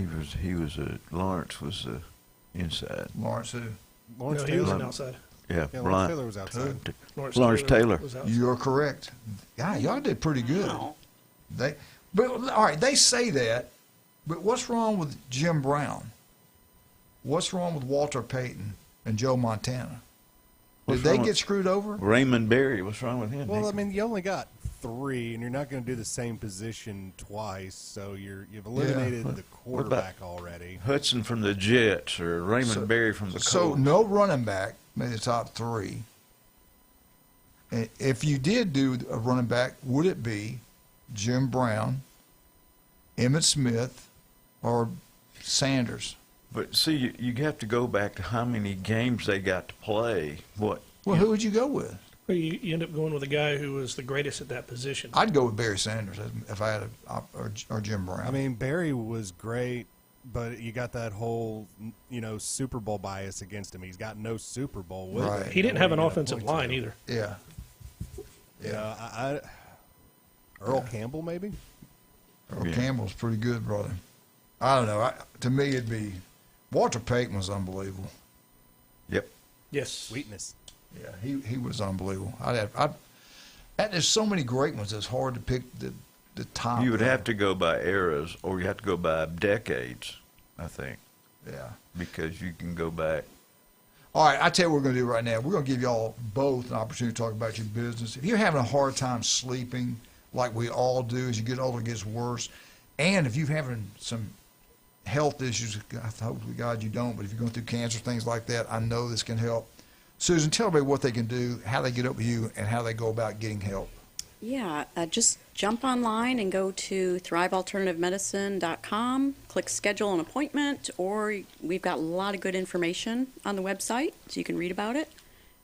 Lawrence was inside.
Lawrence who?
Lawrence
Taylor. He was
Taylor.
an outside.
Yeah,
Lawrence Taylor was outside.
Lawrence Taylor.
You are correct. Yeah, y'all did pretty good. Wow. All right, they say that, but what's wrong with Jim Brown? What's wrong with Walter Payton and Joe Montana? Did they get screwed over?
Raymond Berry. What's wrong with him?
Well, I mean, you only got 3, and you're not going to do the same position twice, so you've eliminated the quarterback already.
Hudson from the Jets or Raymond Berry from the Colts.
So no running back made the top 3. And if you did do a running back, would it be Jim Brown, Emmitt Smith, or Sanders?
But see, you have to go back to how many games they got to play.
Well, who would you go with?
Well, you end up going with a guy who was the greatest at that position.
I'd go with Barry Sanders if I had or Jim Brown.
I mean, Barry was great, but you got that whole Super Bowl bias against him. He's got no Super Bowl with him.
He didn't have an offensive line either.
Yeah.
Earl Campbell maybe.
Earl Campbell's pretty good, brother. I don't know. To me, it'd be Walter Payton was unbelievable.
Yep.
Yes.
Sweetness.
Yeah, he was unbelievable. There's so many great ones. It's hard to pick the top.
You would have to go by eras, or you have to go by decades, I think.
Yeah.
Because you can go back.
All right, I tell you what we're going to do right now. We're going to give y'all both an opportunity to talk about your business. If you're having a hard time sleeping, like we all do, as you get older, it gets worse. And if you're having some health issues, hopefully, God, you don't, but if you're going through cancer, things like that, I know this can help. Susan, tell everybody what they can do, how they get up with you, and how they go about getting help.
Yeah, just jump online and go to thrivealternativemedicine.com, click schedule an appointment, or we've got a lot of good information on the website, so you can read about it,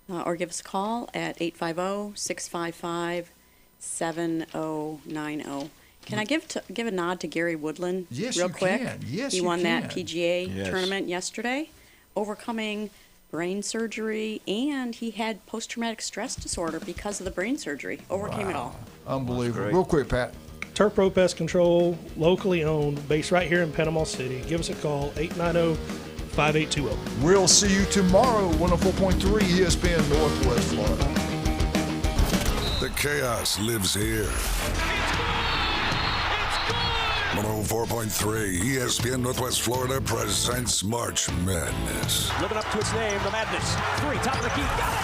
or give us a call at 850-655-7090. Can I give a nod to Gary Woodland real quick?
Yes,
he
you
won
can.
that PGA tournament yesterday, overcoming brain surgery, and he had post-traumatic stress disorder because of the brain surgery. Overcame it all.
Unbelievable. Real quick, Pat.
Turf Pro Pest Control, locally owned, based right here in Panama City. Give us a call, 890-5820.
We'll see you tomorrow, 104.3 ESPN Northwest Florida.
The chaos lives here. 104.3 ESPN Northwest Florida presents March Madness.
Living up to its name, the Madness. 3, top of the key, got it.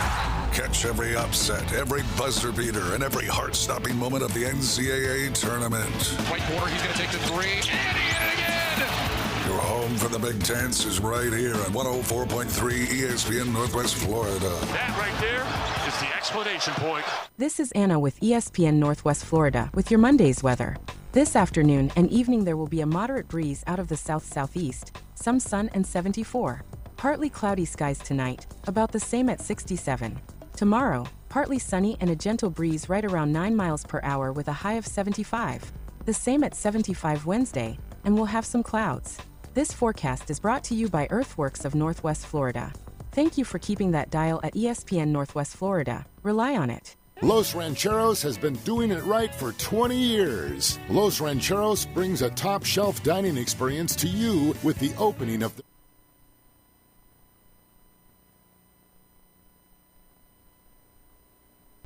Catch every upset, every buzzer beater, and every heart-stopping moment of the NCAA tournament.
Right corner, he's going to take the 3, and he hit it again!
Your home for the Big Dance is right here on 104.3 ESPN Northwest Florida.
That right there is the explanation point.
This is Anna with ESPN Northwest Florida with your Monday's weather. This afternoon and evening there will be a moderate breeze out of the south-southeast, some sun and 74. Partly cloudy skies tonight, about the same at 67. Tomorrow, partly sunny and a gentle breeze right around 9 miles per hour with a high of 75. The same at 75 Wednesday, and we'll have some clouds. This forecast is brought to you by Earthworks of Northwest Florida. Thank you for keeping that dial at ESPN Northwest Florida. Rely on it.
Los Rancheros has been doing it right for 20 years. Los Rancheros brings a top-shelf dining experience to you with the opening of the